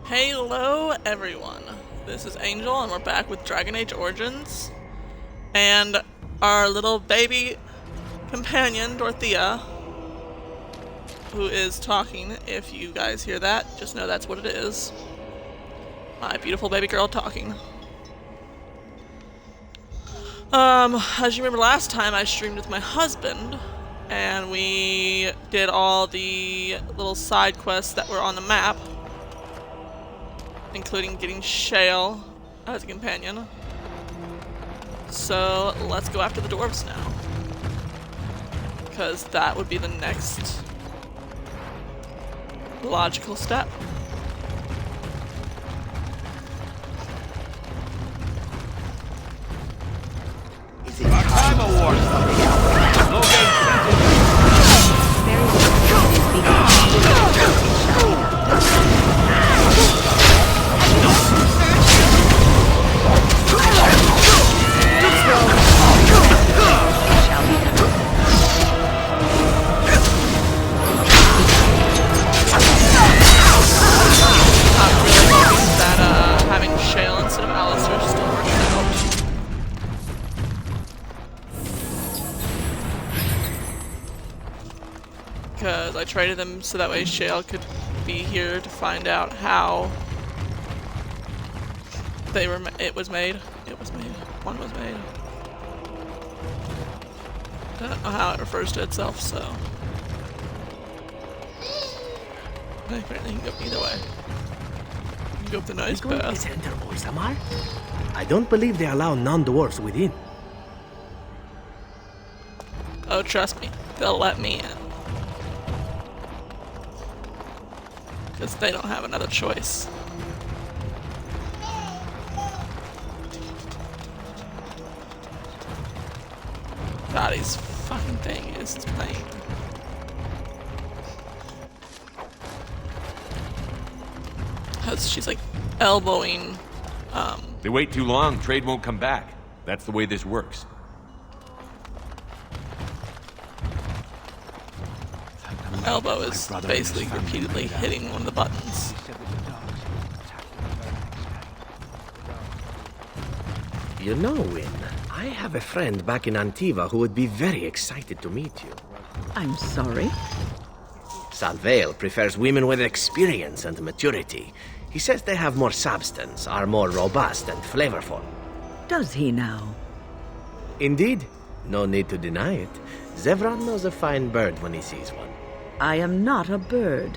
Hello everyone, this is Angel and we're back with Dragon Age Origins and our little baby companion Dorothea, who is talking. If you guys hear that, just know that's what it is. My beautiful baby girl talking. As you remember last time I streamed with my husband and we did all the little side quests that were on the map, including getting Shale as a companion. So let's go after the dwarves now, because that would be the next logical step. Time Awards. Having Shale instead of Alistair still works out. Because I traded them so that way Shale could be here to find out how it was made. One was made. I don't know how it refers to itself, so apparently you can go either way. You can go up the nice path. I don't believe they allow non-dwarfs within. Oh, trust me, they'll let me in. Because they don't have another choice. God, his fucking thing is playing. She's like elbowing. They wait too long, trade won't come back. That's the way this works. Elbow is basically repeatedly hitting one of the buttons. You know, Wynne, I have a friend back in Antiva who would be very excited to meet you. I'm sorry? Salvail prefers women with experience and maturity. He says they have more substance, are more robust and flavorful. Does he now? Indeed. No need to deny it. Zevran knows a fine bird when he sees one. I am not a bird.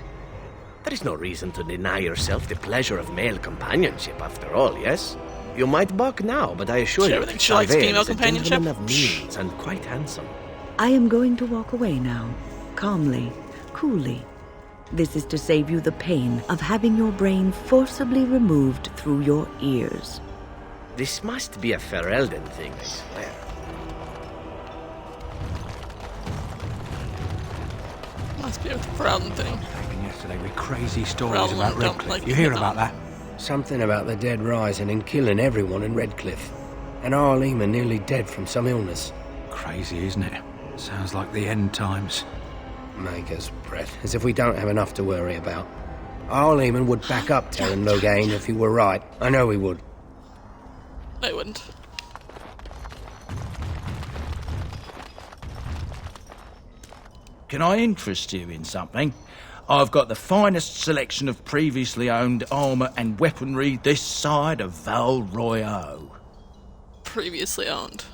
There is no reason to deny yourself the pleasure of male companionship, after all, yes? You might balk now, but I assure you, She likes female is a companionship? gentleman of means and quite handsome. I am going to walk away now, calmly, coolly. This is to save you the pain of having your brain forcibly removed through your ears. This must be a Ferelden thing, I swear. Must be a Ferelden thing. Yesterday with crazy stories Ferelden about don't Redcliffe. like You hear Vietnam. about that? Something about the dead rising and killing everyone in Redcliffe. And Arlema nearly dead from some illness. Crazy, isn't it? Sounds like the end times. Maker's breath, as if we don't have enough to worry about. Arlema would back up Terran Logain if he were right. I know he would. I wouldn't. Can I interest you in something? I've got the finest selection of previously owned armour and weaponry this side of Val Royeaux. Previously owned.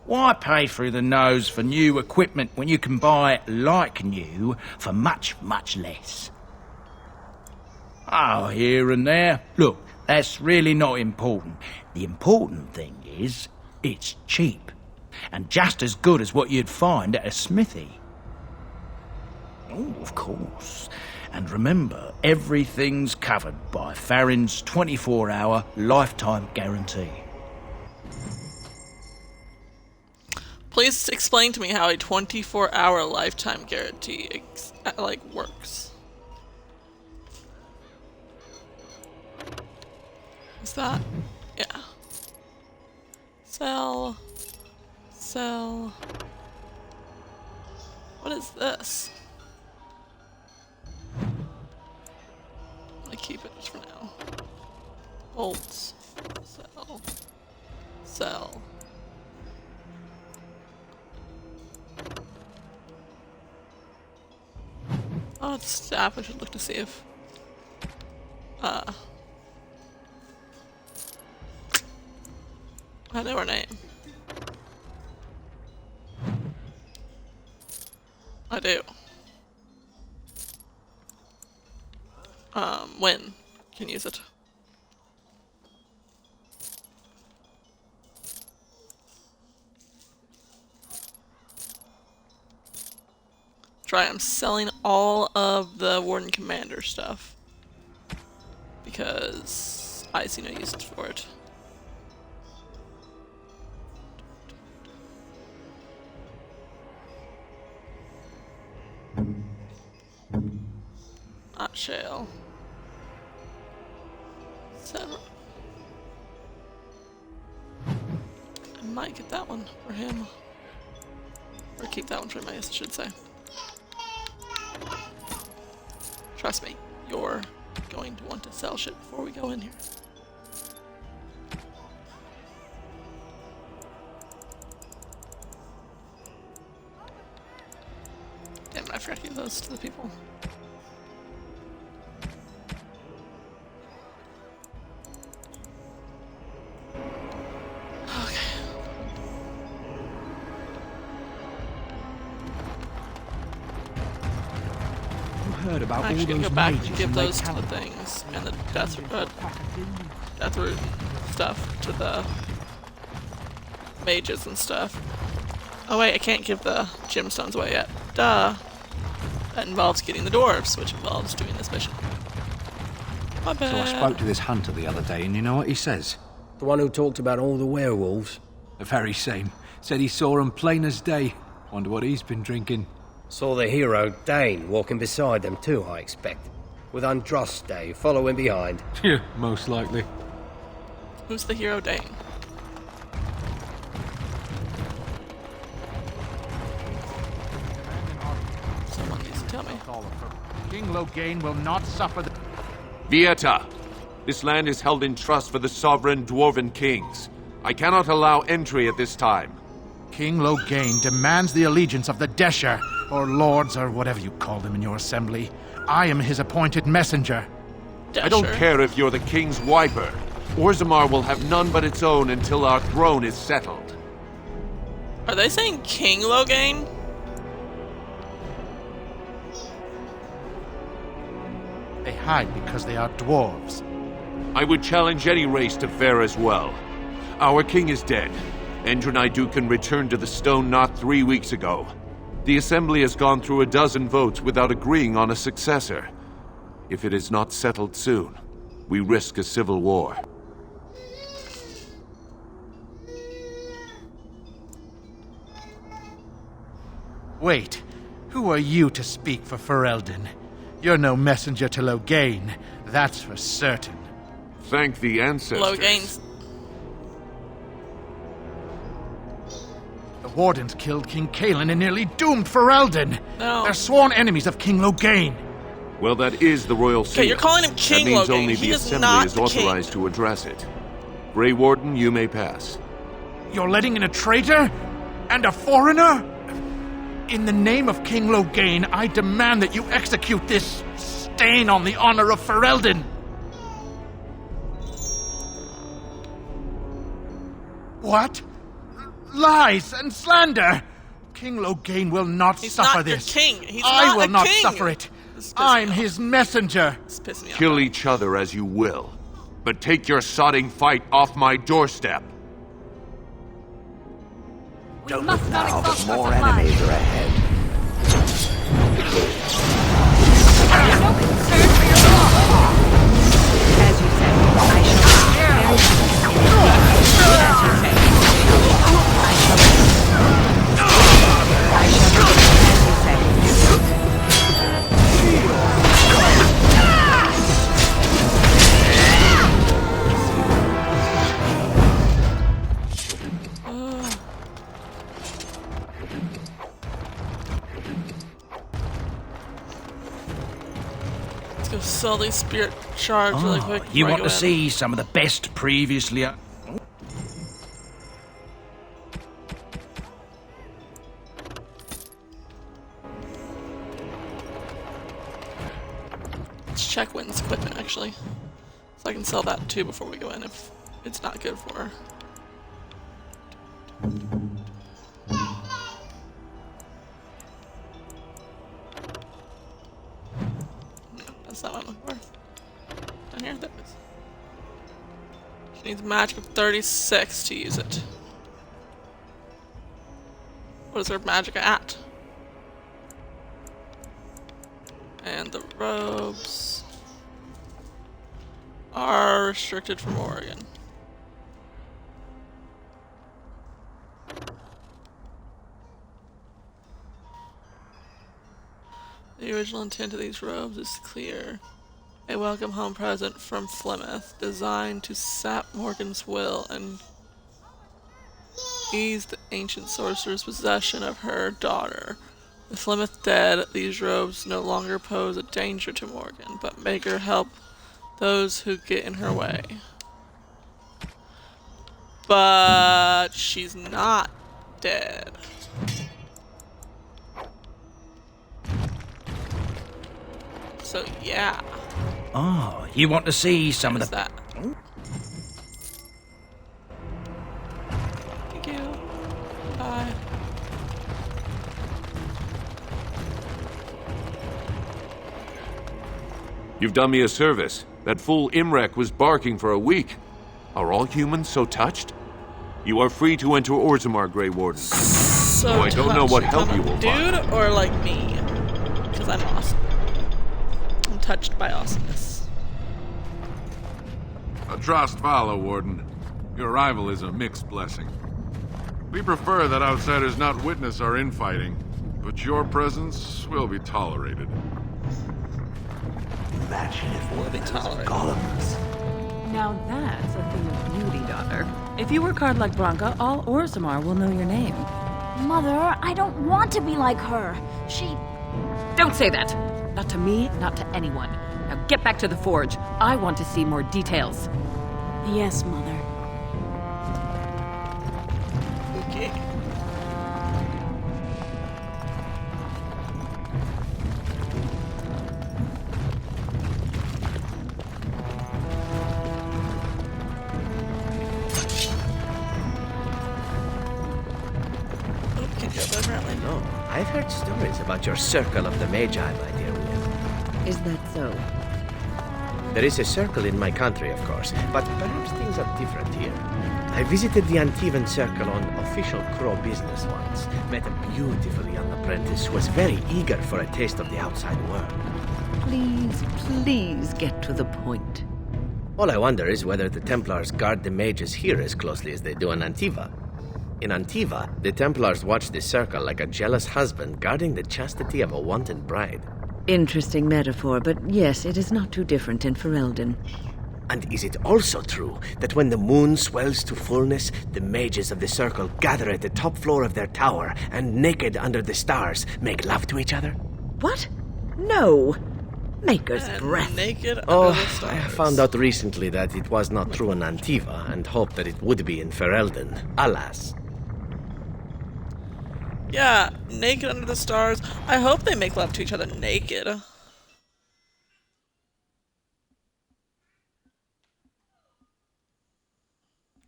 Why pay through the nose for new equipment when you can buy it like new for much, much less? Oh, here and there. Look, that's really not important. The important thing is, it's cheap. And just as good as what you'd find at a smithy. Oh, of course. And remember, everything's covered by Farron's 24-hour lifetime guarantee. Please explain to me how a 24-hour lifetime guarantee works. Is that? Yeah. Sell. Sell. What is this? keep it for now. Bolts. Sell. Sell. Oh, it's staff. I should look to see if I know her name. I do. When can use it. Try. I'm selling all of the Warden Commander stuff because I see no use for it. Not shale. Seven. I might get that one for him. Or keep that one for him, I guess I should say. Trust me, you're going to want to sell shit before we go in here. Damn it, I forgot to give those to the people. Heard about I'm all actually those gonna go back mages and give in Lake those to the Caliban. things and the death root stuff to the mages and stuff. Oh wait, I can't give the gemstones away yet. Duh. That involves getting the dwarves, which involves doing this mission. My bad. So I spoke to this hunter the other day, and you know what he says? The one who talked about all the werewolves. The very same. Said he saw 'em plain as day. Wonder what he's been drinking. Saw the hero, Dane, walking beside them too, I expect. With Andraste following behind. Yeah, most likely. Who's the hero Dane? Someone needs to tell me. King Loghain will not suffer the... Vieta! This land is held in trust for the sovereign dwarven kings. I cannot allow entry at this time. King Loghain demands the allegiance of the Desher, or lords, or whatever you call them in your assembly. I am his appointed messenger. I don't Dasher. care if you're the king's wiper. Orzammar will have none but its own until our throne is settled. Are they saying King Loghain? They hide because they are dwarves. I would challenge any race to fare as well. Our king is dead. Endrunai Dukan returned to the Stone not 3 weeks ago. The Assembly has gone through a dozen votes without agreeing on a successor. If it is not settled soon, we risk a civil war. Wait, who are you to speak for Ferelden? You're no messenger to Loghain, that's for certain. Thank the ancestors. Loghain's. The Wardens killed King Cailan and nearly doomed Ferelden. No. They're sworn enemies of King Loghain. Well, that is the royal seal. Okay, you're calling him King That means Loghain. only He the is Assembly not is the king. authorized to address it. Grey Warden, you may pass. You're letting in a traitor? And a foreigner? In the name of King Loghain, I demand that you execute this stain on the honor of Ferelden. What? Lies and slander! King Loghain will not He's suffer not your this. king. He's I not will a not king. suffer it. This is pissing I'm me off. his messenger. It's pissing me off. Kill each other as you will, but take your sodding fight off my doorstep. We must not exhaust our More supplies. enemies are ahead. Have no concern for your law. As you say, I shall very As you say, I shall go sell these spirit shards really quick. You before I want go to in. see some of the best previously... Let's check Wynn's equipment, actually. So I can sell that too before we go in if it's not good for her. No, that's not what I'm looking for. Down here, there it is. She needs magic of 36 to use it. What is her magic at? And the robes are restricted from Oregon. The original intent of these robes is clear. A welcome home present from Flemeth, designed to sap Morgan's will and ease the ancient sorcerer's possession of her daughter. With Flemeth dead, these robes no longer pose a danger to Morgan, but make her help those who get in her way. But she's not dead. So yeah. Oh, you want to see some There's of the... that. Thank you. Bye. You've done me a service. That fool Imrek was barking for a week. Are all humans so touched? You are free to enter Orzammar, Grey Warden. So I don't know what touched. help I'm you a will dude find. or like me? Because I'm awesome. I'm touched by awesomeness. Atrost Vala, Warden. Your arrival is a mixed blessing. We prefer that outsiders not witness our infighting, but your presence will be tolerated. Imagine if one of those tolerated. golems. Now that's a thing of beauty, daughter. If you work hard like Branka, all Orzammar will know your name. Mother, I don't want to be like her. She... Don't say that! Not to me, not to anyone. Now get back to the forge. I want to see more details. Yes, Mother. Okay. Oh, can't go there apparently. No, I've heard stories about your Circle of the Magi, my dear Will. Is that so? There is a circle in my country, of course, but perhaps things are different here. I visited the Antivan Circle on official Crow business once. Met a beautiful young apprentice who was very eager for a taste of the outside world. Please get to the point. All I wonder is whether the Templars guard the mages here as closely as they do in Antiva. In Antiva, the Templars watch the circle like a jealous husband guarding the chastity of a wanton bride. Interesting metaphor, but yes, it is not too different in Ferelden. And is it also true that when the moon swells to fullness, the mages of the circle gather at the top floor of their tower and, naked under the stars, make love to each other? What? No! Maker's And breath. naked under Oh, the I stars. found out recently that it was not true in Antiva and hoped that it would be in Ferelden. Alas. Yeah, naked under the stars. I hope they make love to each other naked.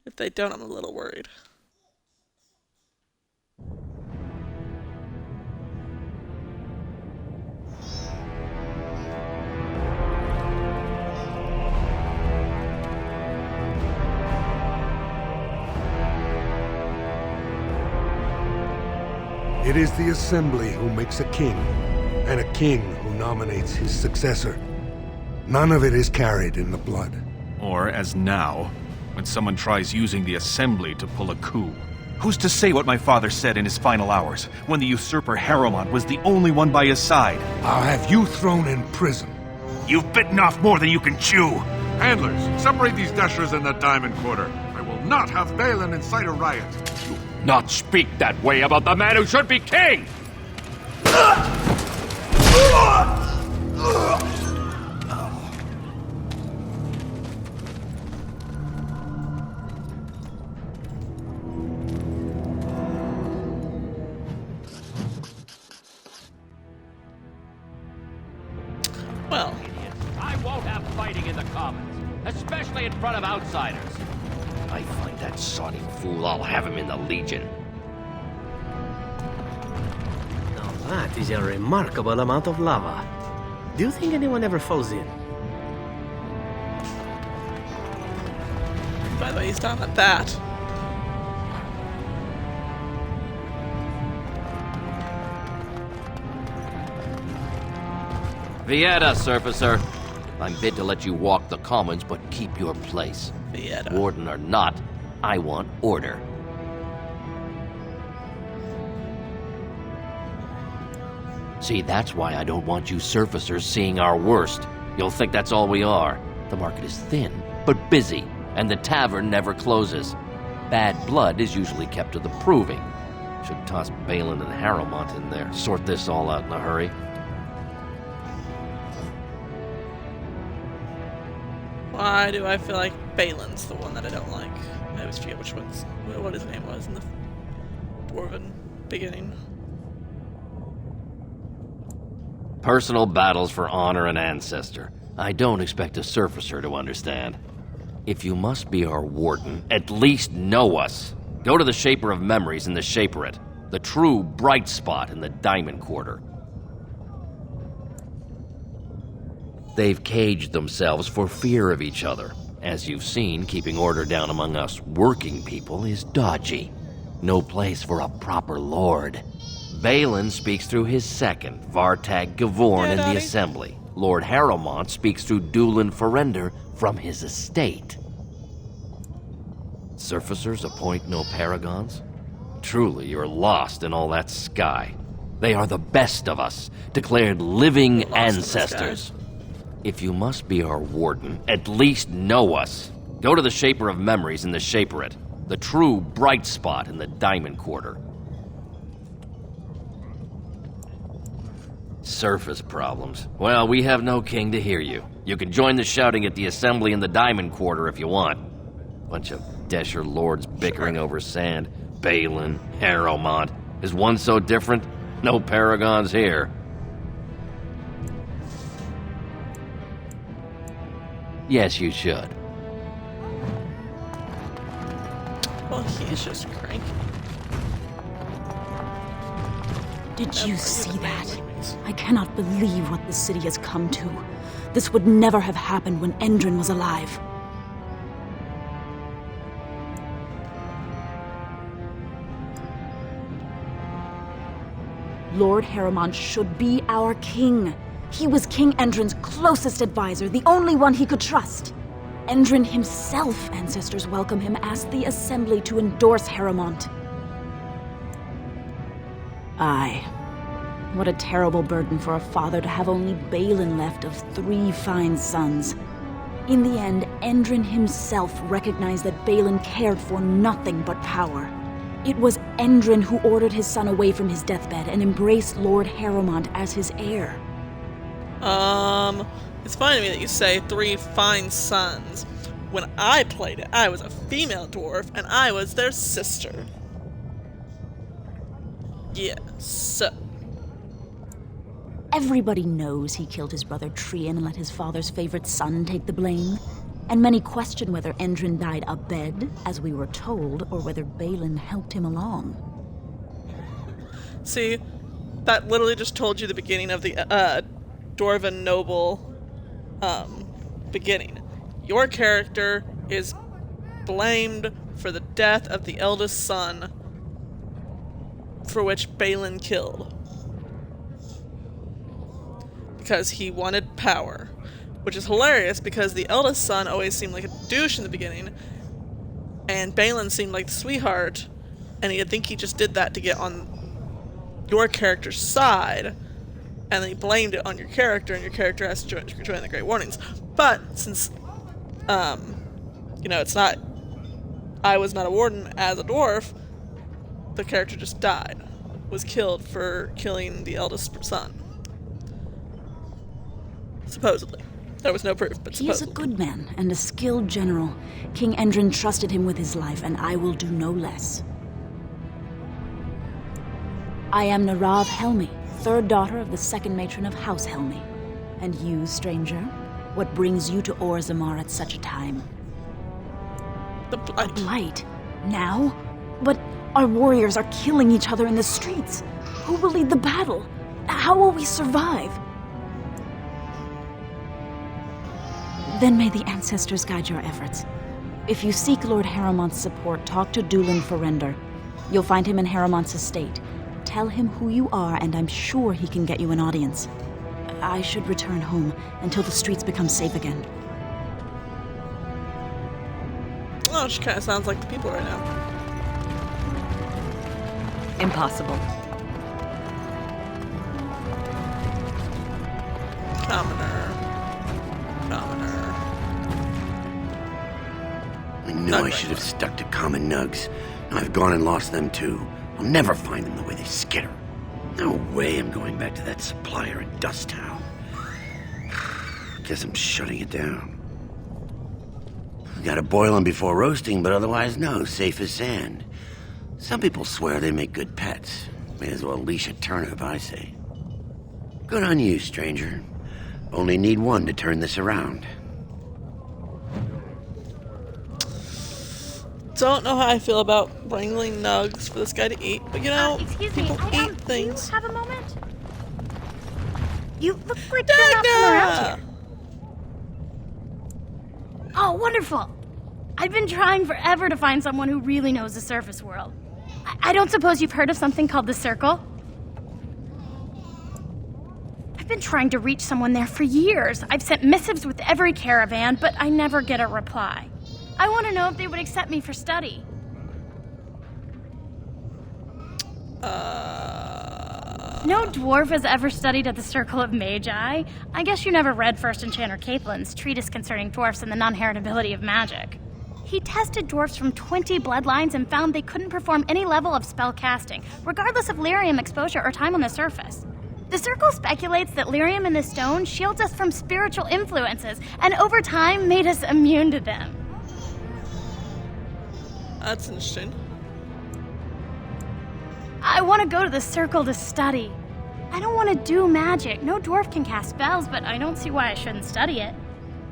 If they don't, I'm a little worried. It is the Assembly who makes a king, and a king who nominates his successor. None of it is carried in the blood. Or, as now, when someone tries using the Assembly to pull a coup. Who's to say what my father said in his final hours, when the usurper Harrowmont was the only one by his side? I'll have you thrown in prison. You've bitten off more than you can chew! Handlers, separate these dashers in the Diamond Quarter. I will not have Balin incite a riot. Not speak that way about the man who should be king! Well, I won't have fighting in the Commons, especially in front of outsiders. I find that sodding fool, I'll have him in the Legion. Now that is a remarkable amount of lava. Do you think anyone ever falls in? by the way, he's down at that. Vieta, Surfacer. I'm bid to let you walk the Commons, but keep your place. Vieta. Warden or not, I want order. See, that's why I don't want you surfacers seeing our worst. You'll think that's all we are. The market is thin, but busy, and the tavern never closes. Bad blood is usually kept to the proving. Should toss Balin and Harrowmont in there. Sort this all out in a hurry. Why do I feel like Balin's the one that I don't like? I always forget what his name was in the Dwarven beginning. Personal battles for honor and ancestor. I don't expect a surfacer to understand. If you must be our warden, at least know us. Go to the Shaper of Memories in the Shaperate, the true bright spot in the Diamond Quarter. They've caged themselves for fear of each other. As you've seen, keeping order down among us working people is dodgy. No place for a proper lord. Balin speaks through his second, Vartag Gavorn, in the Assembly. Lord Harrowmont speaks through Dulin Ferender from his estate. Surfacers appoint no paragons? Truly, you're lost in all that sky. They are the best of us, declared living ancestors. If you must be our warden, at least know us. Go to the Shaper of Memories in the Shaperate, the true bright spot in the Diamond Quarter. Surface problems. Well, we have no king to hear you. You can join the shouting at the Assembly in the Diamond Quarter if you want. Bunch of Desher lords bickering over sand. Balin, Harrowmont. Is one so different? No paragons here. Yes, you should. Well, he's just cranky. Did you see that? I cannot believe what the city has come to. This would never have happened when Endrin was alive. Lord Harrowmont should be our king. He was King Endrin's closest advisor, the only one he could trust. Endrin himself, ancestors welcome him, asked the Assembly to endorse Harrowmont. Aye. What a terrible burden for a father to have only Balin left of 3 fine sons. In the end, Endrin himself recognized that Balin cared for nothing but power. It was Endrin who ordered his son away from his deathbed and embraced Lord Harrowmont as his heir. It's funny to me that you say 3 fine sons. When I played it, I was a female dwarf, and I was their sister. Yeah, so... Everybody knows he killed his brother Trian and let his father's favorite son take the blame. And many question whether Endrin died abed, as we were told, or whether Balin helped him along. See, that literally just told you the beginning of the Dwarven noble beginning. Your character is blamed for the death of the eldest son, for which Balin killed. Because he wanted power. Which is hilarious because the eldest son always seemed like a douche in the beginning, and Balin seemed like the sweetheart, and you'd think he just did that to get on your character's side, and then he blamed it on your character, and your character has to join the Great Warnings. But since, it's not, I was not a warden as a dwarf, the character just died, was killed for killing the eldest son. Supposedly. There was no proof, but supposedly. He is a good man and a skilled general. King Endrin trusted him with his life, and I will do no less. I am Narav Helmi, 3rd daughter of the 2nd matron of House Helmi. And you, stranger? What brings you to Orzammar at such a time? The Blight. A Blight? Now? But our warriors are killing each other in the streets. Who will lead the battle? How will we survive? Then may the ancestors guide your efforts. If you seek Lord Harrowmont's support, talk to Dulin Ferender. You'll find him in Harrowmont's estate. Tell him who you are, and I'm sure he can get you an audience. I should return home until the streets become safe again. Oh, she kind of sounds like the people right now. Impossible. Commoner. I know I should have stuck to common nugs. Now I've gone and lost them too. I'll never find them the way they skitter. No way I'm going back to that supplier at Dust Town. Guess I'm shutting it down. Gotta boil them before roasting, but otherwise no, safe as sand. Some people swear they make good pets. May as well leash a turnip, I say. Good on you, stranger. Only need one to turn this around. Don't know how I feel about wrangling nugs for this guy to eat, but you know, excuse people me, eat things. Do you have a moment? You look like you're not from around here. Oh, wonderful! I've been trying forever to find someone who really knows the surface world. I don't suppose you've heard of something called the Circle? I've been trying to reach someone there for years. I've sent missives with every caravan, but I never get a reply. I want to know if they would accept me for study. No dwarf has ever studied at the Circle of Magi. I guess you never read First Enchanter Caitlin's treatise concerning dwarfs and the non-heritability of magic. He tested dwarfs from 20 bloodlines and found they couldn't perform any level of spell casting, regardless of lyrium exposure or time on the surface. The Circle speculates that lyrium in the stone shields us from spiritual influences, and over time made us immune to them. That's interesting. I want to go to the Circle to study. I don't want to do magic. No dwarf can cast spells, but I don't see why I shouldn't study it.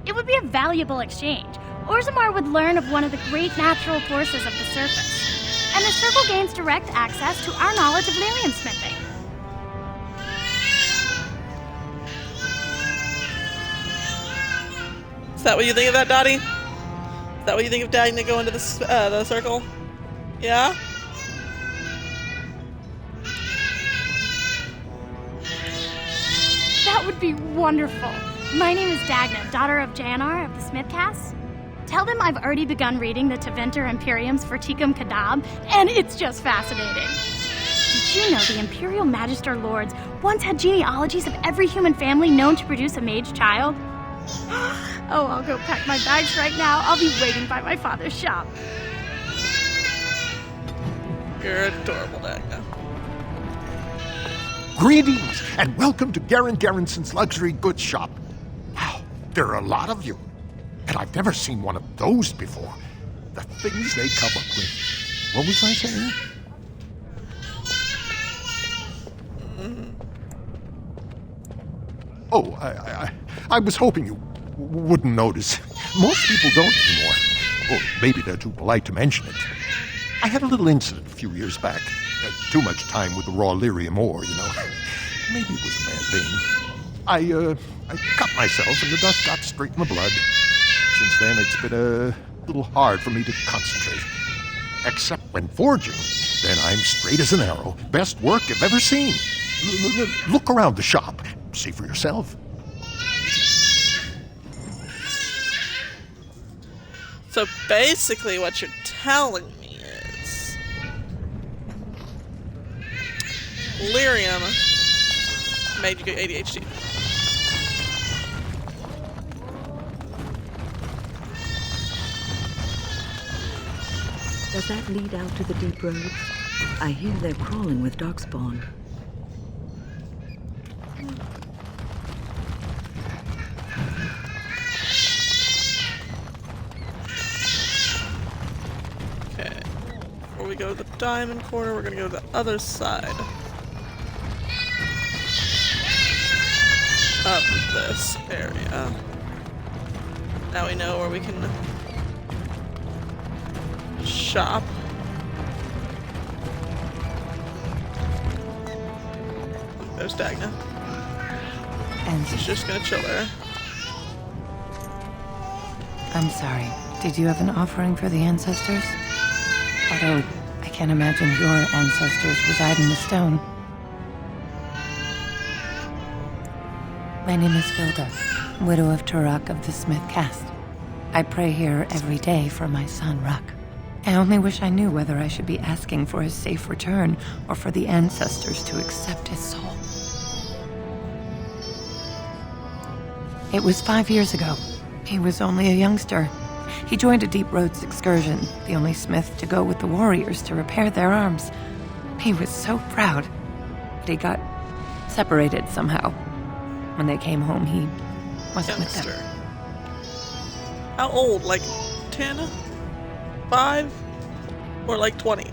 It would be a valuable exchange. Orzammar would learn of one of the great natural forces of the surface. And the Circle gains direct access to our knowledge of lyrium smithing. Is that what you think of that, Dottie? Is that what you think of Daddy to go into the Circle? Yeah? That would be wonderful. My name is Dagna, daughter of Janar of the Smithcasts. Tell them I've already begun reading the Tevinter Imperiums for Tikum Kadab, and it's just fascinating. Did you know the Imperial Magister Lords once had genealogies of every human family known to produce a mage child? Oh, I'll go pack my bags right now. I'll be waiting by my father's shop. You're adorable, Dagna. Greetings, and welcome to Garen Garrison's luxury goods shop. Wow, there are a lot of you, and I've never seen one of those before. The things they come up with. What was I saying? Oh, I was hoping you wouldn't notice. Most people don't anymore. Or maybe they're too polite to mention it. I had a little incident a few years back. Too much time with the raw lyrium ore, you know. Maybe it was a bad thing. I cut myself and the dust got straight in the blood. Since then, it's been a little hard for me to concentrate. Except when forging. Then I'm straight as an arrow. Best work I've ever seen. Look around the shop. See for yourself. So basically what you're telling me is lyrium made you get ADHD. Does that lead out to the deep road? I hear they're crawling with darkspawn. Okay. Before we go to the diamond corner, we're gonna go to the other side. Up. this area. Now we know where we can shop. There's Dagna. And she's just gonna chill there. I'm sorry. Did you have an offering for the ancestors? Although I can't imagine your ancestors reside in the stone. My name is Vilda, widow of Turok of the Smith caste. I pray here every day for my son, Ruck. I only wish I knew whether I should be asking for his safe return or for the ancestors to accept his soul. It was 5 years ago. He was only a youngster. He joined a Deep Roads excursion, the only smith to go with the warriors to repair their arms. He was so proud, but he got separated somehow. When they came home, he wasn't with them. How old? Like 10? 5? Or like 20?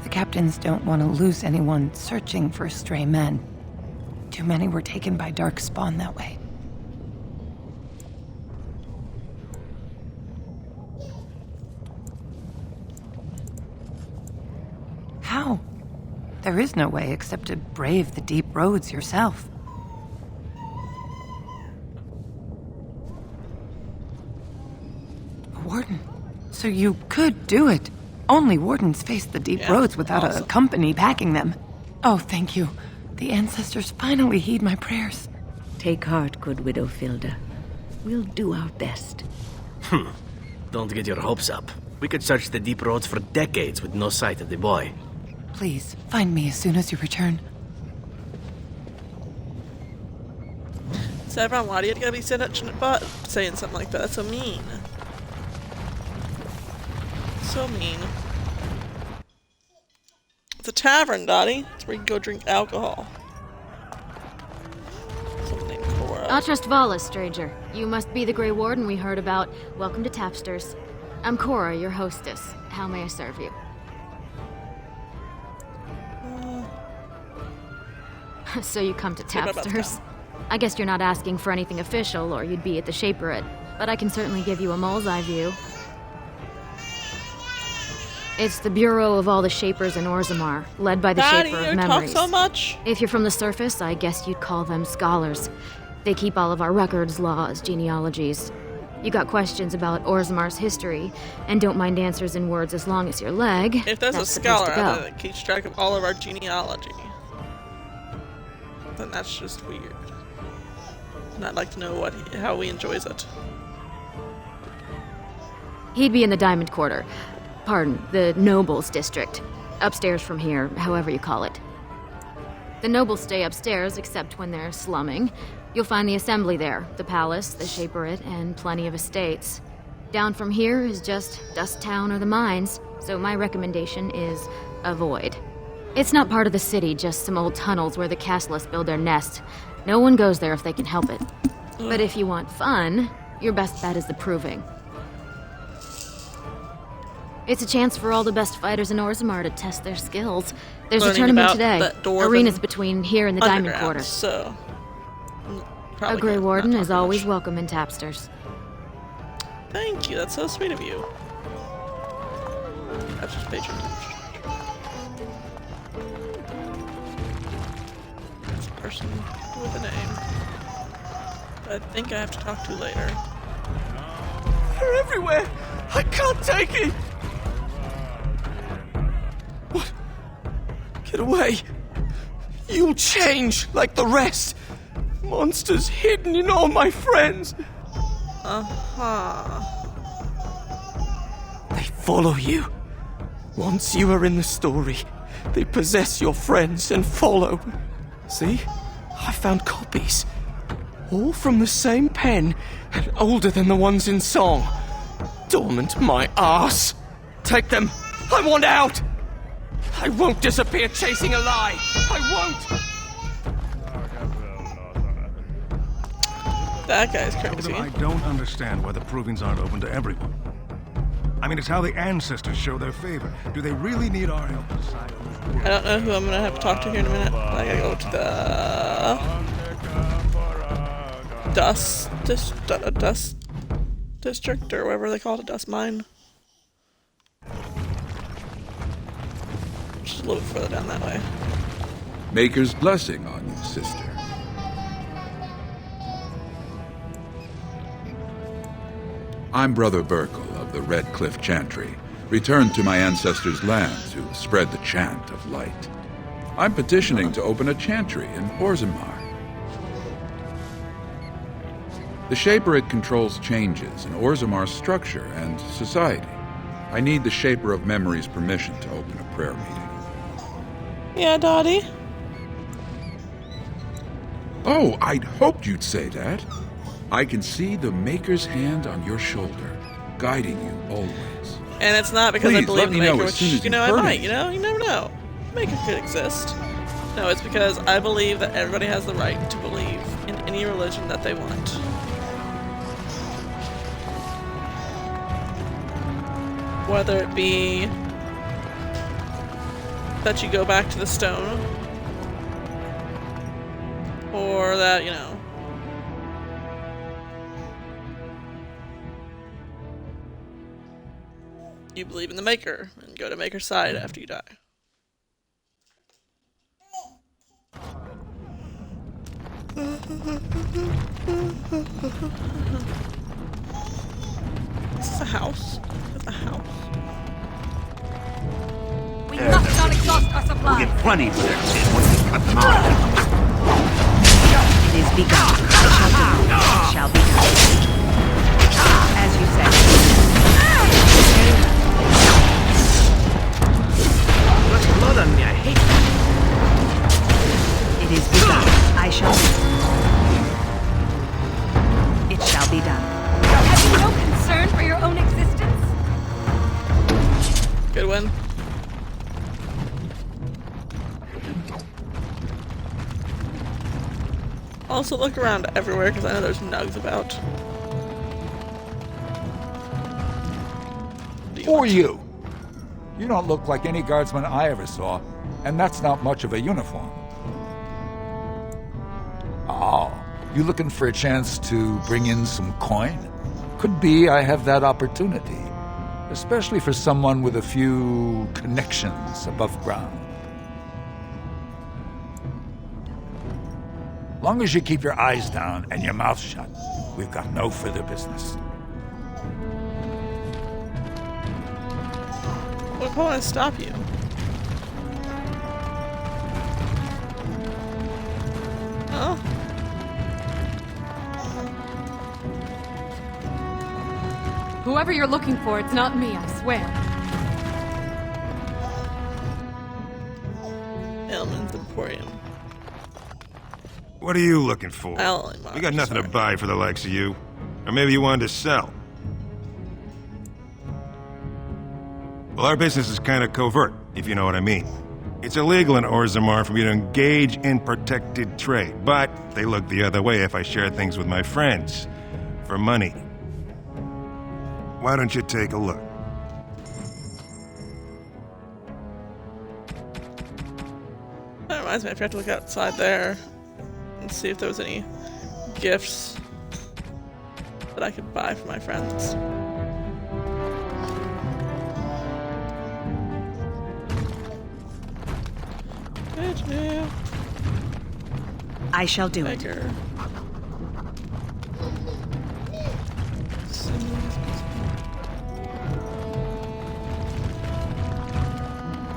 The captains don't want to lose anyone searching for stray men. Too many were taken by dark spawn that way. How? There is no way except to brave the deep roads yourself. A warden. So you could do it. Only wardens face the deep roads without a company backing them. Oh, thank you. The ancestors finally heed my prayers. Take heart, good Widow Vilda. We'll do our best. Don't get your hopes up. We could search the deep roads for decades with no sight of the boy. Please, find me as soon as you return. Saffron, why do you gotta be saying something like that? That's so mean. So mean. It's a tavern, Dottie. It's where you can go drink alcohol. Someone named Cora. Atrust Vala, stranger. You must be the Grey Warden we heard about. Welcome to Tapsters. I'm Cora, your hostess. How may I serve you? So you come to Tapsters? I guess you're not asking for anything official, or you'd be at the Shaperate. But I can certainly give you a mole's eye view. It's the bureau of all the Shapers in Orzammar, led by the Shaper of Memories. Talk so much. If you're from the surface, I guess you'd call them scholars. They keep all of our records, laws, genealogies. You got questions about Orzammar's history, and don't mind answers in words as long as your leg. If there's a scholar out there that keeps track of all of our genealogy, then that's just weird. And I'd like to know how he enjoys it. He'd be in the Diamond Quarter. Pardon, the Nobles District. Upstairs from here, however you call it. The nobles stay upstairs, except when they're slumming. You'll find the assembly there, the palace, the Shaperate, and plenty of estates. Down from here is just Dust Town or the mines, so my recommendation is avoid. It's not part of the city, just some old tunnels where the castless build their nest. No one goes there if they can help it. But if you want fun, your best bet is the Proving. It's a chance for all the best fighters in Orzammar to test their skills. There's a tournament today. Arenas between here and the Diamond Quarter. So, a Grey Warden is always welcome in Tapsters. Thank you, that's so sweet of you. That's just patronage. This person with a name. I think I have to talk to later. They're everywhere! I can't take it! What? Get away! You'll change like the rest! Monsters hidden in all my friends! They follow you. Once you are in the story, they possess your friends and follow. See? I found copies. All from the same pen, and older than the ones in song. Dormant my arse. Take them. I want out. I won't disappear chasing a lie. I won't. That guy's crazy. I don't understand why the provings aren't open to everyone. I mean, it's how the ancestors show their favor. Do they really need our help? I don't know who I'm gonna have to talk to here in a minute. I gotta go to the dust district, or whatever they call it, a dust mine. Just a little bit further down that way. Maker's blessing on you, sister. I'm Brother Burkle of the Red Cliff Chantry, returned to my ancestors' land to spread the chant of light. I'm petitioning to open a chantry in Orzammar. The Shaper it controls changes in Orzammar's structure and society. I need the Shaper of Memory's permission to open a prayer meeting. Yeah, Dottie? Oh, I'd hoped you'd say that. I can see the Maker's hand on your shoulder, guiding you always. And it's not because I Please, believe let in me the know Maker, as soon which, as you know, you've I heard might, it. you know? You never know. Maker could exist. No, it's because I believe that everybody has the right to believe in any religion that they want. Whether it be that you go back to the stone, or that, you know, you believe in the Maker and go to Maker's side after you die. Is this a house? It's a house. We must not exhaust our supplies. We'll get plenty for their sin once we cut them off. It is begun. It shall be done. As you said. Much blood on me, I hate that. It is begun. I shall do. It shall be done. Have you no concern for your own existence? Good one. Also look around everywhere because I know there's nugs about. Who are you? You don't look like any guardsman I ever saw, and that's not much of a uniform. Oh, you looking for a chance to bring in some coin? Could be I have that opportunity, especially for someone with a few connections above ground. Long as you keep your eyes down and your mouth shut, we've got no further business. What will I stop you? Oh. Whoever you're looking for, it's not me, I swear. Elman's Emporium. What are you looking for? Alan, We got nothing to buy for the likes of you. Or maybe you wanted to sell. Well, our business is kind of covert, if you know what I mean. It's illegal in Orzammar for me to engage in protected trade, but they look the other way if I share things with my friends. For money. Why don't you take a look? That reminds me, I forgot to look outside there and see if there was any gifts that I could buy for my friends. I shall do it.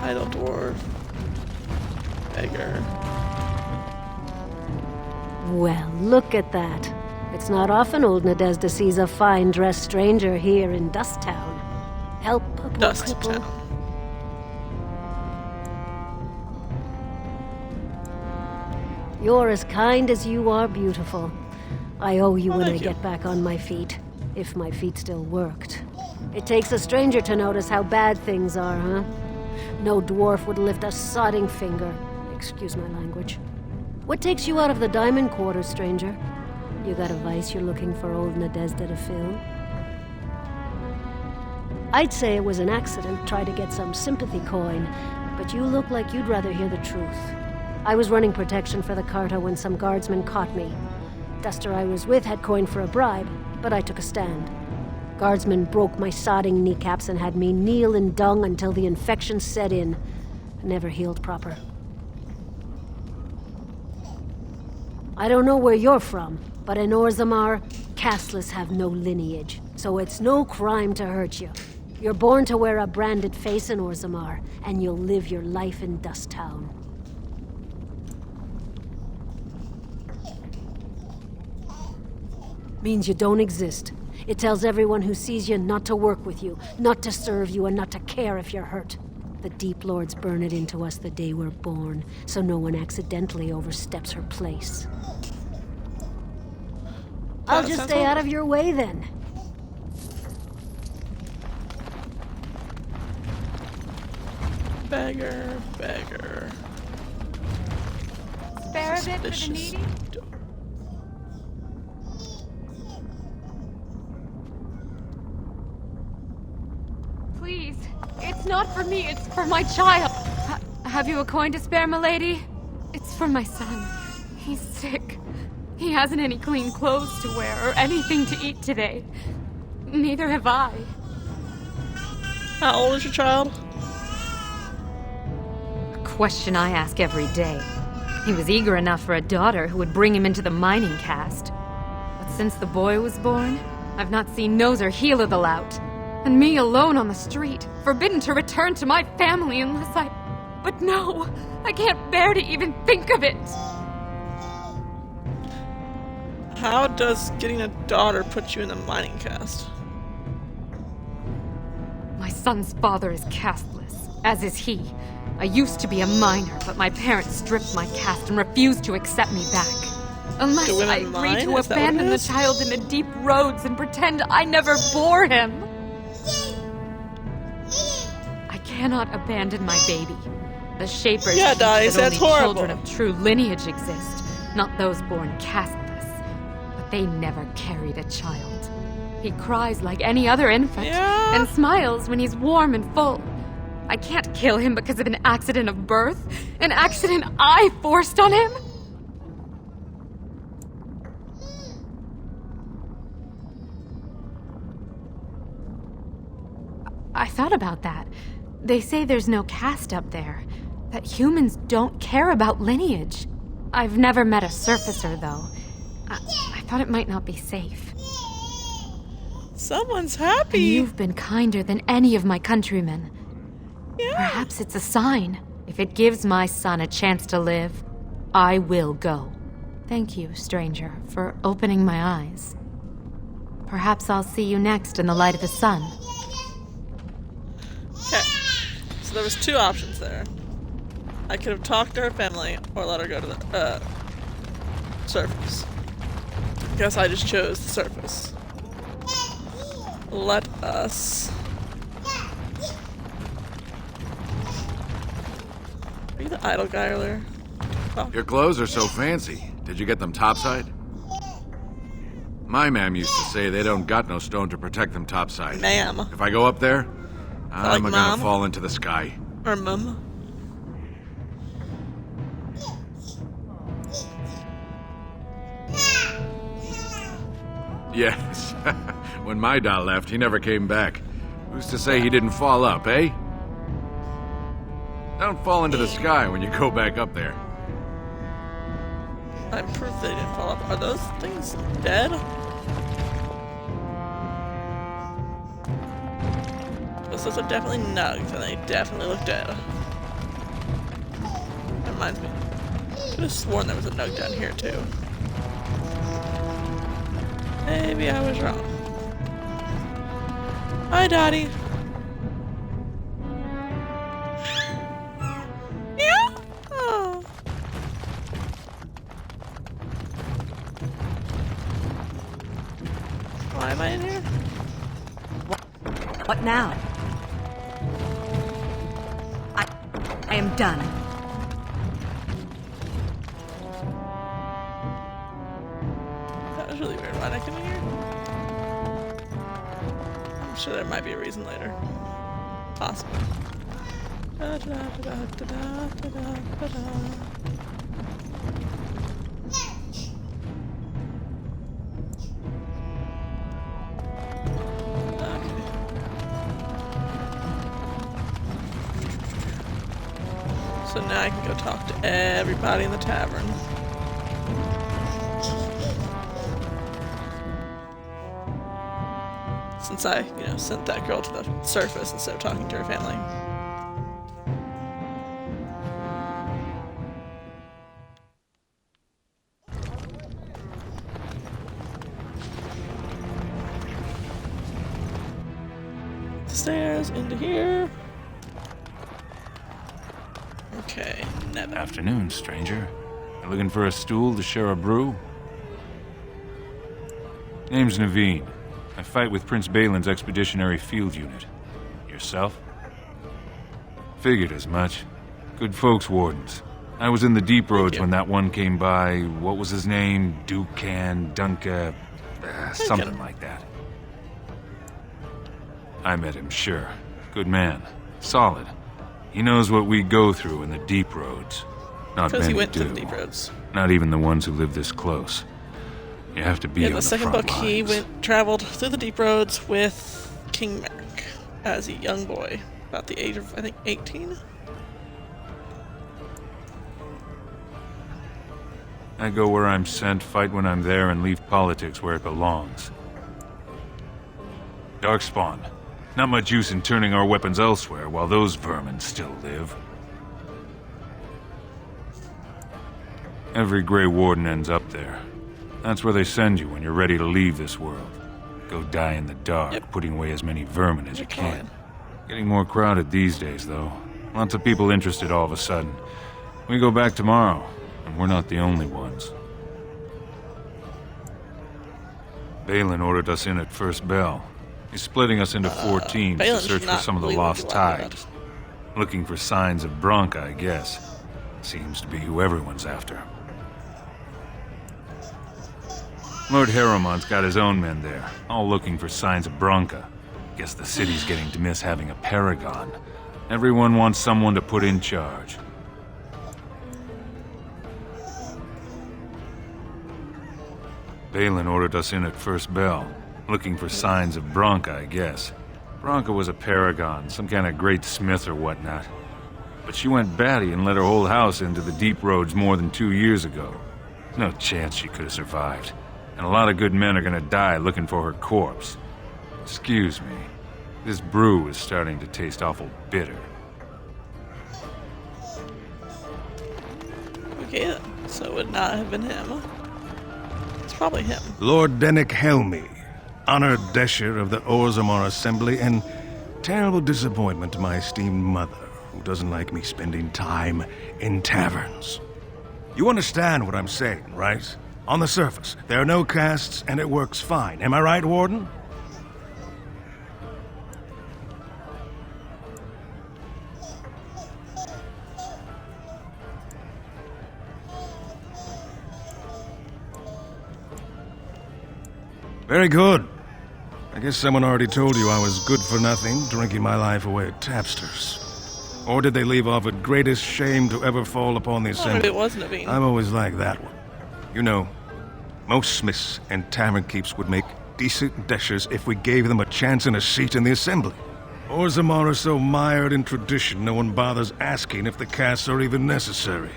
Idle dwarf. Beggar. Well, look at that. It's not often old Nadezda sees a fine-dressed stranger here in Dust Town. Help a poor cripple. You're as kind as you are beautiful. I owe you when I get back on my feet. If my feet still worked. It takes a stranger to notice how bad things are, huh? No dwarf would lift a sodding finger. Excuse my language. What takes you out of the Diamond Quarters, stranger? You got a vice you're looking for old Nadezda to fill? I'd say it was an accident, try to get some sympathy coin, but you look like you'd rather hear the truth. I was running protection for the Carta when some guardsmen caught me. Duster I was with had coin for a bribe, but I took a stand. Guardsmen broke my sodding kneecaps and had me kneel in dung until the infection set in. Never healed proper. I don't know where you're from, but in Orzammar, casteless have no lineage, so it's no crime to hurt you. You're born to wear a branded face in Orzammar, and you'll live your life in Dust Town. Means you don't exist. It tells everyone who sees you not to work with you, not to serve you, and not to care if you're hurt. The Deep Lords burn it into us the day we're born, so no one accidentally oversteps her place. I'll just stay out of your way then. Beggar, beggar. Spare a bit for the needy? Please, it's not for me, it's for my child. Have you a coin to spare, milady? It's for my son. He's sick. He hasn't any clean clothes to wear or anything to eat today. Neither have I. How old is your child? A question I ask every day. He was eager enough for a daughter who would bring him into the mining caste. But since the boy was born, I've not seen nose or heel of the lout. And me alone on the street, forbidden to return to my family unless I... But no, I can't bear to even think of it. How does getting a daughter put you in the mining caste? My son's father is casteless, as is he. I used to be a miner, but my parents stripped my caste and refused to accept me back. Unless I agree to abandon the child in the deep roads and pretend I never bore him. I cannot abandon my baby. The Shapers teach that only children of true lineage exist, not those born casteless. But they never carried a child. He cries like any other infant, and smiles when he's warm and full. I can't kill him because of an accident of birth, an accident I forced on him. I thought about that. They say there's no caste up there, that humans don't care about lineage. I've never met a surfacer, though. I thought it might not be safe. Someone's happy. And you've been kinder than any of my countrymen. Perhaps it's a sign. If it gives my son a chance to live, I will go. Thank you, stranger, for opening my eyes. Perhaps I'll see you next in the light of the sun. Okay, so there was two options there. I could have talked to her family or let her go to the surface. Guess I just chose the surface. Let us... Are you the idle guy earlier? Oh. Your clothes are so fancy. Did you get them topside? My ma'am used to say they don't got no stone to protect them topside. Ma'am. If I go up there, I'm like gonna fall into the sky. Or mum. Yes. When my dad left, he never came back. Who's to say he didn't fall up, eh? Don't fall into the sky when you go back up there. I'm proof they didn't fall up. Are those things dead? Those are definitely nugs, and they definitely look dead. That reminds me. I could have sworn there was a nug down here, too. Maybe I was wrong. Hi, Dottie. Yeah. Oh. Why am I in here? What now? I am done. That was really weird. Why'd I come in here? I'm sure there might be a reason later. Possible. Da, da, da, da, da, da, da, da. So now I can go talk to everybody in the tavern. Since I, sent that girl to the surface instead of talking to her family. Stairs into here. Okay, never. Afternoon, stranger. You looking for a stool to share a brew? Name's Naveen. I fight with Prince Balin's Expeditionary Field Unit. Yourself? Figured as much. Good folks, Wardens. I was in the deep roads when that one came by. What was his name? Dunka... something like that. I met him, sure. Good man. Solid. He knows what we go through in the deep roads. Not many he went do. to the deep roads. Not even the ones who live this close. You have to be on the second front book, lines. he traveled through the deep roads with King Merrick as a young boy, about the age of, I think, 18? I go where I'm sent, fight when I'm there, and leave politics where it belongs. Darkspawn. Not much use in turning our weapons elsewhere while those vermin still live. Every Grey Warden ends up there. That's where they send you when you're ready to leave this world. Go die in the dark, putting away as many vermin as you can. Getting more crowded these days, though. Lots of people interested all of a sudden. We go back tomorrow, and we're not the only ones. Balin ordered us in at first bell. He's splitting us into 4 teams to search for some of the lost tide. Looking for signs of Branka, I guess. Seems to be who everyone's after. Lord Harrowmont's got his own men there, all looking for signs of Branka. Guess the city's getting to miss having a paragon. Everyone wants someone to put in charge. Balin ordered us in at first bell, looking for signs of Branka, I guess. Branka was a paragon, some kind of great smith or whatnot. But she went batty and let her whole house into the deep roads more than 2 years ago. No chance she could have survived. And a lot of good men are gonna die looking for her corpse. Excuse me. This brew is starting to taste awful bitter. Okay then, so it would not have been him. It's probably him. Lord Dennick Helmy, honored Desher of the Orzammar Assembly, and terrible disappointment to my esteemed mother, who doesn't like me spending time in taverns. You understand what I'm saying, right? On the surface, there are no castes, and it works fine. Am I right, Warden? Very good. I guess someone already told you I was good for nothing, drinking my life away at tapsters. Or did they leave off at greatest shame to ever fall upon the assembly? Maybe it was Naveen. I'm always like that one. You know, most smiths and tavern keeps would make decent deshers if we gave them a chance and a seat in the assembly. Orzammar are so mired in tradition, no one bothers asking if the castes are even necessary.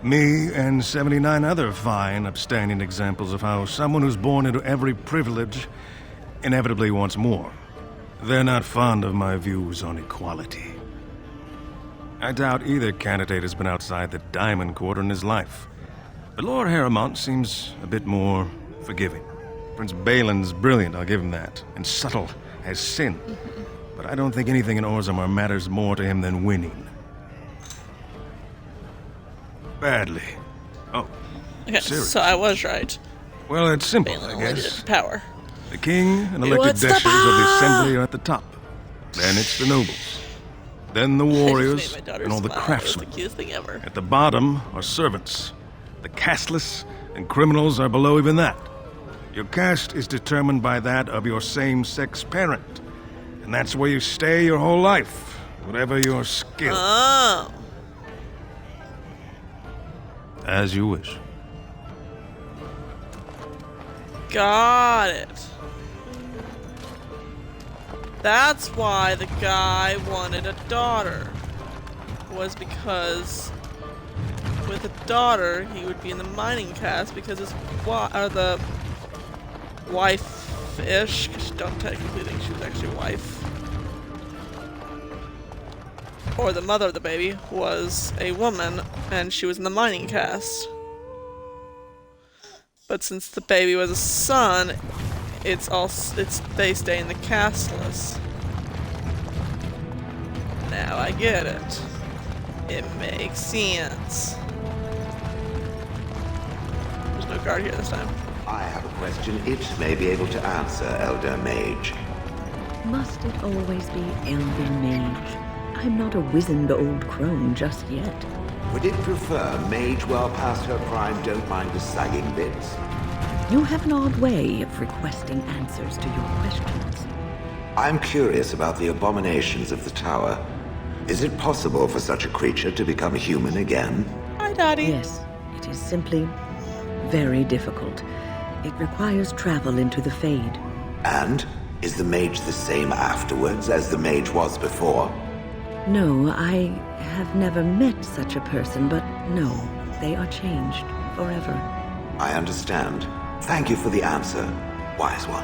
Me and 79 other fine, upstanding examples of how someone who's born into every privilege inevitably wants more. They're not fond of my views on equality. I doubt either candidate has been outside the Diamond Quarter in his life. But Lord Harrowmont seems a bit more forgiving. Prince Balin's brilliant, I'll give him that, and subtle as sin. But I don't think anything in Orzammar matters more to him than winning. Badly. Oh, okay, serious. So I was right. Well, it's simple, Balin I guess. needed power. The king and He elected wants the deshers of the power! assembly are at the top. Then it's the nobles. Then the warriors made my daughter and all the smile. It was craftsmen. the cutest thing ever. At the bottom are servants. The casteless and criminals are below even that. Your caste is determined by that of your same-sex parent. And that's where you stay your whole life, whatever your skill. Oh. As you wish. Got it. That's why the guy wanted a daughter. Was because with a daughter he would be in the mining caste because his the wife-ish, because you don't technically think she was actually a wife, or the mother of the baby was a woman and she was in the mining caste. But since the baby was a son, they stay in the casteless. Now I get it. It makes sense. There's no guard here this time. I have a question it may be able to answer, Elder Mage. Must it always be Elder Mage? I'm not a wizened old crone just yet. Would it prefer Mage well past her prime don't mind the sagging bits? You have an odd way of requesting answers to your questions. I'm curious about the abominations of the tower. Is it possible for such a creature to become a human again? Hi, Daddy. Yes, it is simply very difficult. It requires travel into the Fade. And? Is the mage the same afterwards as the mage was before? No, I have never met such a person, but no, they are changed forever. I understand. Thank you for the answer, wise one.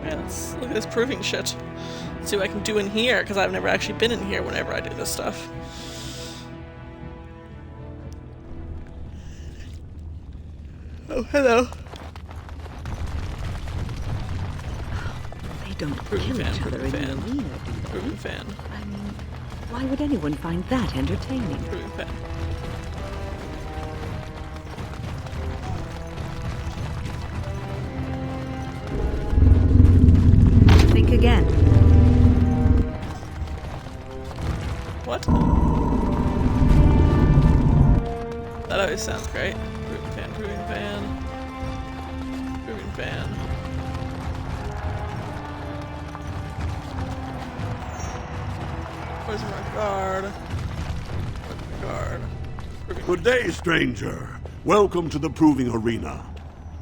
Yeah, let's look at this proving shit. See what I can do in here, because I've never actually been in here whenever I do this stuff. Oh, hello. They don't kill each other in the arena, do they? Proving fan. I mean, why would anyone find that entertaining? Proving fan. Think again. What? That always sounds great. Proving fan, proving fan. Proving fan. Where's my guard? Where's my guard? Good day, stranger. Welcome to the Proving Arena.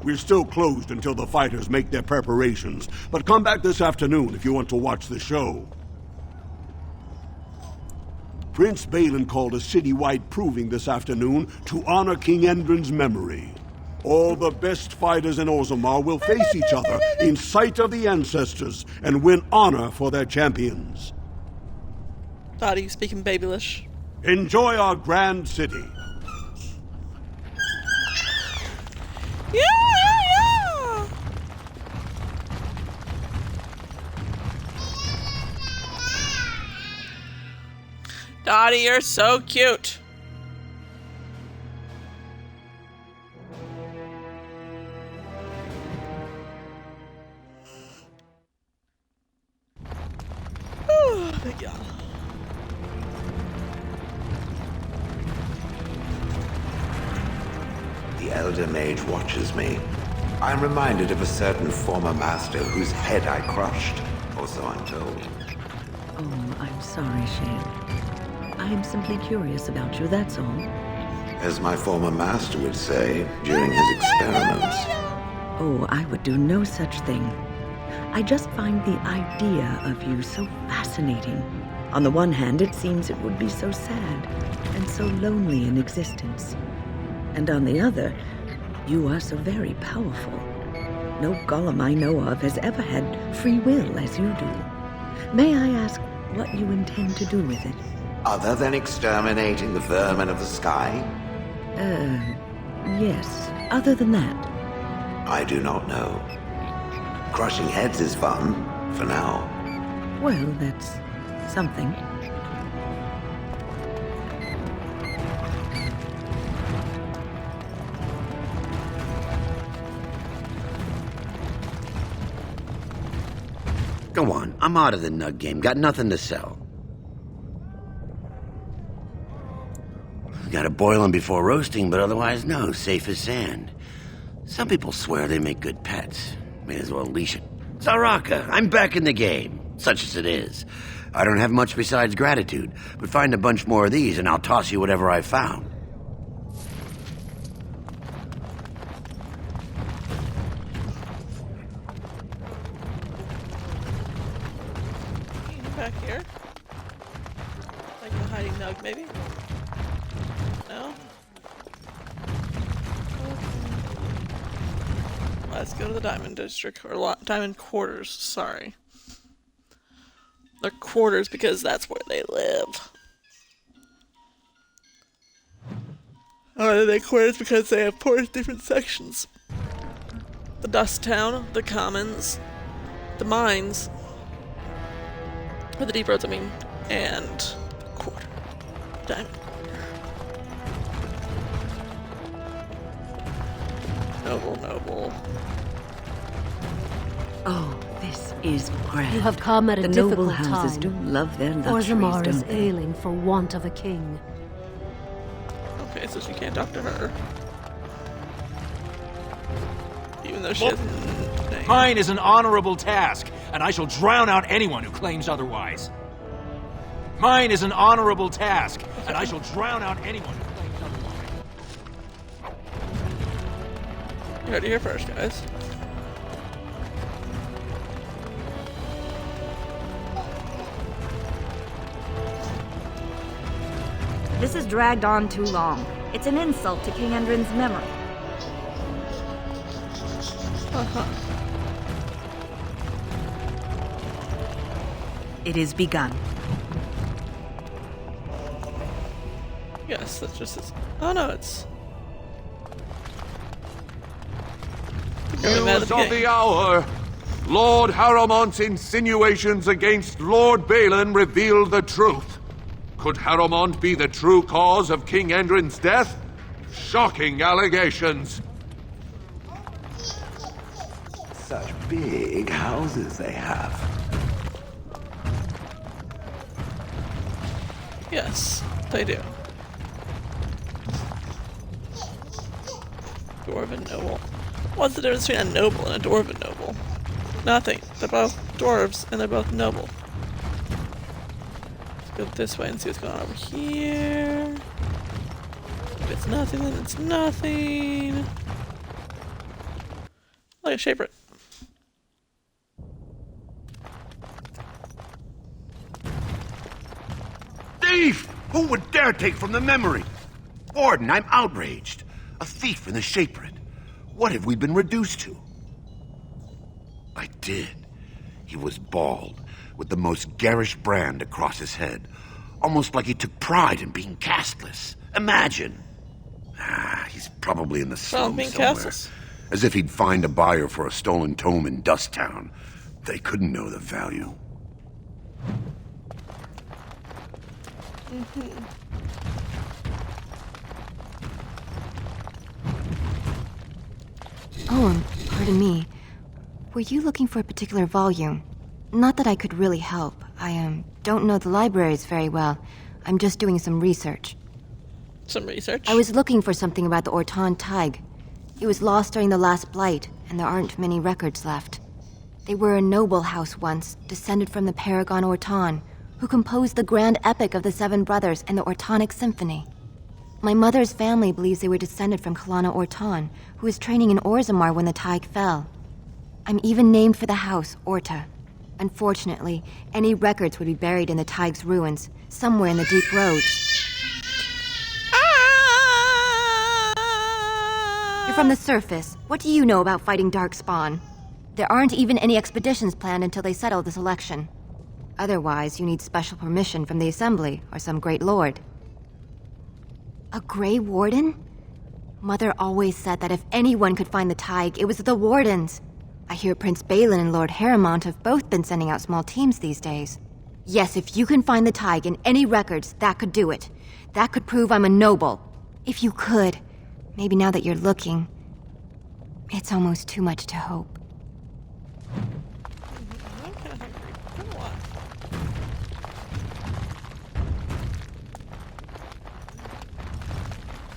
We're still closed until the fighters make their preparations, but come back this afternoon if you want to watch the show. Prince Balin called a citywide proving this afternoon to honor King Endrin's memory. All the best fighters in Orzammar will face each other in sight of the ancestors and win honor for their champions. Thought you speaking Babylish. Enjoy our grand city. Yeah! Dottie, you're so cute. Thank y'all. The Elder Mage watches me. I'm reminded of a certain former master whose head I crushed, or so I'm told. Oh, I'm sorry, Shane. I'm simply curious about you, that's all. As my former master would say during his experiments. Oh, I would do no such thing. I just find the idea of you so fascinating. On the one hand, it seems it would be so sad and so lonely in existence. And on the other, you are so very powerful. No golem I know of has ever had free will as you do. May I ask what you intend to do with it? Other than exterminating the vermin of the sky? Yes. Other than that? I do not know. Crushing heads is fun, for now. Well, that's something. Go on, I'm out of the nug game. Got nothing to sell. Gotta boil them before roasting, but otherwise no, safe as sand. Some people swear they make good pets. May as well leash it. Zaraka, I'm back in the game, such as it is. I don't have much besides gratitude, but find a bunch more of these and I'll toss you whatever I found. maybe? No? Let's go to the Diamond District, or Diamond Quarters, sorry. They're quarters because that's where they live. Or are they quarters because they have 4 different sections? The Dust Town, the Commons, the Mines, or the Deep Roads, I mean, and Quarter. Diamond Quarter. Noble. Oh, this is grand. You have come at a the difficult noble houses time. do love their luxuries, Orzammar is don't they? ailing for want of a king. Okay, so she can't talk to her. Even though she has a name. Mine is an honorable task, and I shall drown out anyone who claims otherwise. Mine is an honorable task, and I shall drown out anyone who claims otherwise. You heard it here first, guys. This has dragged on too long. It's an insult to King Endrin's memory. It is begun. Yes, that's just his. Oh no, it's. News of the hour! Lord Haramont's insinuations against Lord Balin reveal the truth. Could Haramont be the true cause of King Endrin's death? Shocking allegations. Such big houses they have. Yes, they do. Dwarven noble. What's the difference between a noble and a dwarven noble? Nothing. They're both dwarves and they're both noble. Let's go this way and see what's going on over here. If it's nothing, then it's nothing. Like a shaper. Thief! Who would dare take from the memory? Warden, I'm outraged. A thief in the Shapered. What have we been reduced to? I did. He was bald, with the most garish brand across his head. Almost like he took pride in being castless. Imagine. He's probably in the slums somewhere. Castless. As if he'd find a buyer for a stolen tome in Dust Town. They couldn't know the value. Oh, pardon me. Were you looking for a particular volume? Not that I could really help. I don't know the libraries very well. I'm just doing some research. Some research? I was looking for something about the Orton Tig. It was lost during the last blight, and there aren't many records left. They were a noble house once, descended from the Paragon Orton, who composed the grand epic of the Seven Brothers and the Ortonic Symphony. My mother's family believes they were descended from Kalana Orton, who was training in Orzammar when the Tig fell. I'm even named for the house, Orta. Unfortunately, any records would be buried in the Tig's ruins, somewhere in the deep roads. You're from the surface. What do you know about fighting Darkspawn? There aren't even any expeditions planned until they settle this election. Otherwise, you need special permission from the Assembly or some great lord. A Grey Warden? Mother always said that if anyone could find the Tig, it was the Wardens. I hear Prince Balin and Lord Haramont have both been sending out small teams these days. Yes, if you can find the Tig in any records, that could do it. That could prove I'm a noble. If you could. Maybe now that you're looking, it's almost too much to hope.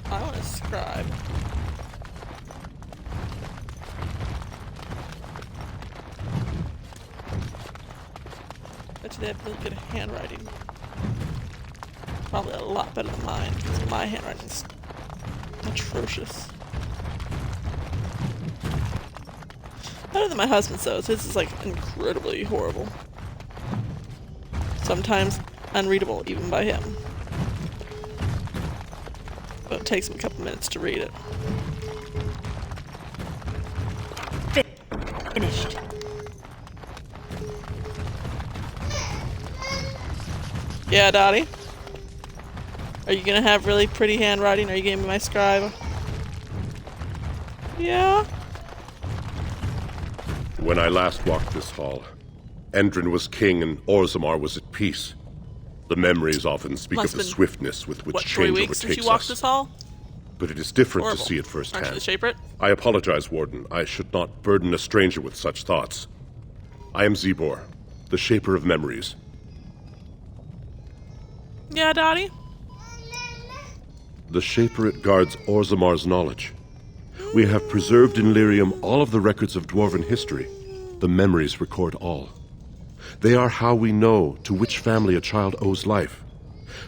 I want to scribe. Bet you they have really good handwriting. Probably a lot better than mine, because my handwriting's atrocious. Better than my husband's though, so his is like incredibly horrible. Sometimes unreadable even by him. But it takes me a couple minutes to read it. Finished. Yeah, Dottie? Are you gonna have really pretty handwriting? Are you gonna be my scribe? Yeah? When I last walked this hall, Endrin was king and Orzammar was at peace. The memories often speak of the swiftness with which change overtakes us. 3 weeks since you walked this hall? But it is different to see it firsthand. Aren't you the Shaper? I apologize, Warden. I should not burden a stranger with such thoughts. I am Zebor, the Shaper of Memories. Yeah, Dottie? The Shaper it guards Orzammar's knowledge. We have preserved in Lyrium all of the records of Dwarven history. The memories record all. They are how we know to which family a child owes life,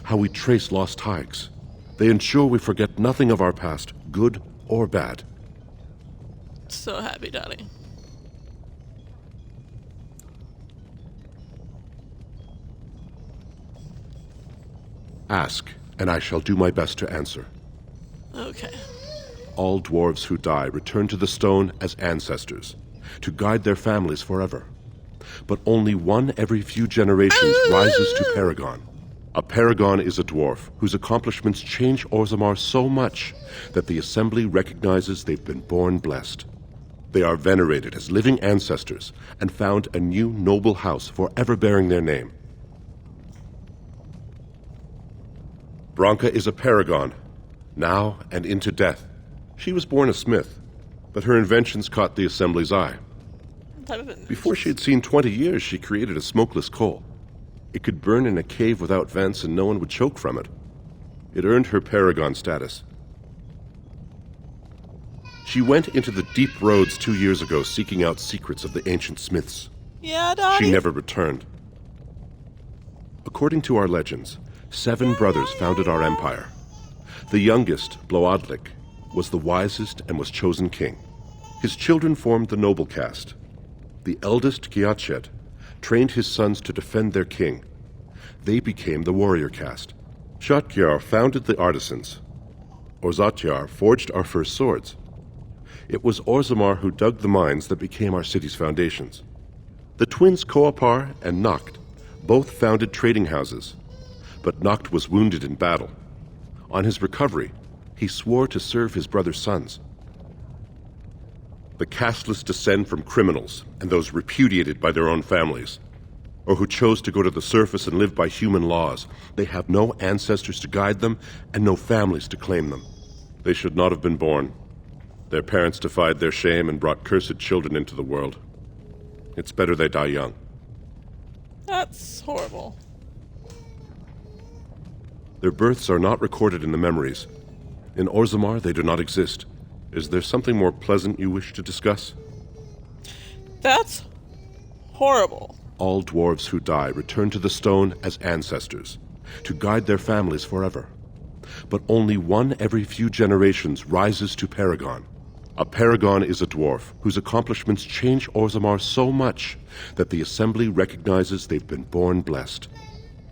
how we trace lost ties. They ensure we forget nothing of our past, good or bad. So happy, Dottie. Ask, and I shall do my best to answer. Okay. All dwarves who die return to the stone as ancestors, to guide their families forever. But only one every few generations rises to Paragon. A Paragon is a dwarf whose accomplishments change Orzammar so much that the Assembly recognizes they've been born blessed. They are venerated as living ancestors and found a new noble house forever bearing their name. Branka is a Paragon, now and into death. She was born a smith, but her inventions caught the Assembly's eye. Before she had seen 20 years, she created a smokeless coal. It could burn in a cave without vents and no one would choke from it. It earned her Paragon status. She went into the deep roads 2 years ago seeking out secrets of the ancient smiths. Yeah, Dottie? She never returned. According to our legends, 7 brothers founded our empire. The youngest, Bloadlik, was the wisest and was chosen king. His children formed the noble caste. The eldest, Kiachet, trained his sons to defend their king. They became the warrior caste. Shotgyar founded the artisans. Orzatyar forged our first swords. It was Orzammar who dug the mines that became our city's foundations. The twins Koapar and Noct both founded trading houses, but Noct was wounded in battle. On his recovery, he swore to serve his brother's sons. The casteless descend from criminals and those repudiated by their own families, or who chose to go to the surface and live by human laws. They have no ancestors to guide them and no families to claim them. They should not have been born. Their parents defied their shame and brought cursed children into the world. It's better they die young. That's horrible. Their births are not recorded in the memories. In Orzammar, they do not exist. Is there something more pleasant you wish to discuss? That's horrible. All dwarves who die return to the stone as ancestors, to guide their families forever. But only one every few generations rises to Paragon. A Paragon is a dwarf whose accomplishments change Orzammar so much that the Assembly recognizes they've been born blessed.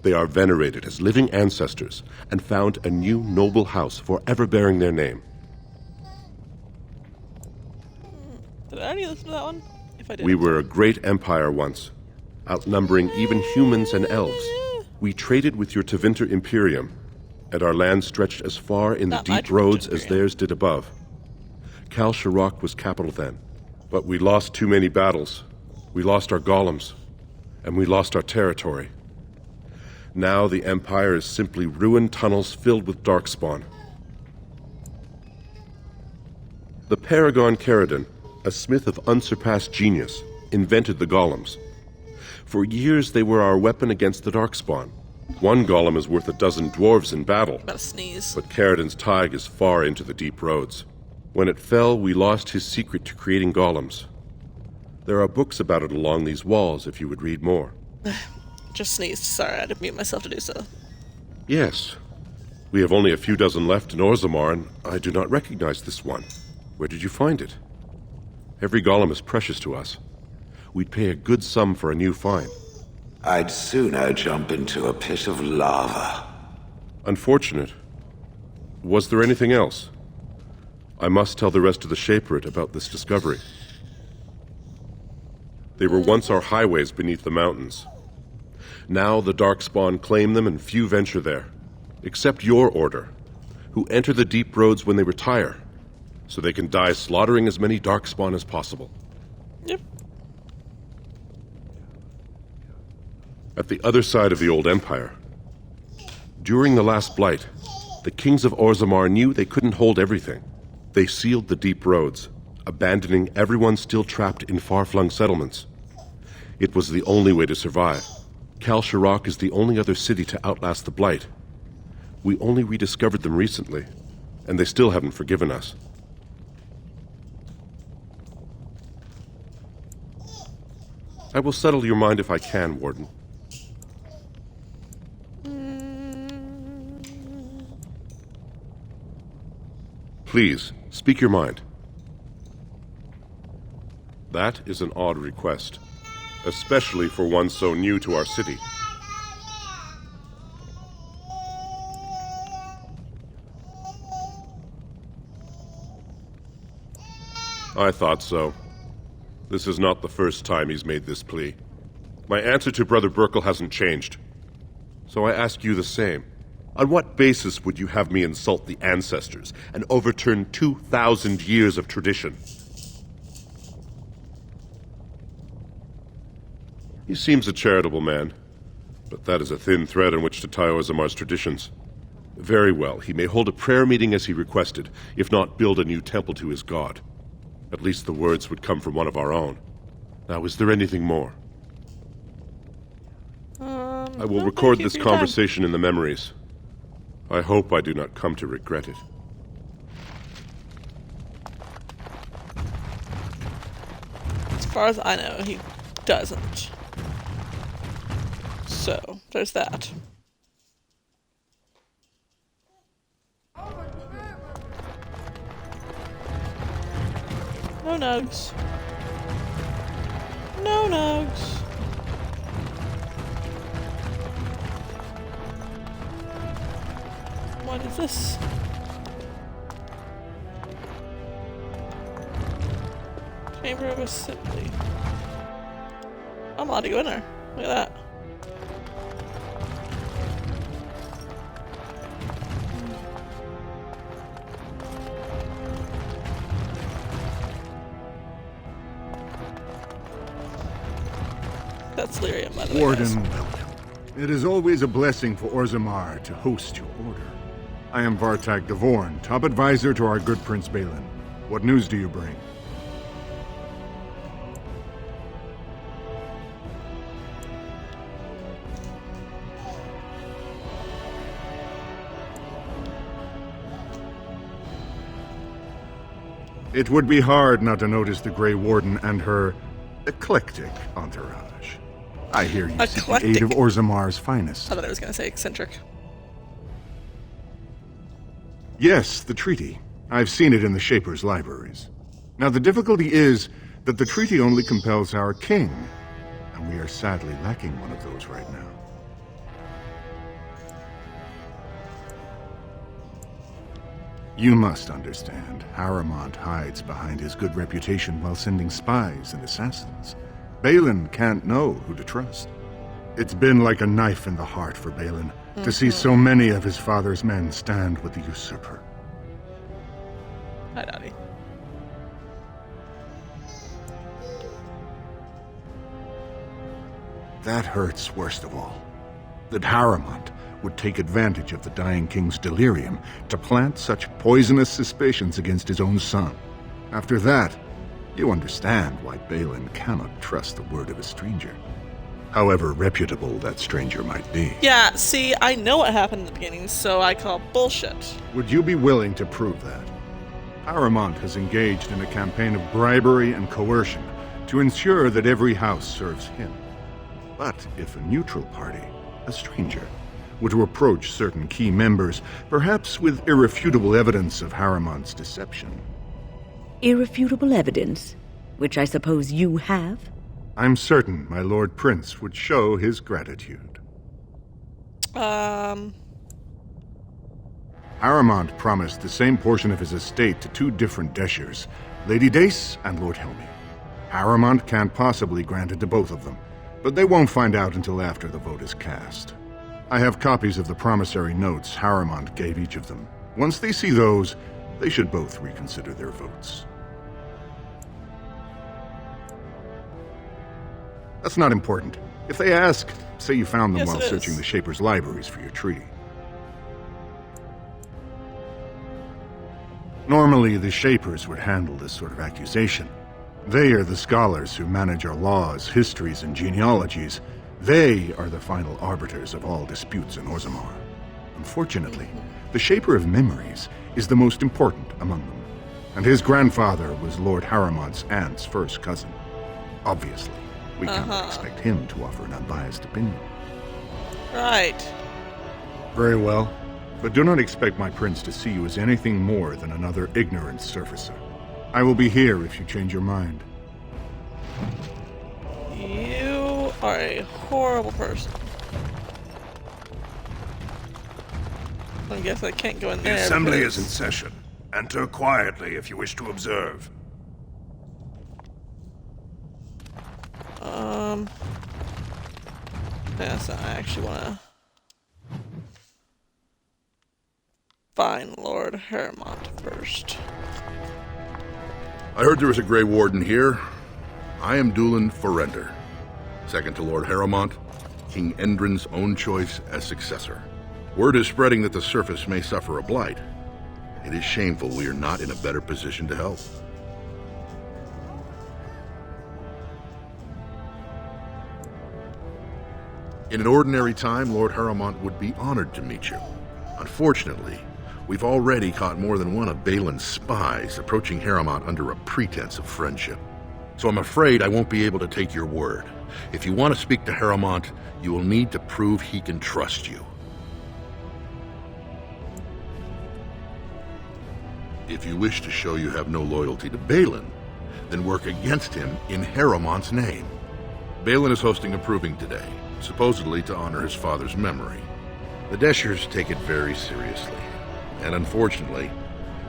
They are venerated as living ancestors and found a new noble house forever bearing their name. Did I already listen to that one? If I did. We were a great empire once, outnumbering even humans and elves. We traded with your Tevinter Imperium, and our land stretched as far in the deep roads as theirs did above. Kal Sharok was capital then, but we lost too many battles. We lost our golems, and we lost our territory. Now the Empire is simply ruined tunnels filled with darkspawn. The Paragon Caridon, a smith of unsurpassed genius, invented the golems. For years they were our weapon against the darkspawn. One golem is worth 12 dwarves in battle. About to sneeze. But Caridon's Tig is far into the deep roads. When it fell, we lost his secret to creating golems. There are books about it along these walls if you would read more. Just sneezed. Sorry, I had to mute myself to do so. Yes. We have only a few dozen left in Orzammar, and I do not recognize this one. Where did you find it? Every golem is precious to us. We'd pay a good sum for a new find. I'd sooner jump into a pit of lava. Unfortunate. Was there anything else? I must tell the rest of the Shaperate about this discovery. They were once our highways beneath the mountains. Now the Darkspawn claim them and few venture there, except your order, who enter the deep roads when they retire, so they can die slaughtering as many Darkspawn as possible. Yep. At the other side of the old empire, during the last blight, the kings of Orzammar knew they couldn't hold everything. They sealed the deep roads, abandoning everyone still trapped in far-flung settlements. It was the only way to survive. Kal Sharok is the only other city to outlast the blight. We only rediscovered them recently, and they still haven't forgiven us. I will settle your mind if I can, Warden. Please, speak your mind. That is an odd request, especially for one so new to our city. I thought so. This is not the first time he's made this plea. My answer to Brother Burkle hasn't changed. So I ask you the same. On what basis would you have me insult the ancestors and overturn 2,000 years of tradition? He seems a charitable man, but that is a thin thread on which to tie Orzammar's traditions. Very well, he may hold a prayer meeting as he requested, if not build a new temple to his god. At least the words would come from one of our own. Now, is there anything more? I will record this conversation in the memories. I hope I do not come to regret it. As far as I know, he doesn't. So, there's that. No nugs. No nugs. What is this? Chamber of Assembly. I'm allowed to go in there. Look at that. That's Lyrium, by the way. Warden, it is always a blessing for Orzammar to host your order. I am Vartag Devorn, top advisor to our good Prince Balin. What news do you bring? It would be hard not to notice the Grey Warden and her eclectic entourage. I hear you seek the aid of Orzammar's finest. I thought I was going to say eccentric. Yes, the treaty. I've seen it in the Shaper's libraries. Now, the difficulty is that the treaty only compels our king, and we are sadly lacking one of those right now. You must understand, Harrowmont hides behind his good reputation while sending spies and assassins. Balin can't know who to trust. It's been like a knife in the heart for Balin to see so many of his father's men stand with the usurper. Hi, Daddy. That hurts worst of all. That Harrowmont would take advantage of the dying king's delirium to plant such poisonous suspicions against his own son. After that, you understand why Balin cannot trust the word of a stranger, however reputable that stranger might be. Yeah, see, I know what happened in the beginning, so I call bullshit. Would you be willing to prove that? Harrowmont has engaged in a campaign of bribery and coercion to ensure that every house serves him. But if a neutral party, a stranger, were to approach certain key members, perhaps with irrefutable evidence of Harrowmont's deception. Irrefutable evidence? Which I suppose you have? I'm certain my Lord Prince would show his gratitude. Harrowmont promised the same portion of his estate to two different Deshers, Lady Dace and Lord Helmi. Harrowmont can't possibly grant it to both of them, but they won't find out until after the vote is cast. I have copies of the promissory notes Harrowmont gave each of them. Once they see those, they should both reconsider their votes. That's not important. If they ask, say you found them while searching the Shaper's libraries for your treaty. Normally, the Shapers would handle this sort of accusation. They are the scholars who manage our laws, histories, and genealogies. They are the final arbiters of all disputes in Orzammar. Unfortunately, the Shaper of Memories is the most important among them, and his grandfather was Lord Harrowmont's aunt's first cousin. Obviously, we cannot expect him to offer an unbiased opinion. Right. Very well, but do not expect my prince to see you as anything more than another ignorant surfacer. I will be here if you change your mind. You are a horrible person. I guess I can't go in there. The assembly is in session. Enter quietly if you wish to observe. Yes, I actually want to find Lord Harrowmont first. I heard there was a Grey Warden here. I am Dulin Forrender, second to Lord Harrowmont, King Endrin's own choice as successor. Word is spreading that the surface may suffer a blight. It is shameful we are not in a better position to help. In an ordinary time, Lord Harrowmont would be honored to meet you. Unfortunately, we've already caught more than one of Balin's spies approaching Harrowmont under a pretense of friendship. So I'm afraid I won't be able to take your word. If you want to speak to Harrowmont, you will need to prove he can trust you. If you wish to show you have no loyalty to Balin, then work against him in Harrowmont's name. Balin is hosting a proving today, supposedly to honor his father's memory. The Deshers take it very seriously, and unfortunately,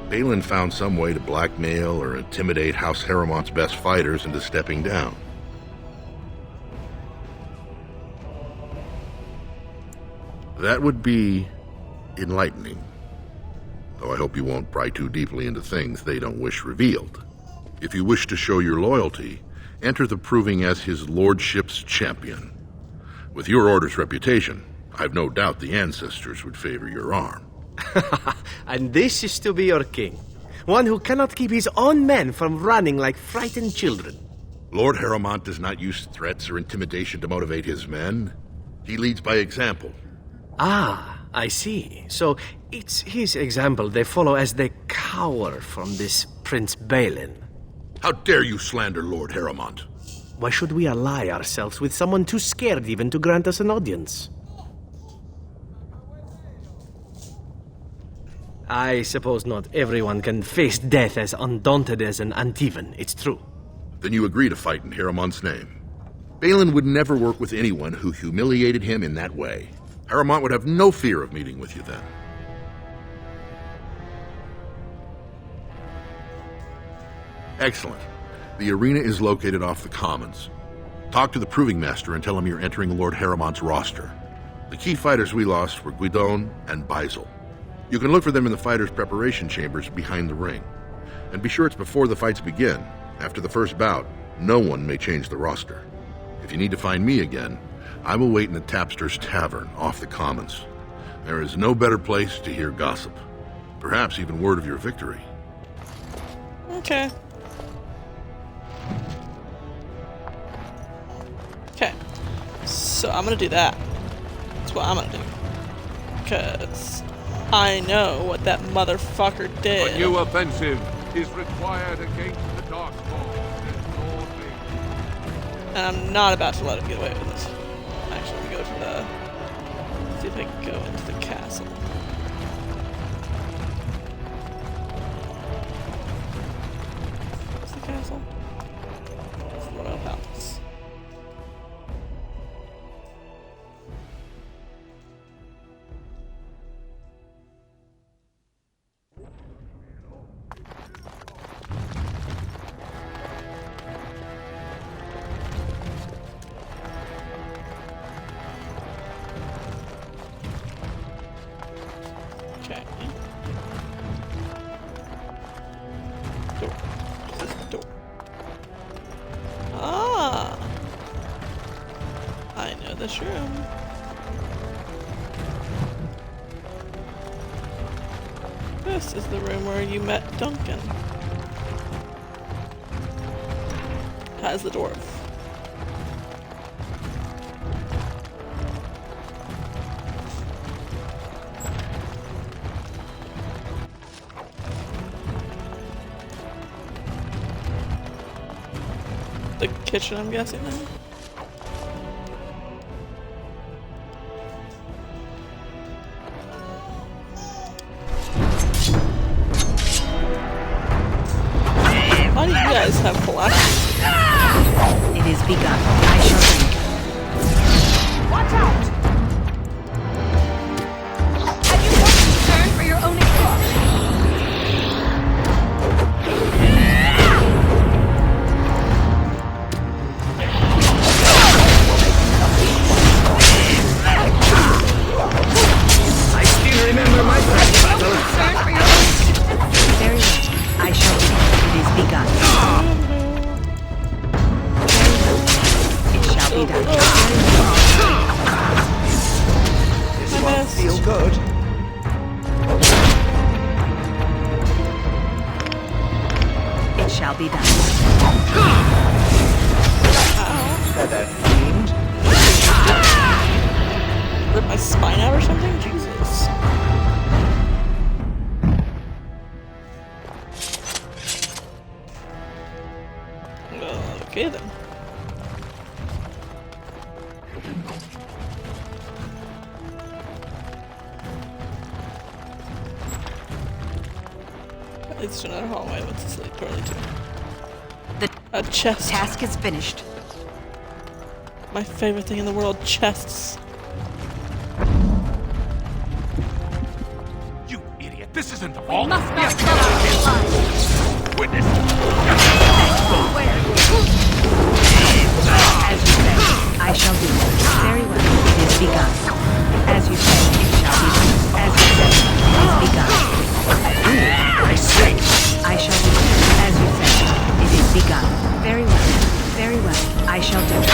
Balin found some way to blackmail or intimidate House Harrowmont's best fighters into stepping down. That would be enlightening, though I hope you won't pry too deeply into things they don't wish revealed. If you wish to show your loyalty, enter the proving as his lordship's champion. With your order's reputation, I've no doubt the ancestors would favor your arm. And this is to be your king. One who cannot keep his own men from running like frightened children. Lord Harrowmont does not use threats or intimidation to motivate his men. He leads by example. Ah, I see. So it's his example they follow as they cower from this Prince Balin. How dare you slander Lord Harrowmont? Why should we ally ourselves with someone too scared even to grant us an audience? I suppose not everyone can face death as undaunted as an Antivan, it's true. Then you agree to fight in Harrowmont's name. Balin would never work with anyone who humiliated him in that way. Harrowmont would have no fear of meeting with you then. Excellent. The arena is located off the Commons. Talk to the Proving Master and tell him you're entering Lord Harrowmont's roster. The key fighters we lost were Guidon and Baisel. You can look for them in the fighters' preparation chambers behind the ring. And be sure it's before the fights begin. After the first bout, no one may change the roster. If you need to find me again, I will wait in the Tapster's Tavern off the Commons. There is no better place to hear gossip. Perhaps even word of your victory. Okay. Okay. So I'm gonna do that. That's what I'm gonna do. Because I know what that motherfucker did. A new offensive is required against the Darkspawn. And I'm not about to let him get away with this. Actually, let me go to the... see if I can go into the castle. What's the castle? It's the Royal Palace. this room. This is the room where you met Duncan. Has the dwarf. The kitchen, I'm guessing then. Why do you guys have black? It is begun. I shall lead. Watch out! Have you no concern for your own I still remember my concern for your own. Very well. I shall lead. It is begun. It shall be done. This won't feel good. It shall be done. That fiend. Rip my spine out or something? Jesus. Okay then. It's another hallway. What's this lead totally to? A chest. Task is finished. My favorite thing in the world, chests. You idiot! This isn't the vault. must not tell our Witness. As you say, I shall do it. Very well. It is begun. As you say, it shall be done. As you say, it is begun. I say. I shall do it. As you say, it is begun. Very well. Very well. I shall do it.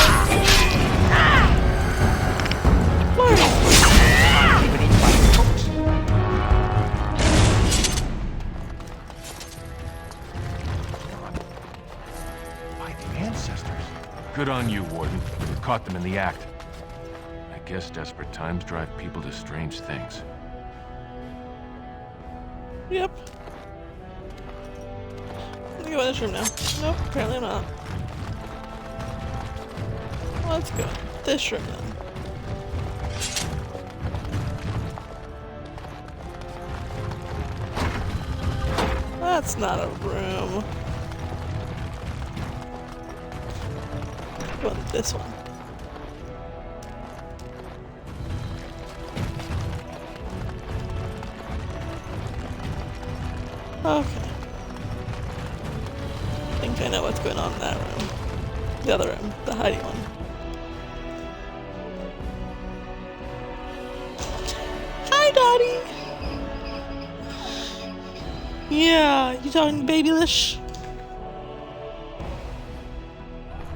Good on you, Warden. You caught them in the act. I guess desperate times drive people to strange things. Yep. Let me go in this room now. Nope, apparently I'm not. Let's go. This room then. That's not a room. Go in this one. Okay. I think I know what's going on in that room. The other room, the hiding one. Hi, Daddy! Yeah, you talking babylish?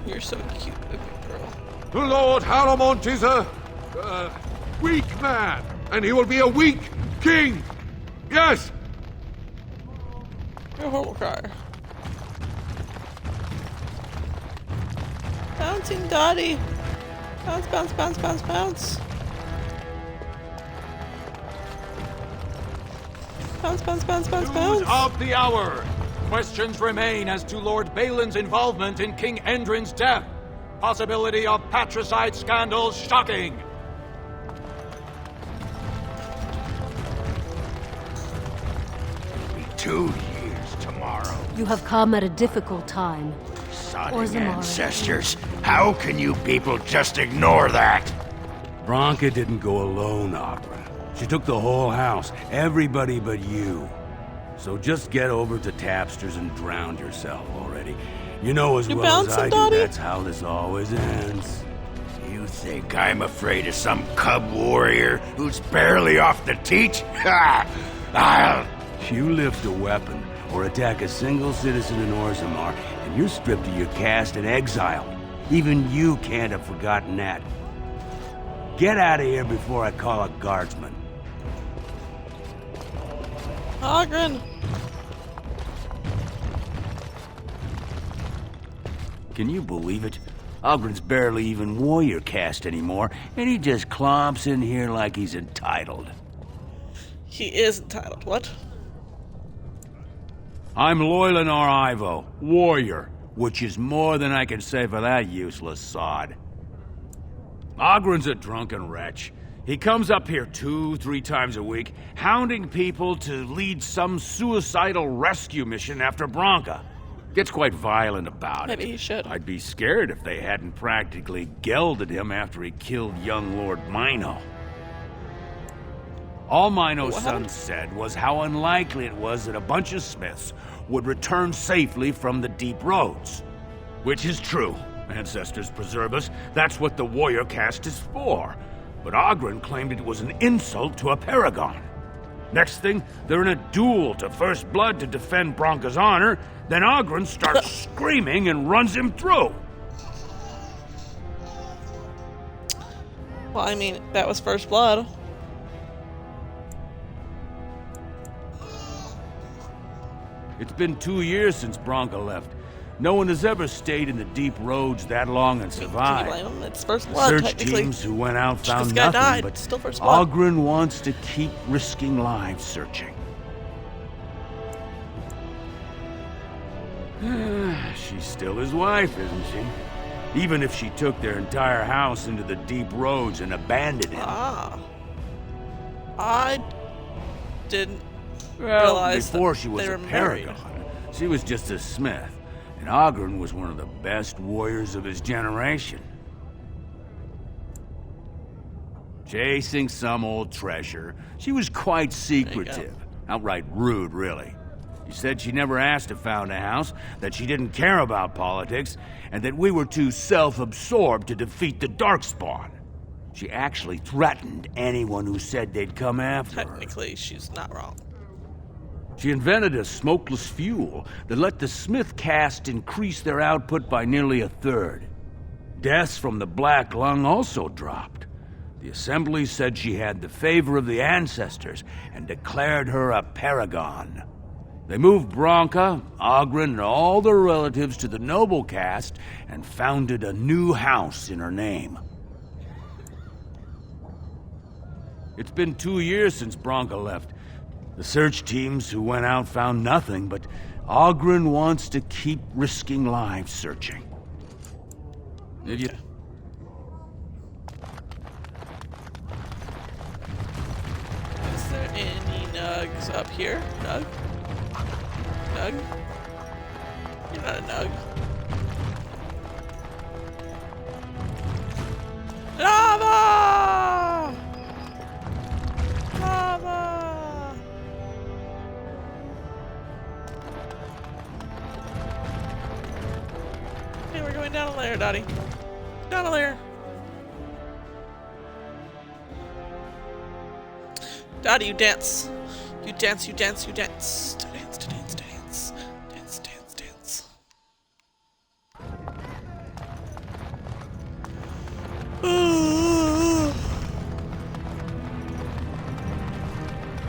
You're so cute, okay, girl. The Lord Haramont is a weak man, and he will be a weak king. Yes. You're a horrible crier. Bouncing Dottie. Bounce, bounce, bounce, bounce, bounce. Bounce, bounce, bounce, bounce, bounce. News of the hour. Questions remain as to Lord Balin's involvement in King Endrin's death. Possibility of patricide scandals shocking. It'll be 2 years tomorrow. You have come at a difficult time. Sodding Orzammar. ancestors. How can you people just ignore that? Branka didn't go alone, Opera. She took the whole house, everybody but you. So just get over to Tapster's and drown yourself already. You know as well as I do, that's how this always ends. You think I'm afraid of some cub warrior who's barely off the teat? Ha! I'll... You lift a weapon or attack a single citizen in Orzammar, and you're stripped of your caste and exiled. Even you can't have forgotten that. Get out of here before I call a guardsman. Oghren! Can you believe it? Ogren's barely even warrior caste anymore, and he just clomps in here like he's entitled. He is entitled. What? I'm Loylanar Ivo, warrior, which is more than I can say for that useless sod. Ogren's a drunken wretch. He comes up here 2-3 times a week, hounding people to lead some suicidal rescue mission after Branka. Gets quite violent about it. Maybe he should. I'd be scared if they hadn't practically gelded him after he killed young Lord Mino. All Mino's son said was how unlikely it was that a bunch of smiths would return safely from the deep roads. Which is true. Ancestors preserve us. That's what the warrior caste is for. But Oghren claimed it was an insult to a paragon. Next thing, they're in a duel to first blood to defend Branka's honor. Then Oghren starts screaming and runs him through. Well, I mean, that was first blood. It's been 2 years since Branka left. No one has ever stayed in the deep roads that long and survived. Can you blame him? It's first blood, Search teams who went out found this guy nothing, died. but Still first blood. Oghren wants to keep risking lives searching. She's still his wife, isn't she? Even if she took their entire house into the deep roads and abandoned him. Ah. I didn't Well, realize before she was they a were married. paragon, she was just a smith. And Oghren was one of the best warriors of his generation. Chasing some old treasure, she was quite secretive. Outright rude, really. She said she never asked to found a house, that she didn't care about politics, and that we were too self-absorbed to defeat the Darkspawn. She actually threatened anyone who said they'd come after her. Technically, she's not wrong. She invented a smokeless fuel that let the Smith caste increase their output by nearly 1/3. Deaths from the Black Lung also dropped. The Assembly said she had the favor of the ancestors and declared her a paragon. They moved Branka, Oghren, and all their relatives to the noble caste and founded a new house in her name. It's been 2 years since Branka left. The search teams who went out found nothing, but Oghren wants to keep risking lives searching. If you... Is there any nugs up here? Nug? Nug? You're not a nug. Lava! Lava! Okay, we're going down a layer, Dottie. Down a layer. Dottie, you dance. You dance, you dance, you dance. To dance, to dance, to dance. Dance, dance, dance.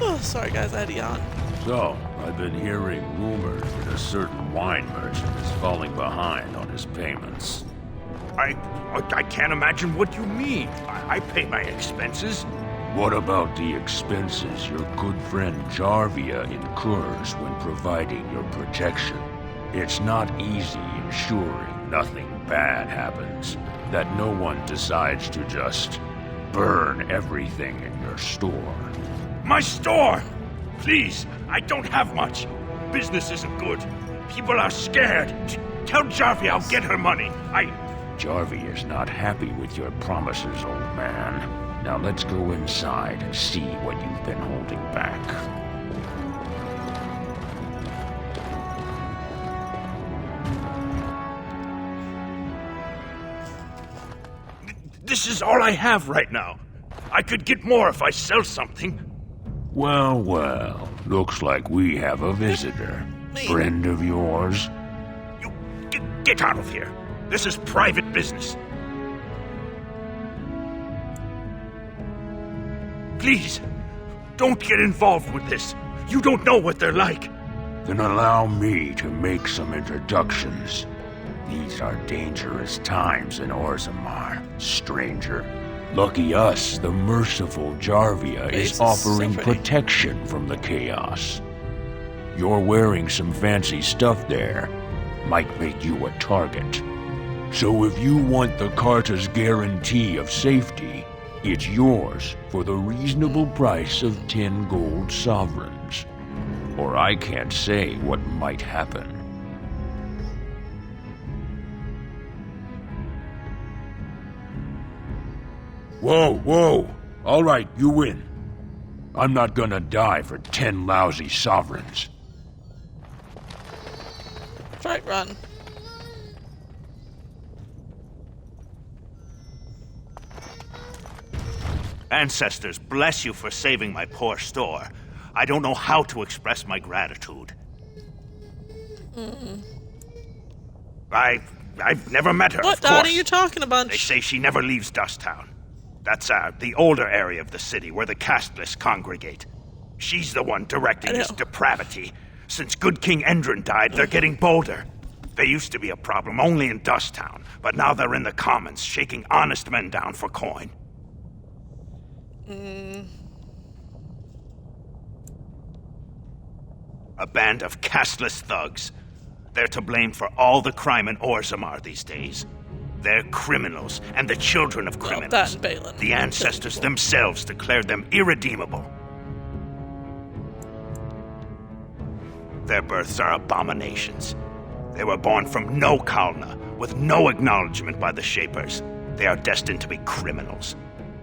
Oh, sorry guys, I had to yawn. So, I've been hearing rumors that a certain wine merchant is falling behind on his payments. I can't imagine what you mean. I pay my expenses. What about the expenses your good friend Jarvia incurs when providing your protection? It's not easy ensuring nothing bad happens, that no one decides to just burn everything in your store. My store! Please, I don't have much. Business isn't good. People are scared. Tell Jarvia I'll get her money. Jarvia is not happy with your promises, old man. Now let's go inside and see what you've been holding back. This is all I have right now. I could get more if I sell something. Well, well, looks like we have a visitor. Friend of yours? Get out of here. This is private business. Please, don't get involved with this. You don't know what they're like. Then allow me to make some introductions. These are dangerous times in Orzammar, stranger. Lucky us, the merciful Jarvia is offering protection from the chaos. You're wearing some fancy stuff there. Might make you a target. So if you want the Carta's guarantee of safety, it's yours for the reasonable price of 10 gold sovereigns. Or I can't say what might happen. Whoa! All right, you win. I'm not gonna die for 10 lousy sovereigns. That's right, run. Ancestors, bless you for saving my poor store. I don't know how to express my gratitude. I've never met her, What of course. are you talking about? They say she never leaves Dusttown. That's the older area of the city where the casteless congregate. She's the one directing this depravity. Since good King Endrin died, they're getting bolder. They used to be a problem only in Dusttown, but now they're in the commons, shaking honest men down for coin. A band of casteless thugs. They're to blame for all the crime in Orzammar these days. They're criminals, and the children of criminals. That and Balin. The ancestors themselves declared them irredeemable. Their births are abominations. They were born from no Kalna, with no acknowledgement by the Shapers. They are destined to be criminals.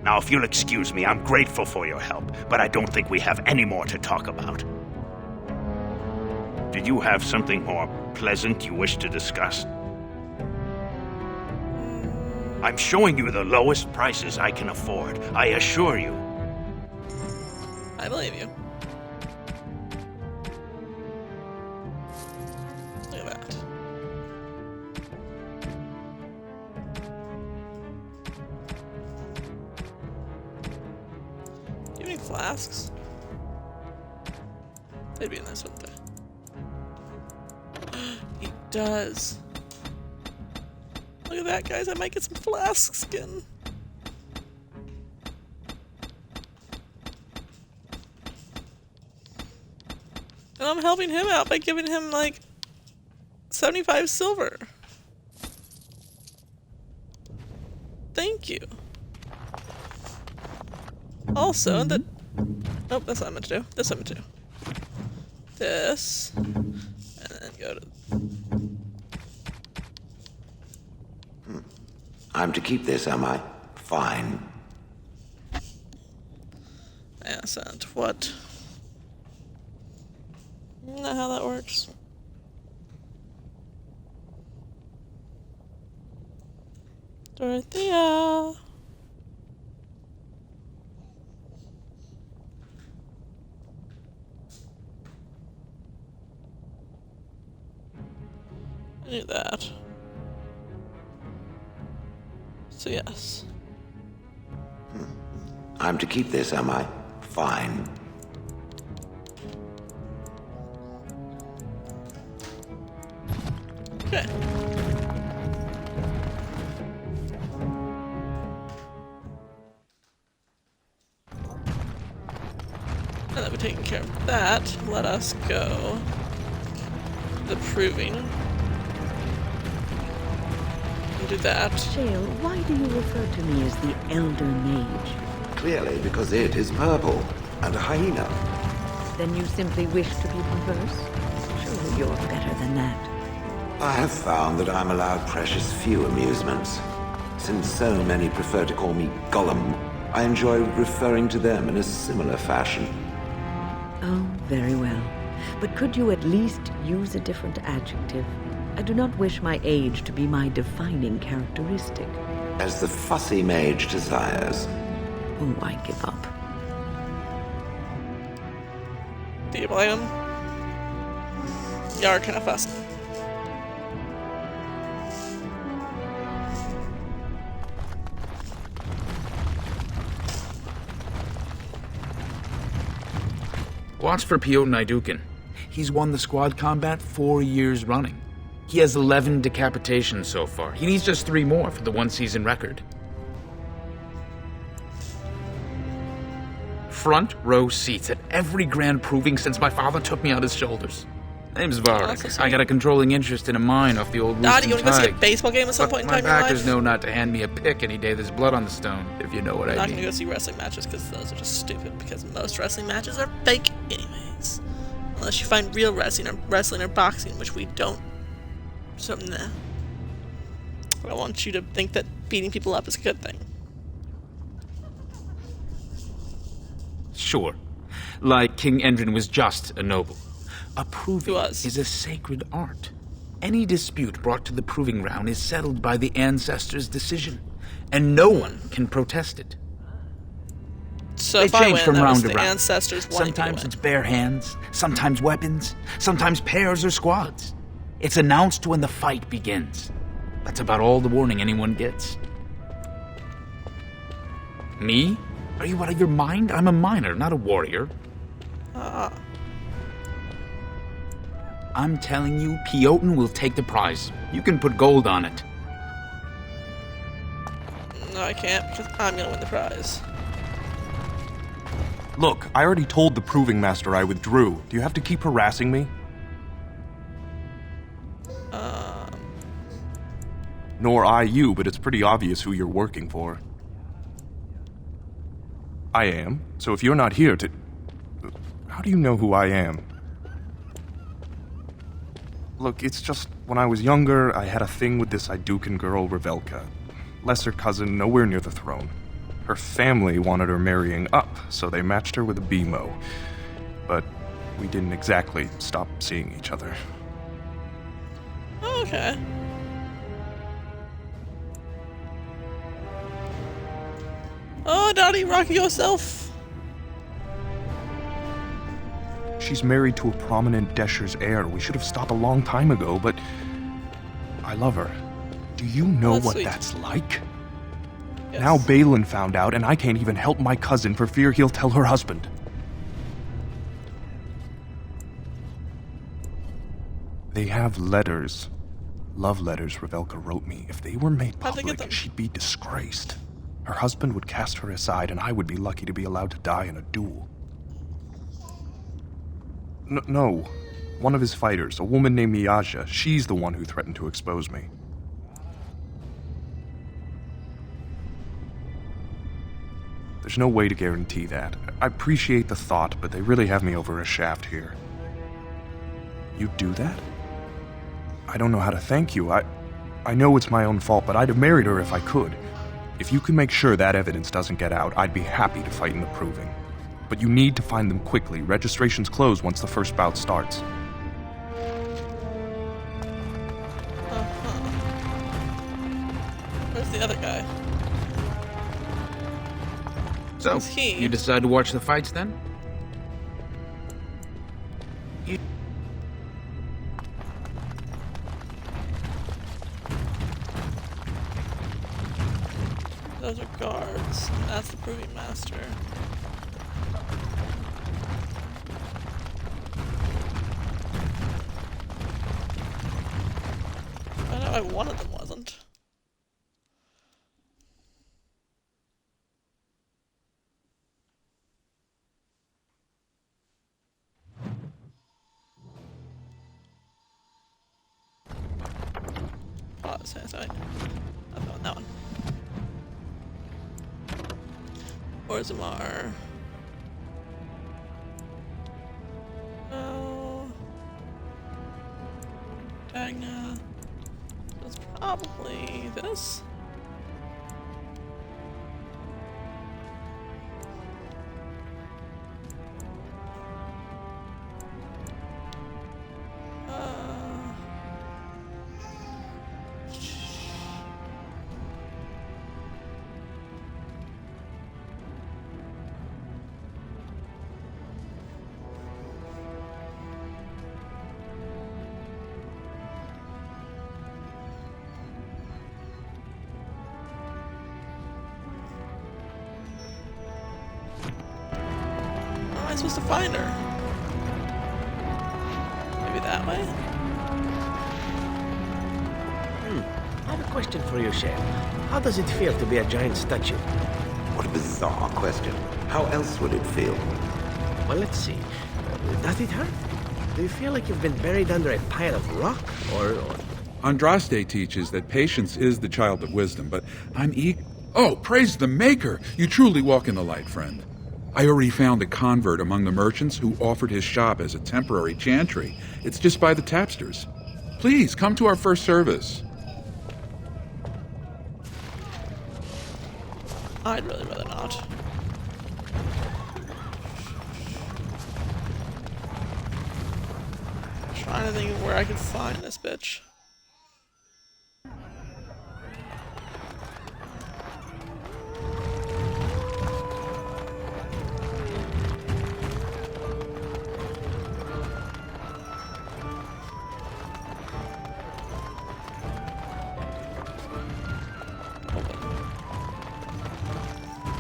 Now, if you'll excuse me, I'm grateful for your help, but I don't think we have any more to talk about. Did you have something more pleasant you wish to discuss? I'm showing you the lowest prices I can afford, I assure you. I believe you. Look at that. Do you have any flasks? They'd be in this, wouldn't they? He does. Look at that, guys. I might get some flask skin. And I'm helping him out by giving him, like, 75 silver. Thank you. Also, that... Oh, that's not meant to do. This I'm meant to do. This. And then go to... I'm to keep this, am I? Fine. Yes, and what? Not how that works. Dorothea! I knew that. So yes. I'm to keep this, am I? Fine. Okay. Now that we've taken care of that, let us go to the proving. And do that. Shale, why do you refer to me as the Elder Mage? Clearly because it is purple and a hyena. Then you simply wish to be perverse? Surely you're better than that. I have found that I'm allowed precious few amusements. Since so many prefer to call me Gollum, I enjoy referring to them in a similar fashion. Oh, very well. But could you at least use a different adjective? I do not wish my age to be my defining characteristic. As the fussy mage desires. Oh, I give up. Do you blame him? You are kind of fussy. Watch for Piotr Idukin. He's won the squad combat 4 years running. He has 11 decapitations so far. He needs just 3 more for the one-season record. Front row seats at every grand proving since my father took me on his shoulders. Name's Varric. I got a controlling interest in a mine off the old Daddy, you Roosting want to go see a Tide. baseball game at some point in My time in your backers life? know not to hand me a pick any day there's blood on the stone, if you know what I'm I not mean. gonna go see wrestling matches because those are just stupid. Because most wrestling matches are fake, anyways. Unless you find real wrestling or boxing, which we don't. So nah. I want you to think that beating people up is a good thing. Sure. Like King Endrin was just a noble. A proving is a sacred art. Any dispute brought to the proving ground is settled by the ancestors' decision, and no one can protest it. So They if I change win, from that round was to the round. ancestors wanting me to Sometimes win. it's bare hands, sometimes weapons, sometimes pairs or squads. It's announced when the fight begins. That's about all the warning anyone gets. Me? Are you out of your mind? I'm a miner, not a warrior. I'm telling you, Piotr will take the prize. You can put gold on it. No, I can't because I'm gonna win the prize. Look, I already told the Proving Master I withdrew. Do you have to keep harassing me? Nor I you, but it's pretty obvious who you're working for. I am. So if you're not here to... How do you know who I am? Look, it's just, when I was younger, I had a thing with this Idukan girl, Revelka. Lesser cousin, nowhere near the throne. Her family wanted her marrying up, so they matched her with a BMO. But we didn't exactly stop seeing each other. Okay. Oh, Daddy, rock yourself. She's married to a prominent Desher's heir. We should have stopped a long time ago, but I love her. Do you know That's what sweet. that's like? Now Balin found out, and I can't even help my cousin for fear he'll tell her husband. They have letters. Love letters Revelka wrote me. If they were made How'd they get public, them? she'd be disgraced. Her husband would cast her aside, and I would be lucky to be allowed to die in a duel. No. One of his fighters, a woman named Miaja, she's the one who threatened to expose me. There's no way to guarantee that. I appreciate the thought, but they really have me over a shaft here. You'd do that? I don't know how to thank you. I know it's my own fault, but I'd have married her if I could. If you can make sure that evidence doesn't get out, I'd be happy to fight in the proving. But you need to find them quickly. Registrations close once the first bout starts. Where's the other guy? So, Who's he? you decide to watch the fights then? Those are guards. And that's the Proving Master. I know why one of them wasn't. Oh, sorry. I found that one. Orzammar. No. Dagna. That's probably this. How am I supposed to find her? that way? I have a question for you, Chef. How does it feel to be a giant statue? What a bizarre question. How else would it feel? Well, let's see. Does it hurt? Do you feel like you've been buried under a pile of rock, or... Andraste teaches that patience is the child of wisdom, but I'm Oh, praise the Maker! You truly walk in the light, friend. I already found a convert among the merchants who offered his shop as a temporary chantry. It's just by the tapsters. Please, come to our first service. I'd really rather not. I'm trying to think of where I can find this bitch.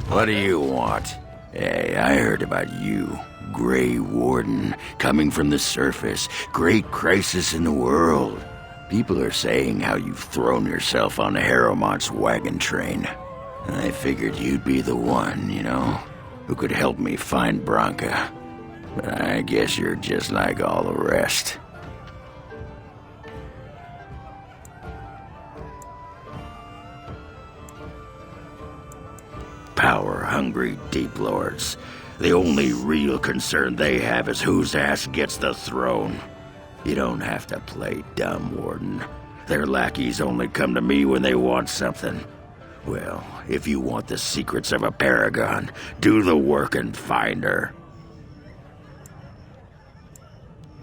What do you want? Hey, I heard about you. Grey Warden, coming from the surface. Great crisis in the world. People are saying how you've thrown yourself on Harrowmont's wagon train. I figured you'd be the one, you know, who could help me find Branka. But I guess you're just like all the rest. Power-hungry Deep Lords. The only real concern they have is whose ass gets the throne. You don't have to play dumb, Warden. Their lackeys only come to me when they want something. Well, if you want the secrets of a paragon, do the work and find her.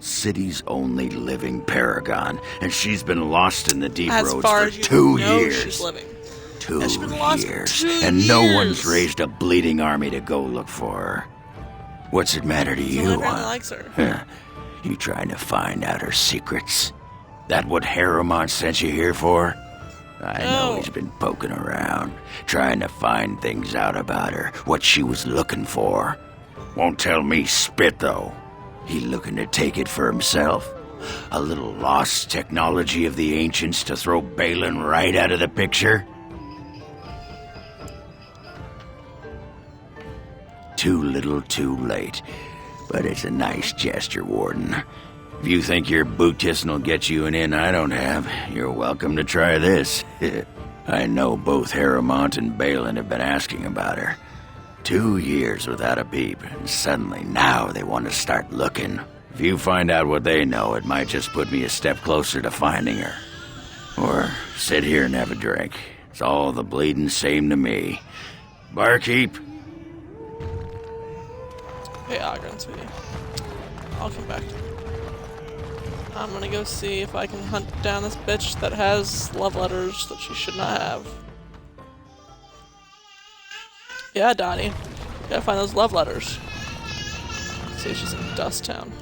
City's only living paragon, and she's been lost in the Deep Roads for 2 years. She's living. 2 years, and no one's raised a bleeding army to go look for her. What's it matter to you, Someone really likes her. You trying to find out her secrets? That what Harrowmont sent you here for? I know he's been poking around, trying to find things out about her, what she was looking for. Won't tell me spit, though. He looking to take it for himself. A little lost technology of the ancients to throw Balin right out of the picture? Too little, too late. But it's a nice gesture, Warden. If you think your boot kissing will get you an in I don't have, you're welcome to try this. I know both Harrowmont and Balin have been asking about her. 2 years without a peep, and suddenly now they want to start looking. If you find out what they know, it might just put me a step closer to finding her. Or sit here and have a drink. It's all the bleeding same to me. Barkeep? Hey, Ogren, sweetie. I'll come back. I'm gonna go see if I can hunt down this bitch that has love letters that she should not have. Yeah, Donnie. Gotta find those love letters. See if she's in Dust Town.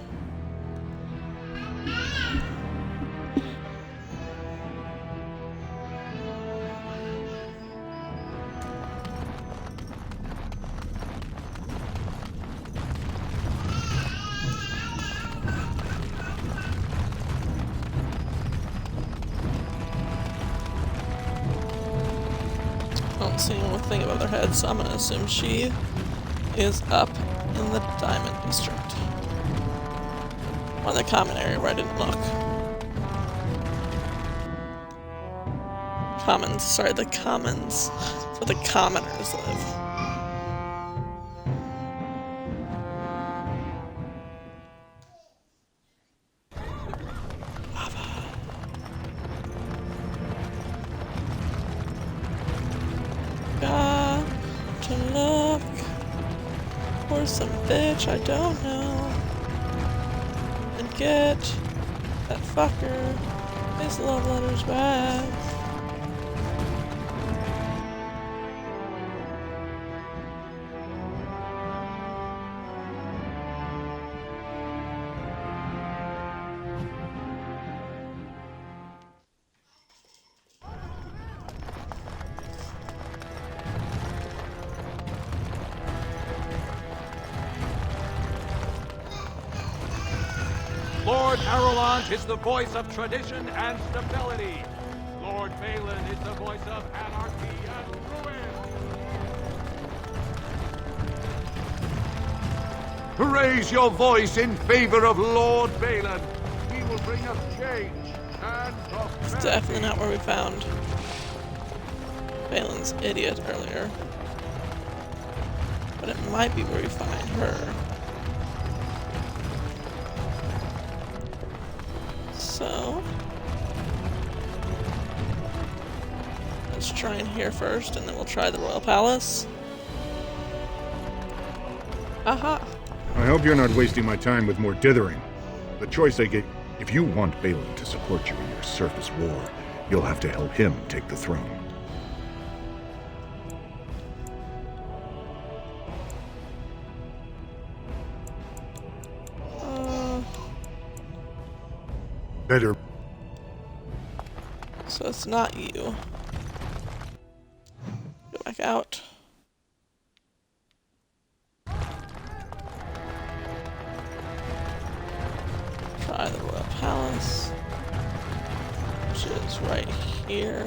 Seeing a thing above their heads, so I'm gonna assume she is up in the Diamond District. Or the common area where I didn't look. Commons, sorry, the commons. That's where the commoners live. Got to look for some bitch I don't know and get that fucker his love letters back. Lord Harold is the voice of tradition and stability. Lord Balin is the voice of anarchy and ruin. Raise your voice in favor of Lord Balin. He will bring us change and prosperity. It's definitely not where we found Balin's idiot earlier. But it might be where we find her. So let's try in here first, and then we'll try the Royal Palace. Aha! I hope you're not wasting my time with more dithering. The choice I get, if you want Balin to support you in your surface war, you'll have to help him take the throne. Better. So it's not you. Go back out. Try the Royal Palace, which is right here.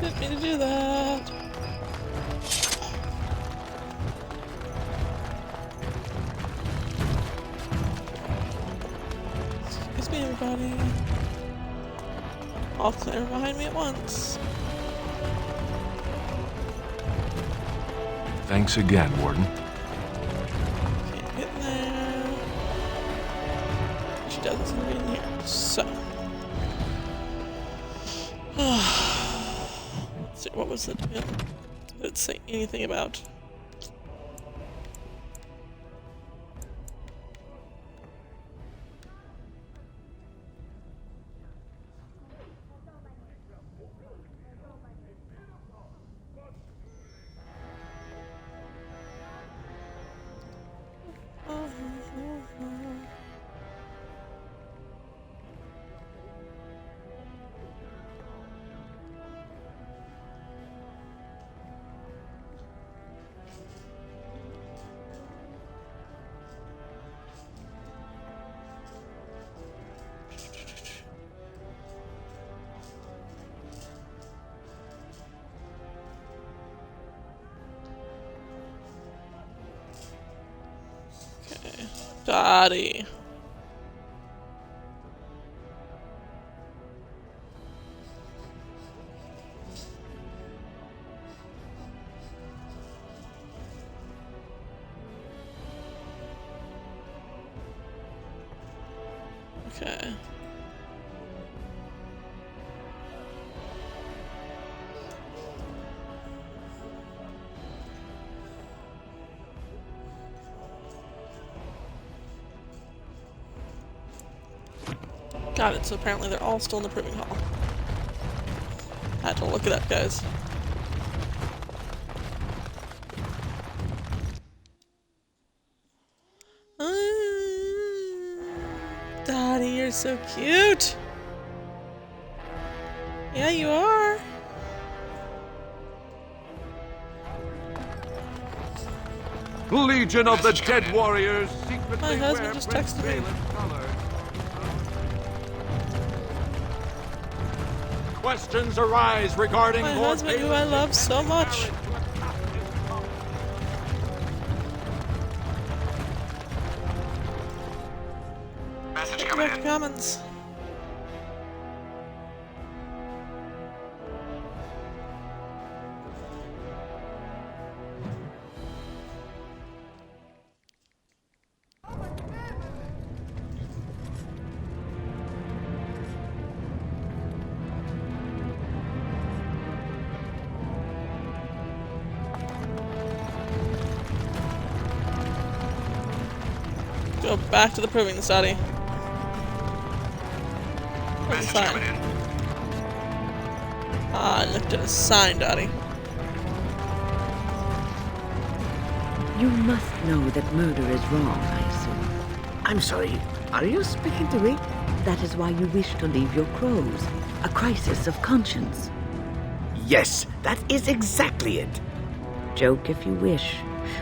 Didn't mean to do that. Excuse me, everybody. All clear behind me at once. Thanks again, Warden. Can't get in there. She doesn't seem to be in here. So. Let's see, what was it? Did it say anything about? Dottie. Okay. Got it, so apparently they're all still in the proving hall. I had to look it up, guys. Dottie, you're so cute! Yeah, you are! Legion of the Dead Warriors secretly My husband just wear texted me. Questions arise regarding My Lord husband, who Balin's I love so much. Message coming in. Commons. Go back to the proving study. I looked at a sign, Daddy. You must know that murder is wrong, I assume. I'm sorry, are you speaking to me? That is why you wish to leave your crows. A crisis of conscience. Yes, that is exactly it. Joke if you wish,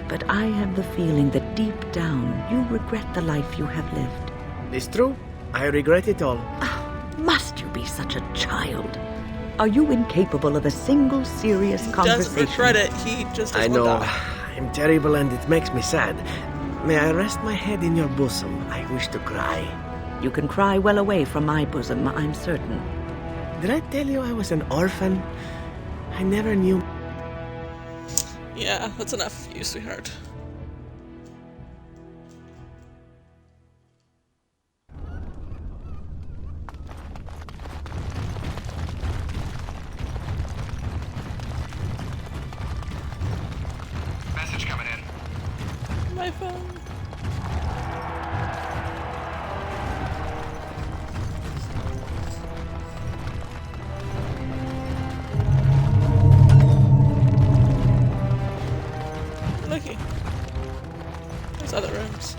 but I have the feeling that deep down you regret the life you have lived. It's true. I regret it all. Must you be such a child? Are you incapable of a single serious conversation? He doesn't regret it, he just doesn't I know. die. I'm terrible and it makes me sad. May I rest my head in your bosom? I wish to cry. You can cry well away from my bosom, I'm certain. Did I tell you I was an orphan? I never knew. Yeah, that's enough of you, sweetheart. Message coming in. My phone. Looky. There's other rooms.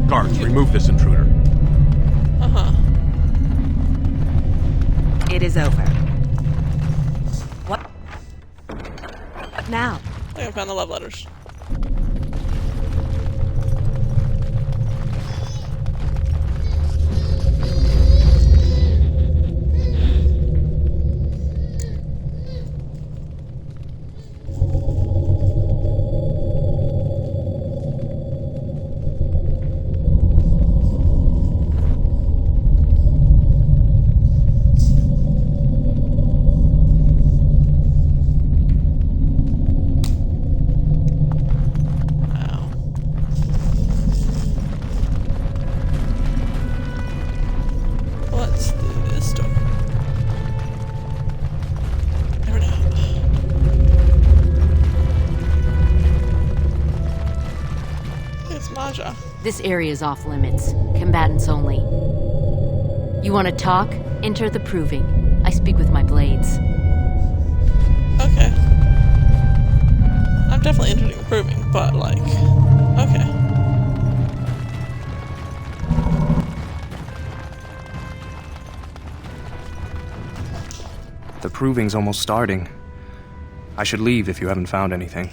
Guards, remove this intruder. It is over. What now? I think I found the love letters. This area is off limits. Combatants only. You want to talk? Enter the proving. I speak with my blades. Okay. I'm definitely entering the proving, but like, okay. The proving's almost starting. I should leave if you haven't found anything.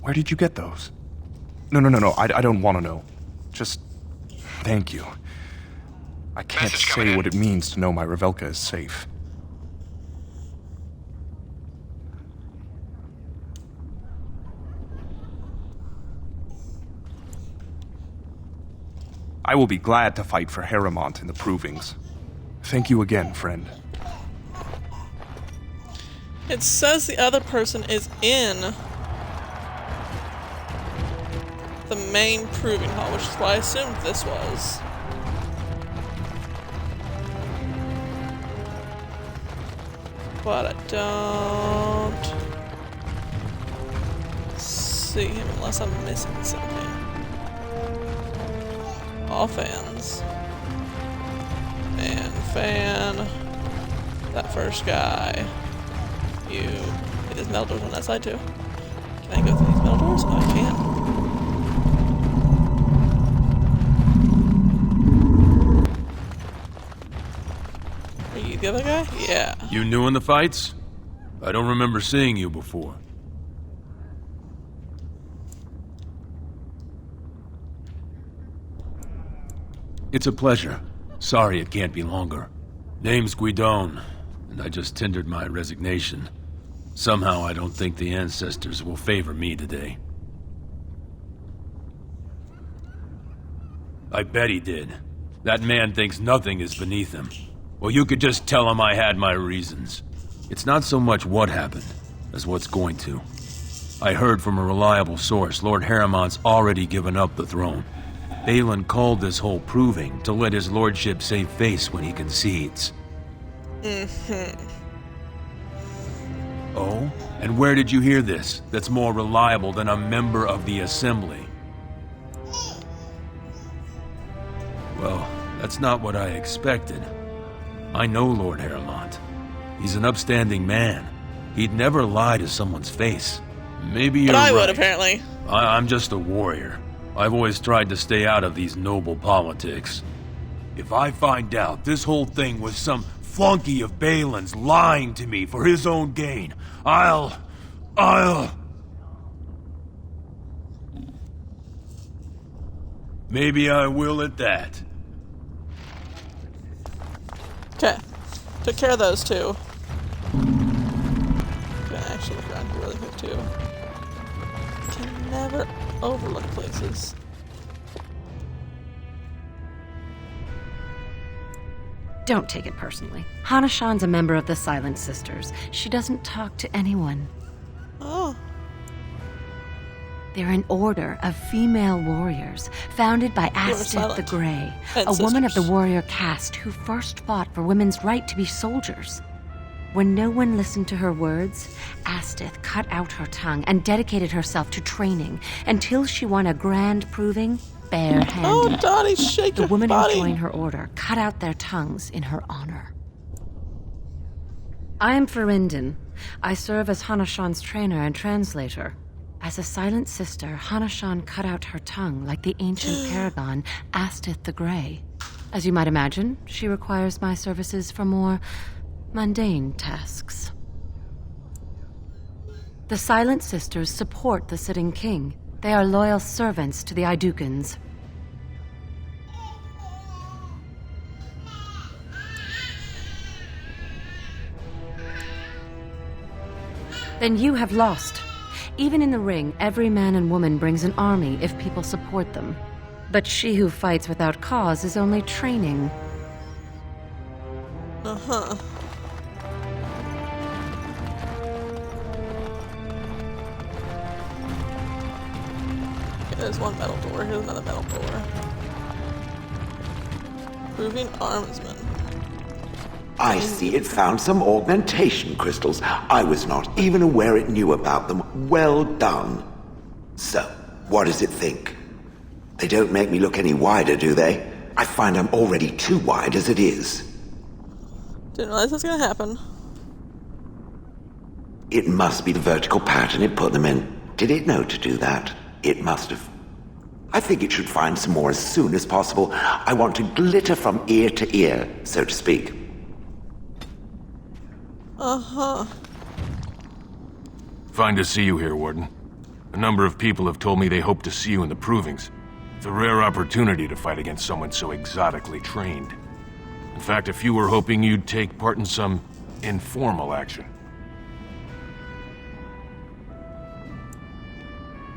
Where did you get those? No, I don't want to know. Just thank you. I can't say what it means to know my Revelka is safe. I will be glad to fight for Harrowmont in the provings. Thank you again, friend. It says the other person is in the main proving hall, which is why I assumed this was. But I don't see him unless I'm missing something. All fans. Fan. That first guy. You. It is metal doors on that side too. Can I go through these metal doors? Oh, I can. The other guy? Yeah. You new in the fights? I don't remember seeing you before. It's a pleasure. Sorry it can't be longer. Name's Guidon, and I just tendered my resignation. Somehow I don't think the ancestors will favor me today. I bet he did. That man thinks nothing is beneath him. Well, you could just tell him I had my reasons. It's not so much what happened, as what's going to. I heard from a reliable source Lord Harriman's already given up the throne. Balin called this whole proving to let his lordship save face when he concedes. Oh? And where did you hear this that's more reliable than a member of the Assembly? Well, that's not what I expected. I know Lord Harriman. He's an upstanding man. He'd never lie to someone's face. Maybe you're right. But I would, apparently. I'm just a warrior. I've always tried to stay out of these noble politics. If I find out this whole thing was some flunky of Balin's lying to me for his own gain, I'll... Maybe I will at that. Okay. Took care of those two. Gonna actually look around here really quick too. Can never overlook places. Don't take it personally. Hana-shan's a member of the Silent Sisters. She doesn't talk to anyone. Oh. They're an order of female warriors, founded by Astith the Grey, a woman of the warrior caste who first fought for women's right to be soldiers. When no one listened to her words, Astith cut out her tongue and dedicated herself to training until she won a grand proving bare-handed. Oh, Donnie, shake the your women body. who joined her order cut out their tongues in her honor. I am Ferinden. I serve as Hana-shan's trainer and translator. As a silent sister, Hana-shan cut out her tongue like the ancient paragon Astith the Grey. As you might imagine, she requires my services for more mundane tasks. The Silent Sisters support the sitting king. They are loyal servants to the Aedukans. Then you have lost. Even in the ring, every man and woman brings an army if people support them. But she who fights without cause is only training. Uh-huh. Okay, there's one metal door. Here's another metal door. Proving armsman. I see it found some augmentation crystals. I was not even aware it knew about them. Well done. So, what does it think? They don't make me look any wider, do they? I find I'm already too wide as it is. Didn't realize that's gonna happen. It must be the vertical pattern it put them in. Did it know to do that? It must have. I think it should find some more as soon as possible. I want to glitter from ear to ear, so to speak. Uh-huh. Fine to see you here, Warden. A number of people have told me they hope to see you in the provings. It's a rare opportunity to fight against someone so exotically trained. In fact, a few were hoping you'd take part in some informal action.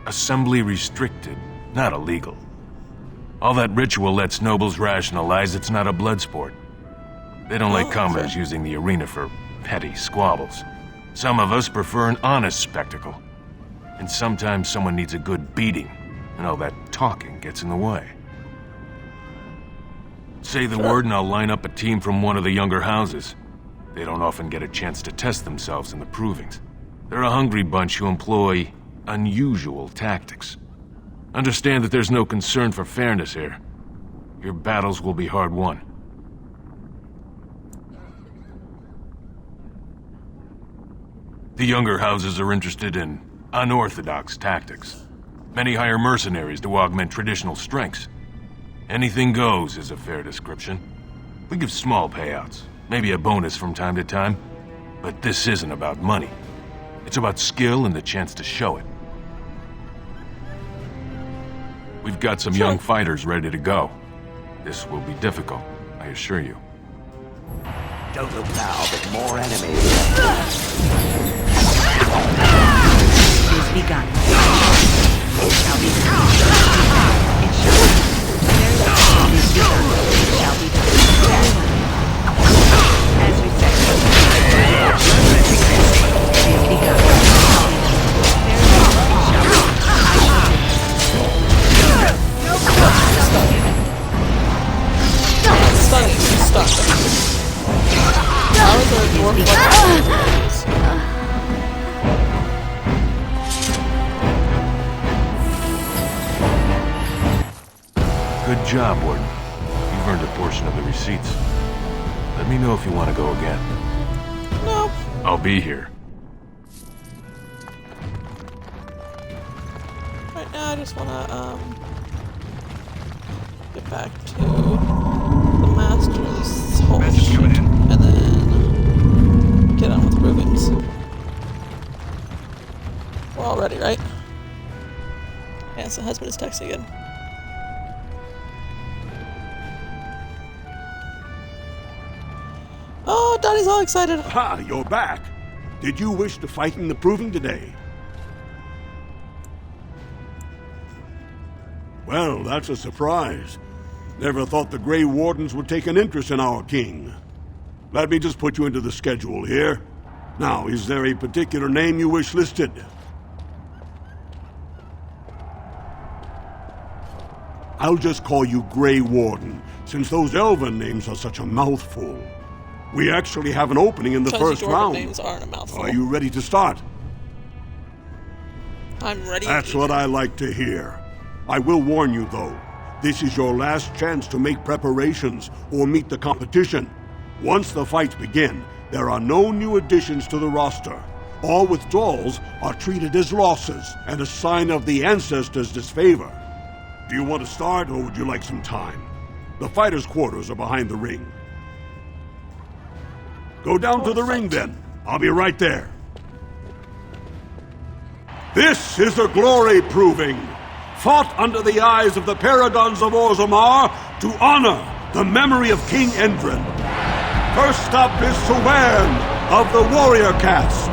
Assembly restricted, not illegal. All that ritual lets nobles rationalize it's not a blood sport. They don't like commoners using the arena for petty squabbles. Some of us prefer an honest spectacle. And sometimes someone needs a good beating, and all that talking gets in the way. Say the word and I'll line up a team from one of the younger houses. They don't often get a chance to test themselves in the provings. They're a hungry bunch who employ unusual tactics. Understand that there's no concern for fairness here. Your battles will be hard won. The younger houses are interested in unorthodox tactics. Many hire mercenaries to augment traditional strengths. Anything goes is a fair description. We give small payouts, maybe a bonus from time to time, but this isn't about money. It's about skill and the chance to show it. We've got some young fighters ready to go. This will be difficult, I assure you. Don't look now, but more enemies. It is begun. It shall be done. It shall be done. Very well. It is begun. It shall be done. Very well. As you said. It is begun. It shall be done. Very well. stuck. How is there a dwarf Good job, Warden. You've earned a portion of the receipts. Let me know if you want to go again. No. I'll be here. Right now, I just wanna get back to the Master's whole shit, and then get on with provings. We're all ready, right? Yeah, so husband is texting again. Oh, Daddy's all excited. Ha, you're back. Did you wish to fight in the proving today? Well, that's a surprise. Never thought the Grey Wardens would take an interest in our king. Let me just put you into the schedule here. Now, is there a particular name you wish listed? I'll just call you Grey Warden, since those elven names are such a mouthful. We actually have an opening in the first round. Names aren't a mouthful. Are you ready to start? I'm ready. That's what I like to hear. I will warn you, though. This is your last chance to make preparations or meet the competition. Once the fights begin, there are no new additions to the roster. All withdrawals are treated as losses and a sign of the ancestors' disfavor. Do you want to start, or would you like some time? The fighters' quarters are behind the ring. Go down to the ring, then. I'll be right there. This is a glory proving, fought under the eyes of the Paragons of Orzammar to honor the memory of King Endrin. First up is Siwern of the Warrior Caste.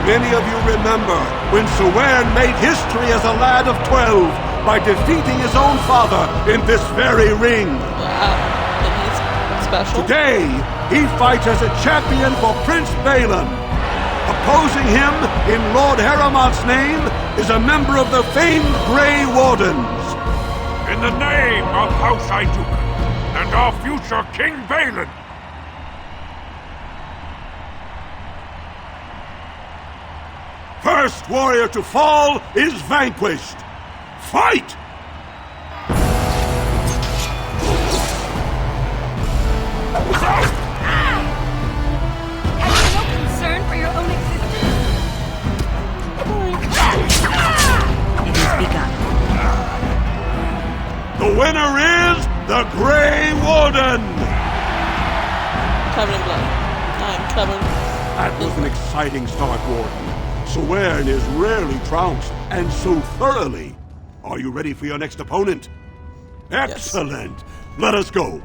Many of you remember when Siwern made history as a lad of 12 by defeating his own father in this very ring. Special. Today, he fights as a champion for Prince Balin. Opposing him, in Lord Haramont's name, is a member of the famed Grey Wardens. In the name of House Aiduk and our future King Balin. First warrior to fall is vanquished. Fight! The winner is the Grey Warden! Covered in blood. I'm covered. That was an exciting start, Warden. Siwern is rarely trounced, and so thoroughly. Are you ready for your next opponent? Excellent! Yes. Let us go.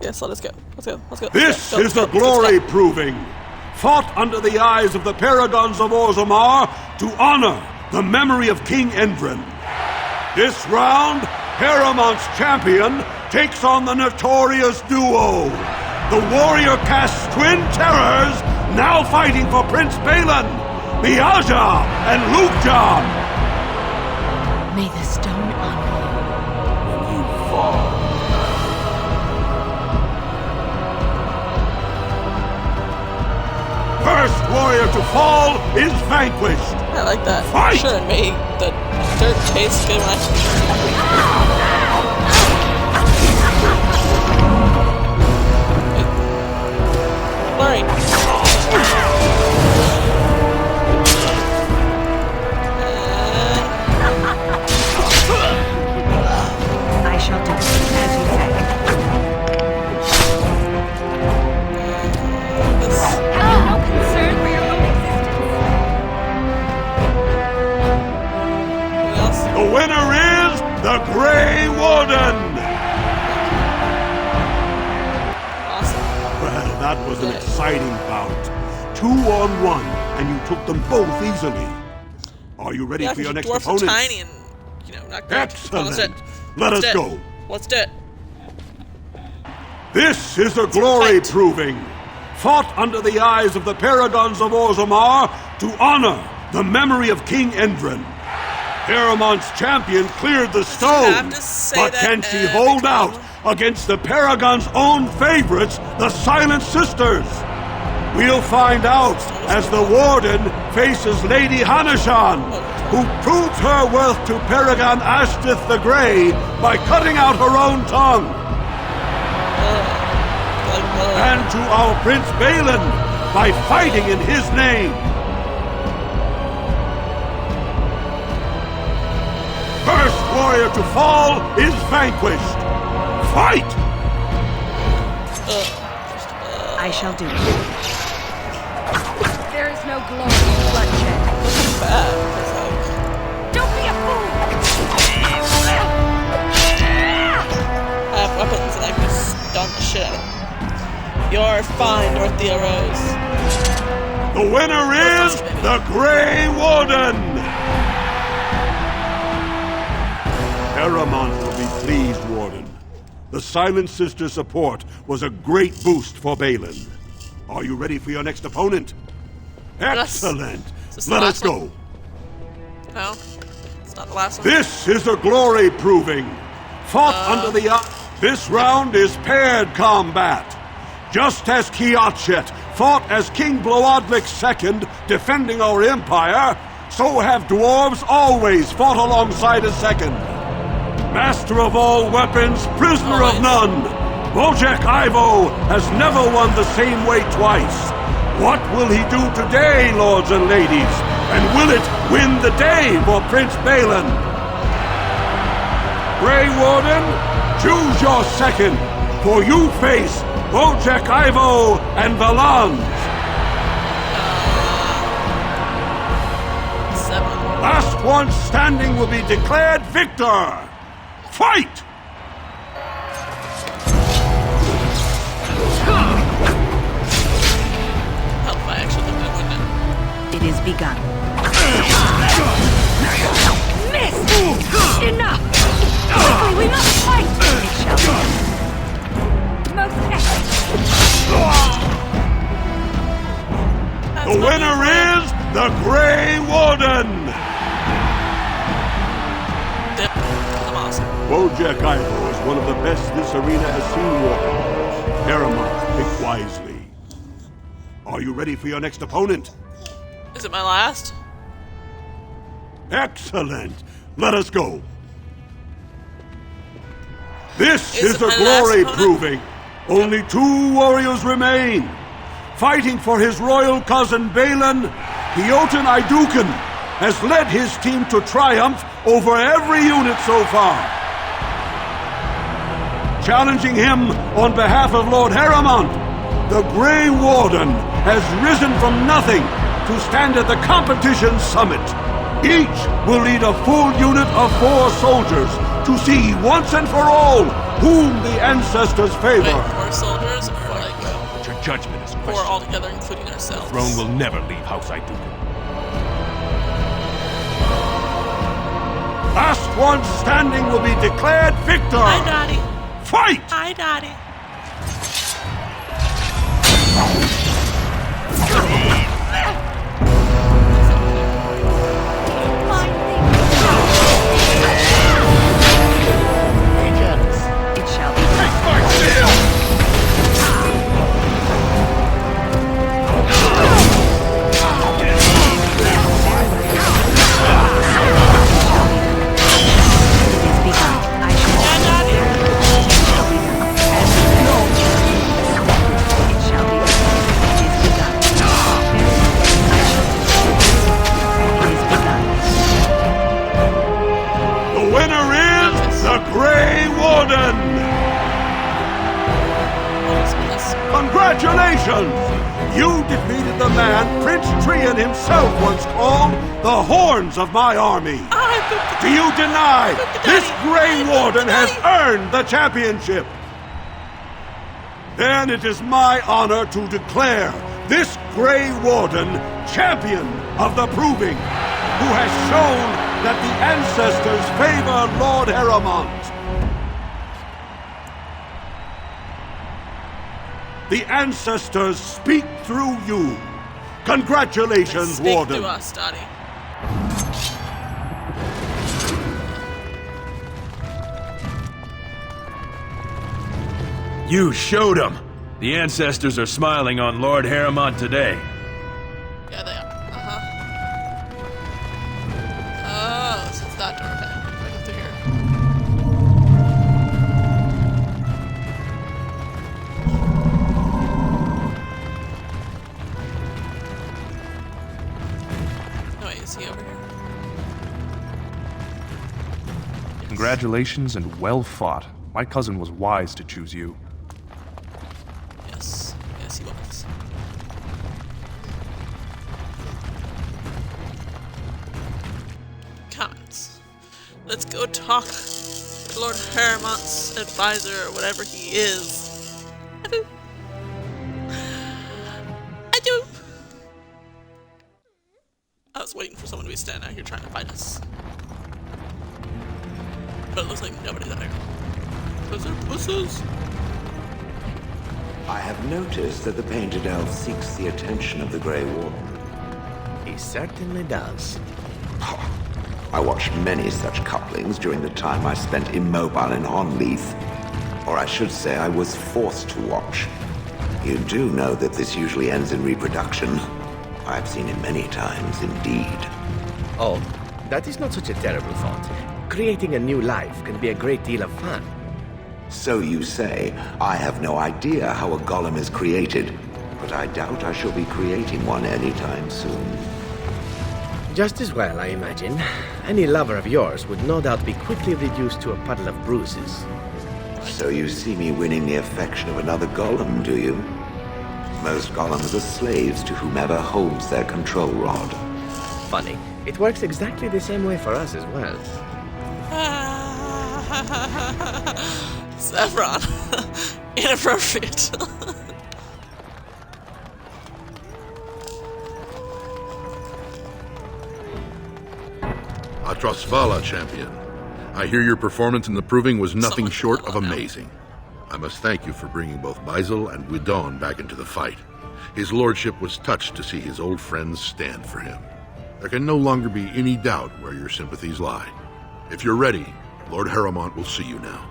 Yes, let us go. Let's go. Let's go. This is the glory proving, fought under the eyes of the Paragons of Orzammar to honor the memory of King Endrin. This round, Haramont's champion takes on the notorious duo, the Warrior Caste's twin terrors, now fighting for Prince Balin, Miaja and Lukjan. May the stone honor you when you fall. First warrior to fall is vanquished. I like that. Fight! Sure, it made the dirt taste good when Blurry. I shall do as you say. Have no concern for your own existence. The winner is the Grey Warden! Well, that was an exciting bout. 2-on-1, and you took them both easily. Are you ready for your next opponent? Tiny and, not great. Excellent. Let us go. Let's do it. This is a glory proving, fought under the eyes of the Paragons of Orzammar to honor the memory of King Endrin. Haramont's champion cleared the stone, but can she hold out against the Paragon's own favorites, the Silent Sisters. We'll find out as the Warden faces Lady Hanashan, who proved her worth to Paragon Ashtith the Grey by cutting out her own tongue. And to our Prince Balin by fighting in his name. First warrior to fall is vanquished. Fight! I shall do it. There is no glory in bloodshed. Don't be a fool! I have weapons and I can stun the shit out of them. You're fine, Dorothea Rose. The winner is the Grey Warden! Eramont will be pleased, Warden. The Silent Sister support was a great boost for Balin. Are you ready for your next opponent? Excellent! Let us go. No, it's not the last one. This is a glory proving. Fought under the... This round is paired combat. Just as Kiatchet fought as King Bloadlik II, defending our empire, so have dwarves always fought alongside a second. Master of all weapons, prisoner of none, Wojek Ivo has never won the same way twice. What will he do today, lords and ladies? And will it win the day for Prince Balin? Grey Warden, choose your second, for you face Wojek Ivo and Valans. Last one standing will be declared victor. Fight! It is begun. Miss! Enough! Quickly, we must fight! It shall be. Most excellent! The winner is the Grey Warden! I'm awesome. Wojek Ivo is one of the best this arena has seen, Warden. Eramont, pick wisely. Are you ready for your next opponent? Is it my last? Excellent! Let us go. This is a glory proving. Only 2 warriors remain. Fighting for his royal cousin Balin, Hioten Iduken has led his team to triumph over every unit so far. Challenging him on behalf of Lord Eramont, the Grey Warden has risen from nothing to stand at the competition summit. Each will lead a full unit of 4 soldiers to see once and for all whom the ancestors favor. Wait, 4 soldiers or like... But your judgment is 4 altogether, including ourselves. The throne will never leave House Iduken. Last one standing will be declared victor. Hi, Daddy. Fight! Hi, Daddy. It shall be. Congratulations! You defeated the man Prince Trian himself once called the Horns of my army. Do you deny this Grey Warden has earned the championship? Then it is my honor to declare this Grey Warden champion of the Proving, who has shown that the ancestors favor Lord Eramont. The ancestors speak through you. Congratulations, Speak Warden. to us, Daddy. You showed them! The ancestors are smiling on Lord Harrowmont today. Yeah, they are. Oh, so it's that door. Okay. Right up through here. Oh, wait, is he over here? Congratulations and well fought. My cousin was wise to choose you. Yes. Yes, he was. Comments. Let's go talk to Lord Harrowmont's advisor, or whatever he is. I do. I was waiting for someone to be standing out here trying to fight us. But it looks like nobody's out here. Those are pusses. I have noticed that the painted elf seeks the attention of the Grey Warden. He certainly does. I watched many such couplings during the time I spent immobile in Honleith. Or I should say I was forced to watch. You do know that this usually ends in reproduction. I've seen it many times indeed. Oh, that is not such a terrible thought. Creating a new life can be a great deal of fun. So you say. I have no idea how a golem is created, but I doubt I shall be creating one anytime soon. Just as well, I imagine. Any lover of yours would no doubt be quickly reduced to a puddle of bruises. So you see me winning the affection of another golem, do you? Most golems are slaves to whomever holds their control rod. Funny. It works exactly the same way for us as well. Saffron. Inappropriate. Atrasvala, champion. I hear your performance in the proving was nothing short of amazing. I must thank you for bringing both Basil and Gwydion back into the fight. His lordship was touched to see his old friends stand for him. There can no longer be any doubt where your sympathies lie. If you're ready, Lord Harrowmont will see you now.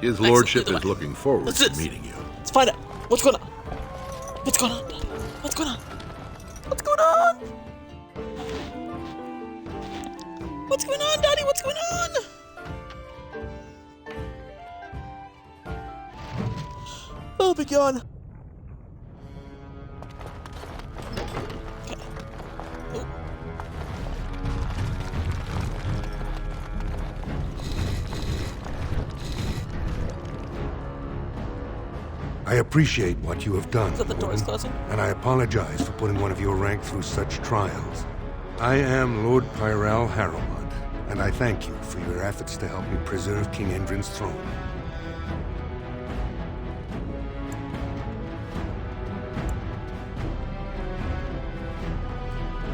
His lordship is looking forward to meeting you. Let's find out. What's going on? What's going on, Daddy? What's going on? What's going on? What's going on, Daddy? What's going on? Oh, be gone. I appreciate what you have done, Is that the door's closing? and I apologize for putting one of your rank through such trials. I am Lord Pyrell Harrowmont, and I thank you for your efforts to help me preserve King Endrin's throne.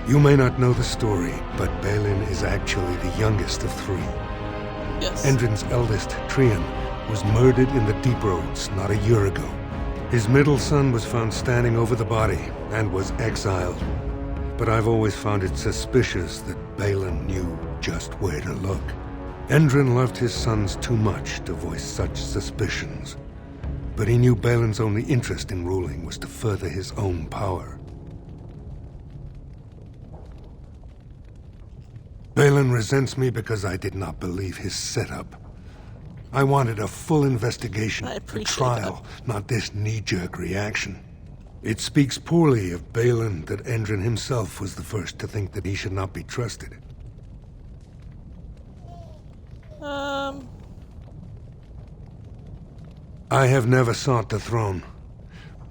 You may not know the story, but Balin is actually the youngest of three. Yes. Endrin's eldest, Trian, was murdered in the Deep Roads not a year ago. His middle son was found standing over the body and was exiled. But I've always found it suspicious that Balin knew just where to look. Endrin loved his sons too much to voice such suspicions. But he knew Balin's only interest in ruling was to further his own power. Balin resents me because I did not believe his setup. I wanted a full investigation, a trial, not this knee-jerk reaction. It speaks poorly of Balin that Endrin himself was the first to think that he should not be trusted. I have never sought the throne.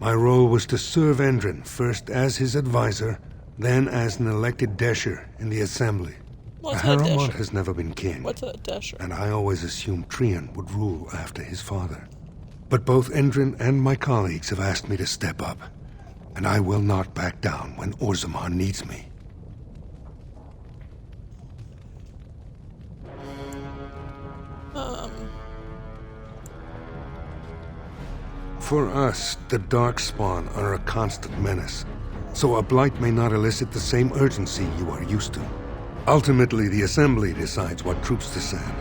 My role was to serve Endrin, first as his advisor, then as an elected Desher in the Assembly. Harrowmont has never been king. What's a Desher? And I always assumed Trian would rule after his father. But both Endrin and my colleagues have asked me to step up, and I will not back down when Orzammar needs me. For us, the Darkspawn are a constant menace, so a blight may not elicit the same urgency you are used to. Ultimately, the Assembly decides what troops to send.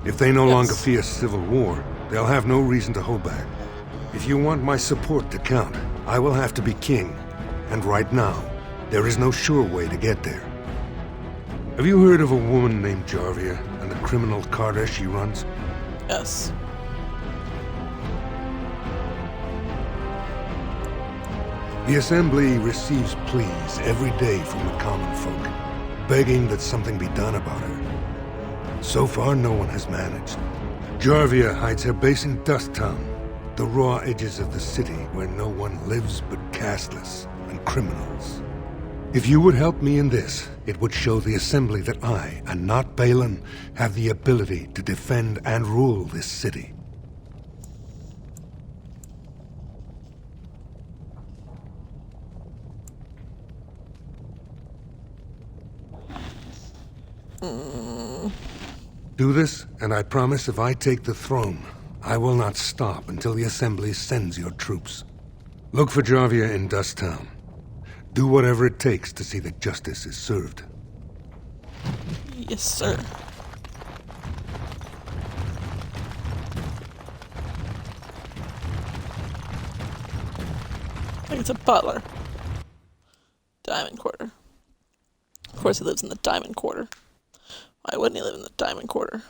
If they no longer fear civil war, They'll have no reason to hold back. If you want my support to count, I will have to be king. And right now, there is no sure way to get there. Have you heard of a woman named Jarvia and the criminal Carter she runs? Yes. The Assembly receives pleas every day from the common folk, begging that something be done about her. So far, no one has managed. Jarvia hides her base in Dusttown, the raw edges of the city where no one lives but casteless and criminals. If you would help me in this, it would show the Assembly that I, and not Balin, have the ability to defend and rule this city. Do this, and I promise if I take the throne, I will not stop until the Assembly sends your troops. Look for Jarvia in Dusttown. Do whatever it takes to see that justice is served. Yes, sir. I think it's a butler. Diamond Quarter. Of course he lives in the Diamond Quarter. Why wouldn't he live in the Diamond Quarter?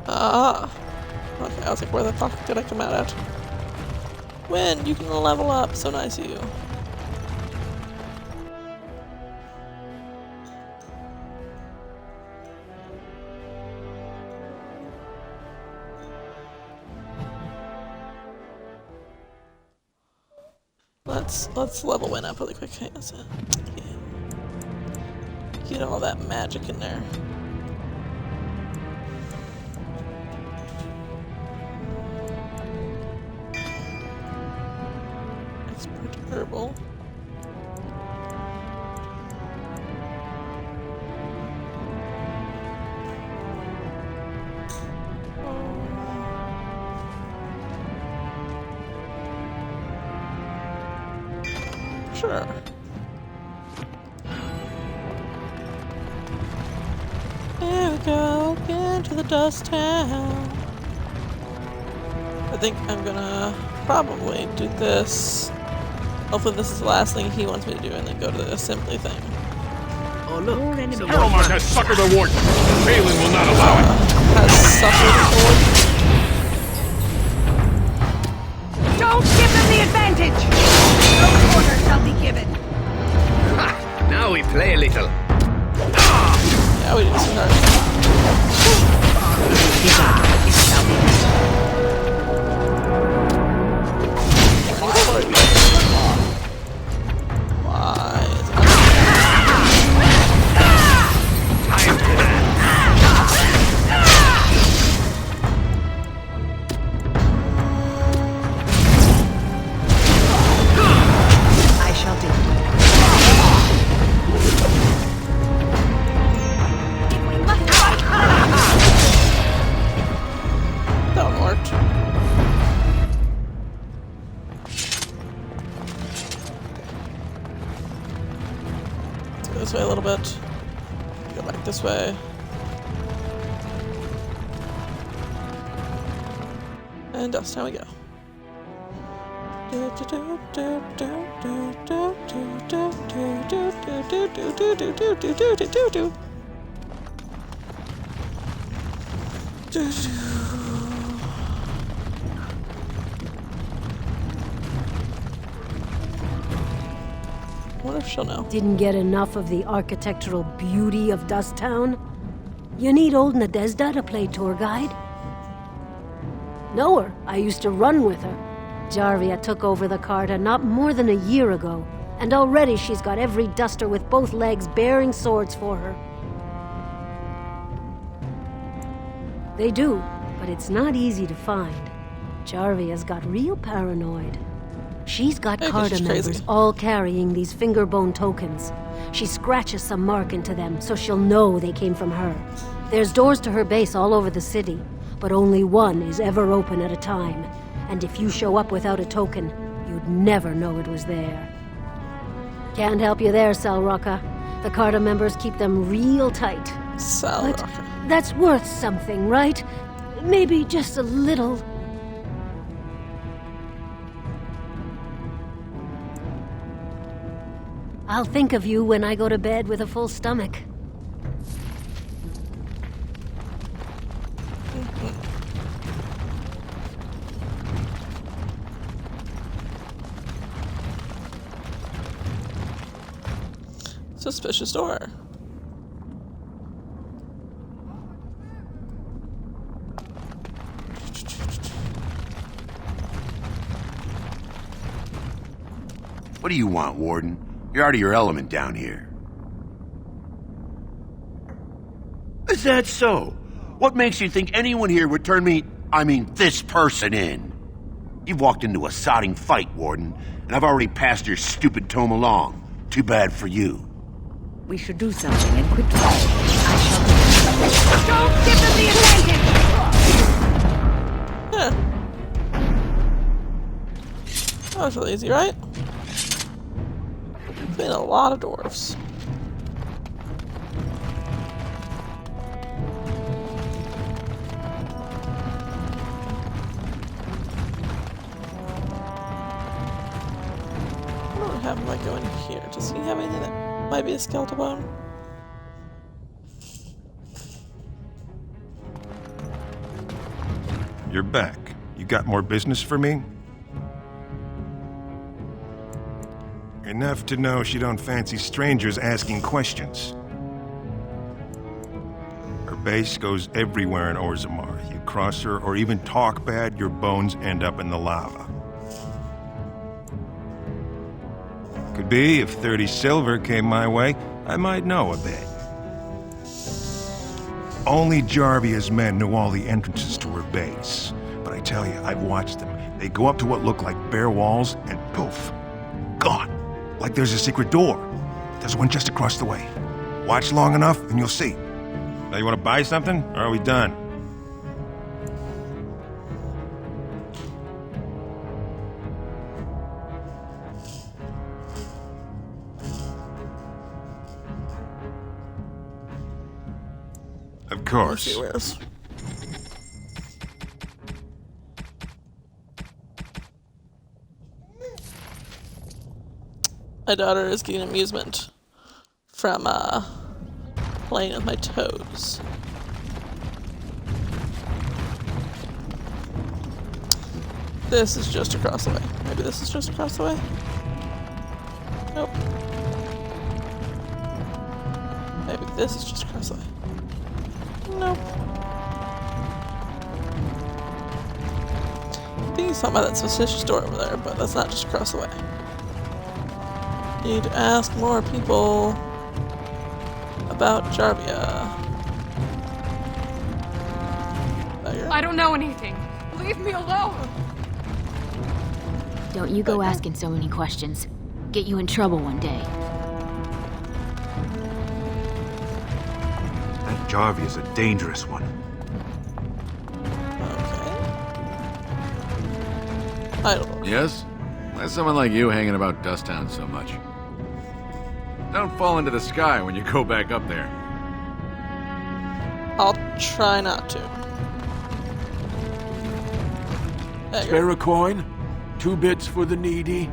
Ah. Okay, I was like, where the fuck did I come out at? When you can level up, so nice of you. Let's level Win up really quick. Okay, that's it. Yeah. Get all that magic in there. Expert herbal. Sure. Here we go, into the Dust Town. I think I'm gonna probably do this. Hopefully this is the last thing he wants me to do and then go to the assembly thing. Oh look, Harrowmont has suckered the warden. Balin will not allow it. Has suckered the warden? Don't give them the advantage! No quarter shall be given. Ha! Now we play a little. Yeah, we do some hard. This way a little bit. Go back this way. And Dust, how we go. I wonder if she'll know. Didn't get enough of the architectural beauty of Dusttown? You need old Nadezda to play tour guide? Know her. I used to run with her. Jarvia took over the Carta not more than a year ago, and already she's got every duster with both legs bearing swords for her. They do, but it's not easy to find. Jarvia's got real paranoid. She's got Carta members all carrying these fingerbone tokens. She scratches some mark into them so she'll know they came from her. There's doors to her base all over the city, but only one is ever open at a time. And if you show up without a token, you'd never know it was there. Can't help you there, Salrocca. The Carta members keep them real tight. Salrocca. But That's worth something, right? Maybe just a little. I'll think of you when I go to bed with a full stomach. Suspicious door. What do you want, Warden? You're out of your element down here. Is that so? What makes you think anyone here would turn this person in? You've walked into a sodding fight, Warden, and I've already passed your stupid tome along. Too bad for you. We should do something and quit fighting. Don't give them the advantage! Yeah. That was really easy, right? Been a lot of dwarves. I don't have him go in here. Does he have anything that might be a skeletal bone? You're back. You got more business for me? Enough to know she don't fancy strangers asking questions. Her base goes everywhere in Orzammar. You cross her or even talk bad, your bones end up in the lava. Could be if 30 silver came my way, I might know a bit. Only Jarvia's men know all the entrances to her base. But I tell you, I've watched them. They go up to what look like bare walls and poof, gone. Like there's a secret door. There's one just across the way. Watch long enough and you'll see. Now you want to buy something, or are we done? Of course. Let's see where else. My daughter is getting amusement from playing with my toes. This is just across the way. Maybe this is just across the way? Nope. Maybe this is just across the way. Nope. I think he's talking about that suspicious door over there, but that's not just across the way. Need to ask more people about Jarvia. I don't know anything. Leave me alone. Don't you go asking so many questions. Get you in trouble one day. That Jarvia's a dangerous one. Okay. I don't know. Yes? Why's someone like you hanging about Dusttown so much? Don't fall into the sky when you go back up there. I'll try not to. Spare a coin? 2 bits for the needy?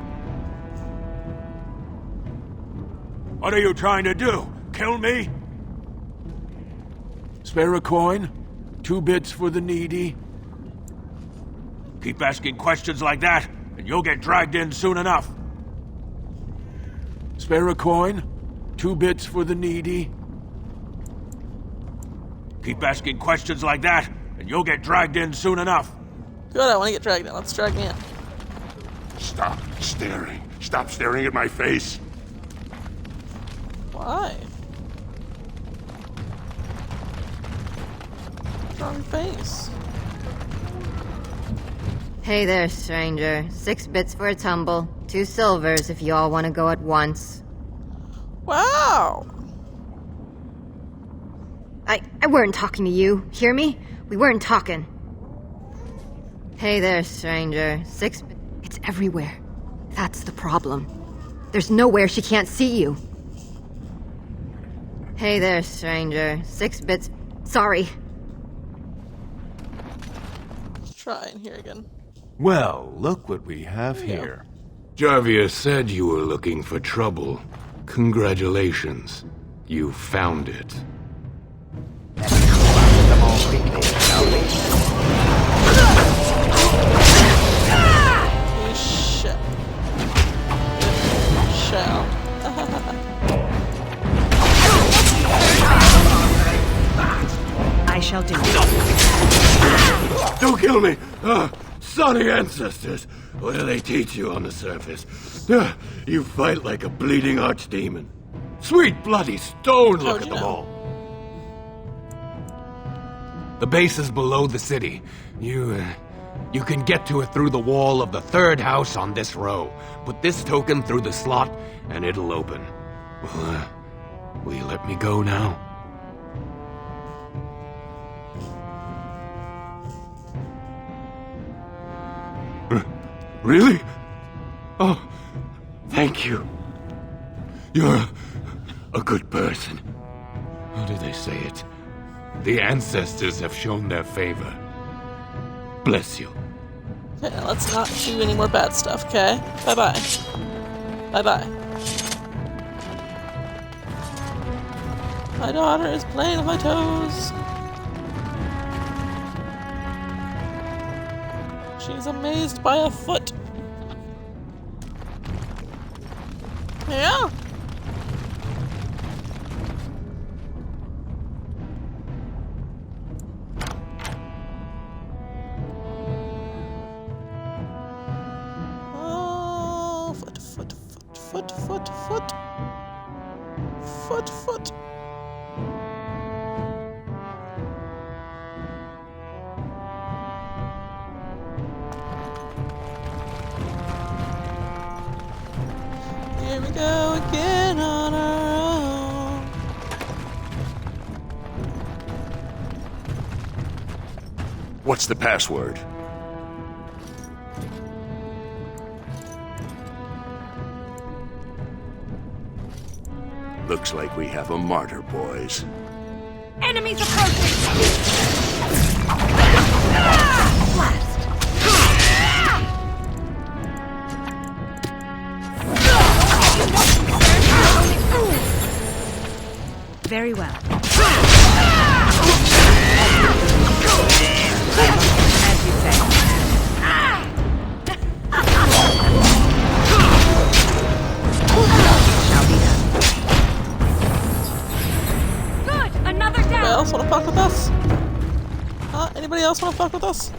What are you trying to do? Kill me? Spare a coin? 2 bits for the needy? Keep asking questions like that, and you'll get dragged in soon enough. Spare a coin? 2 bits for the needy? Keep asking questions like that, and you'll get dragged in soon enough. Good, I want to get dragged in. Let's drag me in. Stop staring. Stop staring at my face. Why? Wrong face. Hey there, stranger. 6 bits for a tumble. 2 silvers if you all want to go at once. Wow! I weren't talking to you. Hear me? We weren't talking. Hey there, stranger. 6 bits. It's everywhere. That's the problem. There's nowhere she can't see you. Hey there, stranger. 6 bits. Sorry. Let's try in here again. Well, look what we have here. Jarvia said you were looking for trouble. Congratulations. You found it. You shall. I shall do it. Don't kill me! Sonny ancestors! What do they teach you on the surface? You fight like a bleeding archdemon. Sweet bloody stone, look at them all! The base is below the city. You can get to it through the wall of the third house on this row. Put this token through the slot, and it'll open. Well, will you let me go now? Really? Oh, thank you. You're a good person. How do they say it? The ancestors have shown their favor. Bless you. Okay, now let's not do any more bad stuff, okay? Bye-bye. Bye-bye. My daughter is playing with my toes. She's amazed by a foot. Yeah. Oh, foot. Here we go again on our own. What's the password? Looks like we have a martyr, boys. Enemies approaching! Blast! Very well. As you say. Shall be done. Good! Another down! Anybody else wanna fuck with us? Anybody else wanna fuck with us?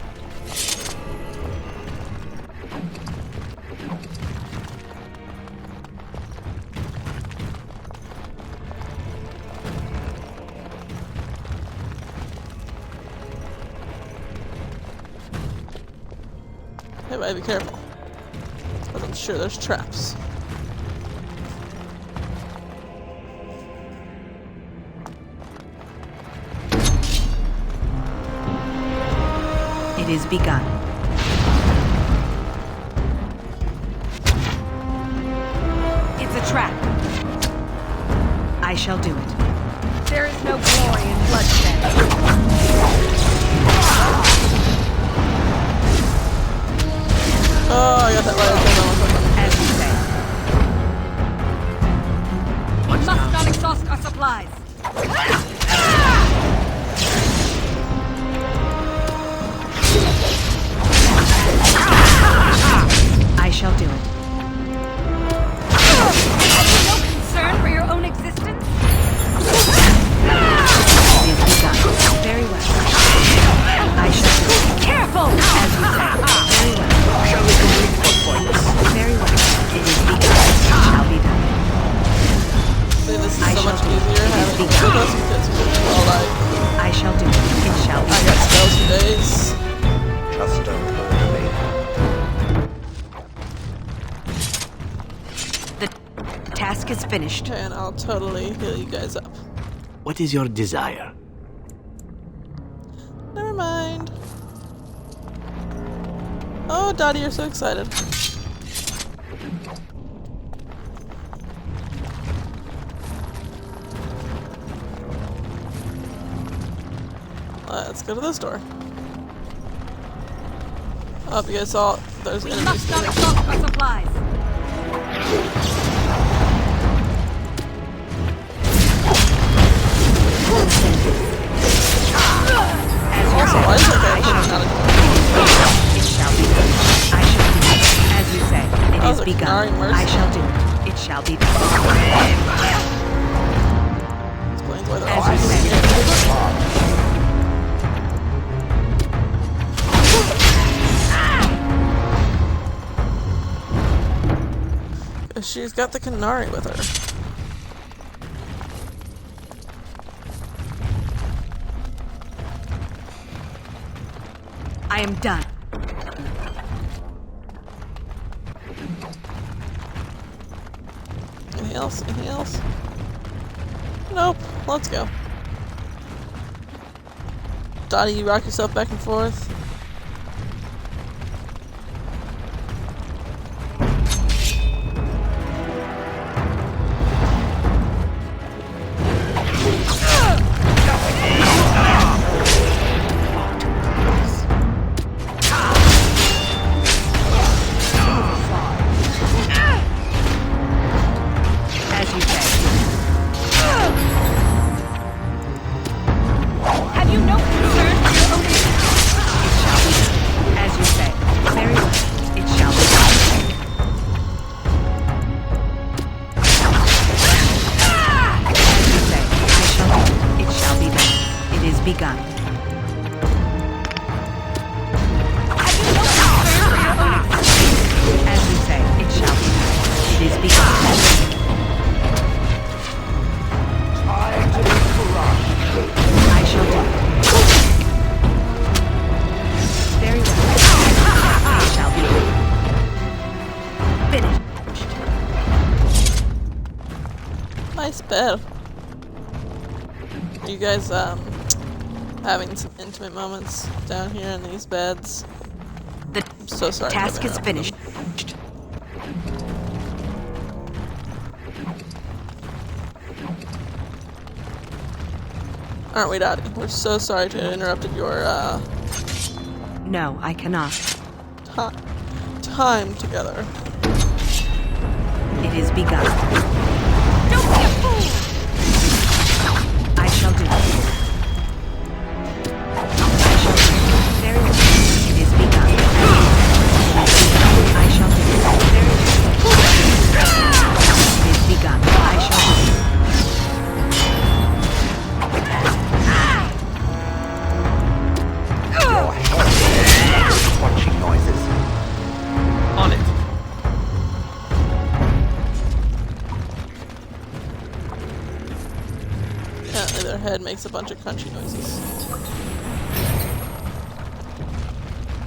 Everybody be careful. But I'm sure there's traps. It is begun. It's a trap. I shall do it. There is no glory in bloodshed. Oh, I got that right. As you say. We must not exhaust our supplies. I shall do it. Have you no concern for your own existence? It is begun. Very well. I shall do it. Careful! As you say. Very well. Shall we complete the points? Very well. It is begun. Shall be done. See, this is so much easier having two of us because we're all like... I shall do it. It shall be I got spells for days. Just don't order me. The task is finished. Okay, and I'll totally heal you guys up. What is your desire? Never mind. Oh, Dottie, you're so excited. Let's go to this door. Oh, you guys saw there's enemies. Must not exhaust our supplies. Also, why is that guy pushing out a door? It shall be done. I shall do it. As you say, it is begun. I shall do it. It shall be done. Explains why they're As all you say, she's got the Canary with her. I am done. Anything else? Anything else? Nope. Let's go. Dottie, you rock yourself back and forth. Nice bed. Are you guys having some intimate moments down here in these beds? I'm so sorry. Task is finished. Aren't we, Dottie? We're so sorry to have interrupted your No, I cannot. Time together. It is begun. Don't be a fool! I shall do it. I shall do it. Very well. It is begun. I shall do it. Very well. It is begun. I shall do it. Crunching noises. On it. Apparently their head makes a bunch of crunchy noises.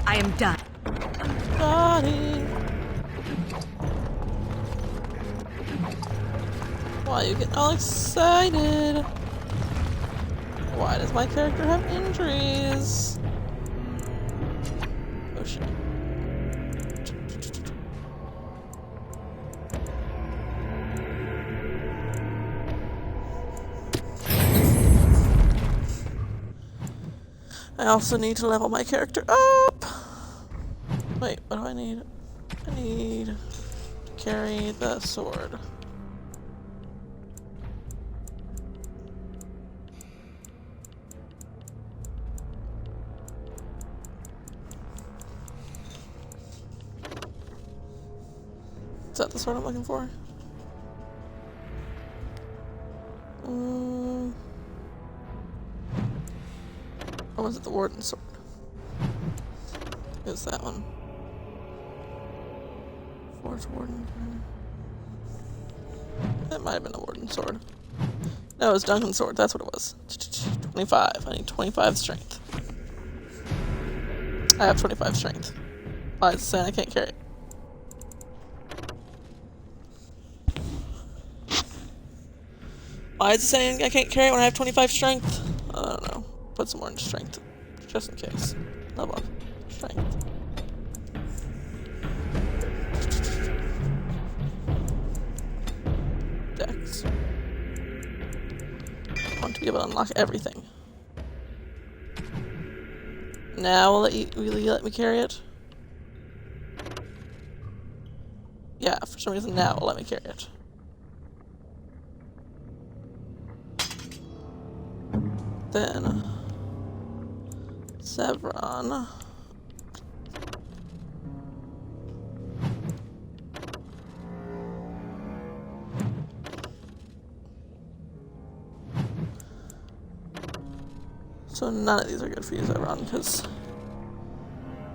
I am done. Dottie. Why are you getting all excited? Why does my character have injuries? Oh shit. I also need to level my character up. Wait, what do I need? I need to carry the sword. Is that the sword I'm looking for? Or was it the Warden sword? Is that one? Forge Warden. That might have been a Warden sword. No, it was Duncan's sword. That's what it was. 25. I need 25 strength. I have 25 strength. Why is it saying I can't carry it? Why is it saying I can't carry it when I have 25 strength? I don't know. Put some more in strength, just in case. Level up. Strength. Dex. I want to be able to unlock everything. Now will you let me carry it? Yeah, for some reason now will let me carry it. Then Sevron. So none of these are good for you, Sevron, because,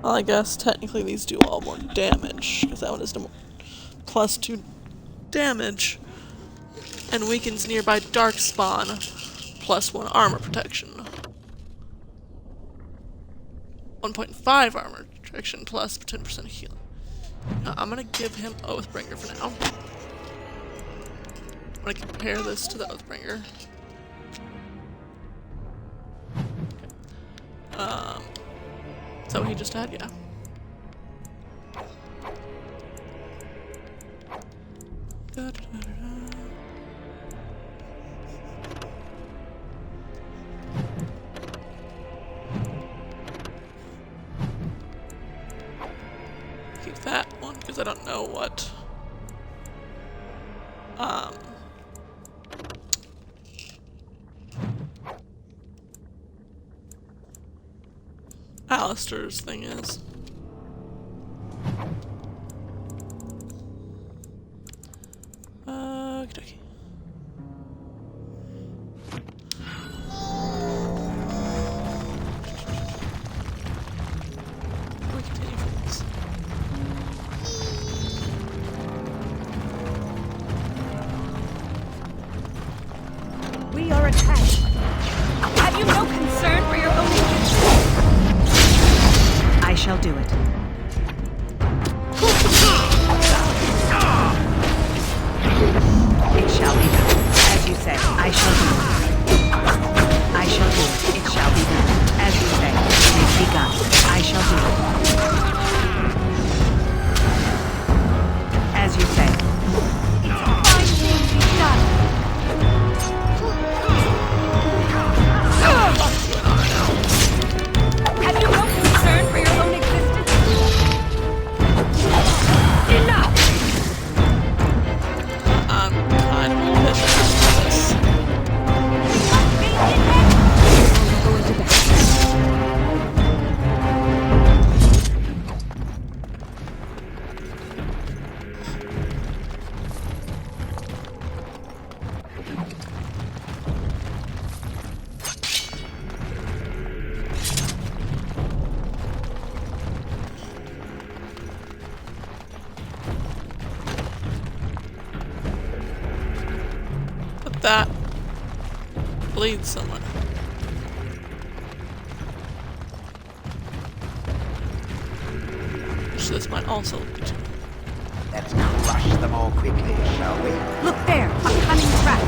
well, I guess technically these do all more damage, because that one is +2 damage, and weakens nearby darkspawn, +1 armor protection. 1.5 armor protection plus 10% healing. Now, I'm gonna give him Oathbringer for now. I'm gonna compare this to the Oathbringer. So he just had, yeah. Keep that one because I don't know what Alistair's thing is. Okey-dokey. We continue for this. We are attacked. Have you no concern for your own interests? I shall do it. It shall be done. As you say, I shall do it. I shall do it. It shall be done. As you say, it is begun. I shall do it. As you say. Have you no concern for your own existence? Enough! I'm kind of pissed at this. Go into battle. But that bleeds somewhere. Which this might also lead to. Let's crush them all quickly, shall we? Look there! A cunning trap!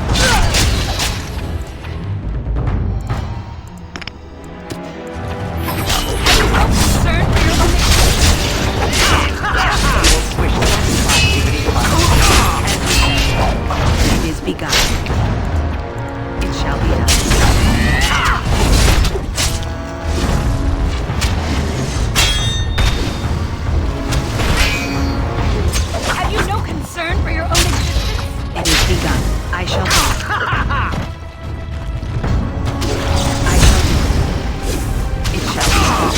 It is begun. It shall be done. Have you no concern for your own existence? It is begun. I shall do it. I shall do it. It shall be done.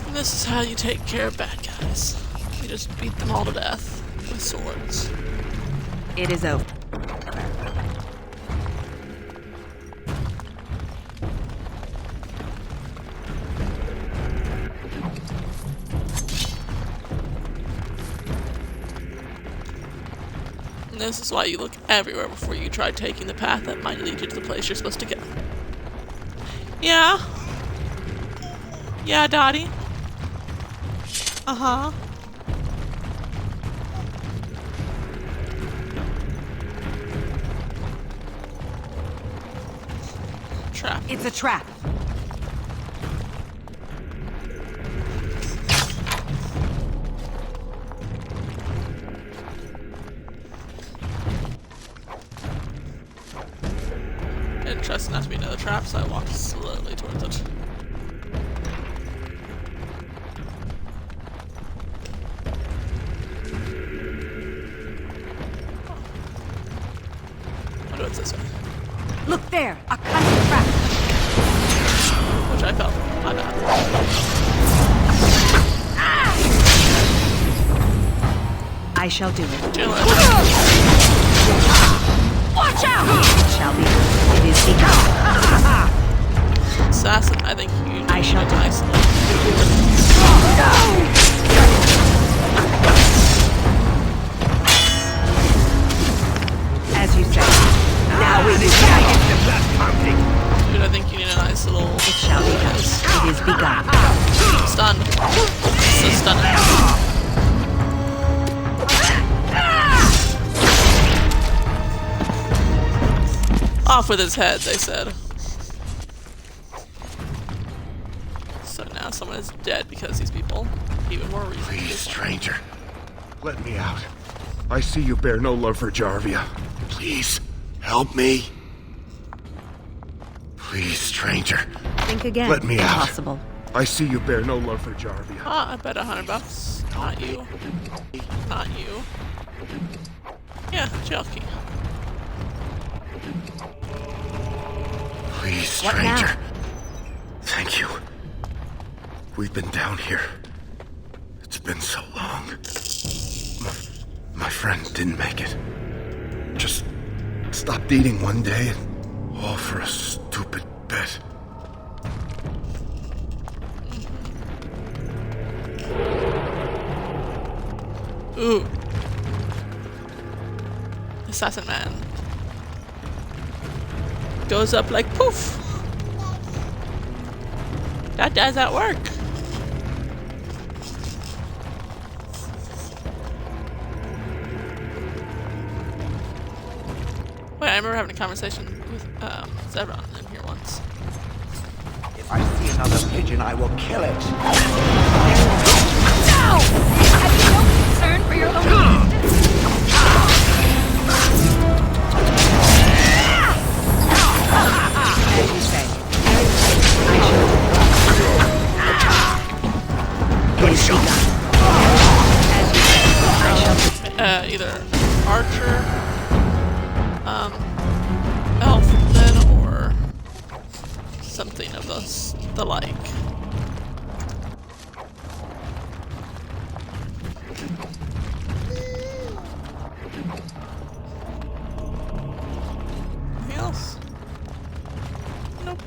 And this is how you take care of bad guys. You just beat them all to death with swords. It is over. And this is why you look everywhere before you try taking the path that might lead you to the place you're supposed to go. Yeah? Yeah, Dottie? Uh-huh. Trap. It's a trap. trusting not to be another trap, so I walked slowly towards it. I'll do it this way. Look there! A cunning trap! Which I felt. My bad. I shall do it. Watch out! It shall be. It is begun. Assassin, I think you I shall do nicely. As you say. Now we Dude, I think you need a nice little... It shall be done. It is begun. Stun. So stunning. Off with his head, they said. So now someone is dead because these people. Even more reason. Please, stranger. Let me out. I see you bear no love for Jarvia. Please, help me. Please, stranger. Think again. Let me out. Impossible. I see you bear no love for Jarvia. Ah, I bet $100. Not you. Not you. Yeah, Jelky. Please, stranger. Thank you. We've been down here. It's been so long. My friend didn't make it. Just stopped eating one day, and all for a stupid bet. Ooh. Assassin man. Goes up like poof. That does that work. Wait, I remember having a conversation with Zevran in here once. If I see another pigeon, I will kill it. No! Have you no concern for your own existence? As you say. Either archer, elf then, or something of the like. Anything else? Nope.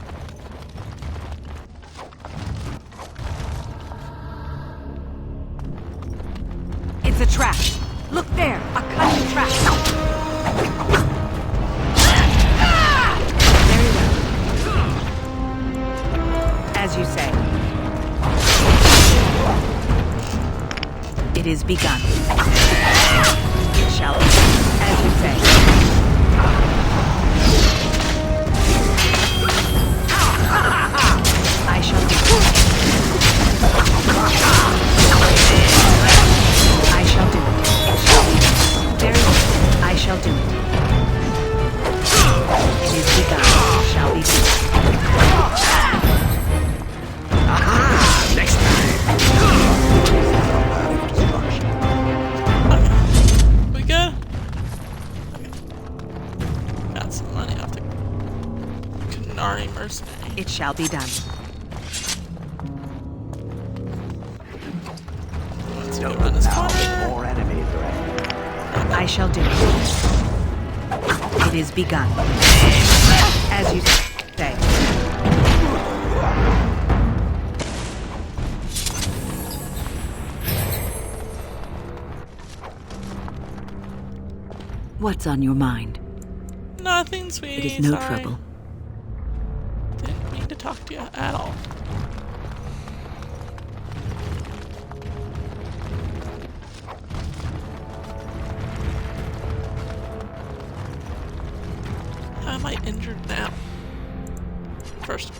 It's a trap. Look there, a cunning trap. Very well. As you say. It is begun. It shall be. As you say. I shall do it. I shall do it. Very well. I shall do it. It is begun. Shall be done. Aha! Next time. We good? Got some money off the Canary mercenary. It shall be done. Let's go around this corner. More enemies I shall do it. It is begun. As you say. What's on your mind? Nothing, sweetie. It is no Sorry. trouble. Didn't mean to talk to you at all. How am I injured now? First,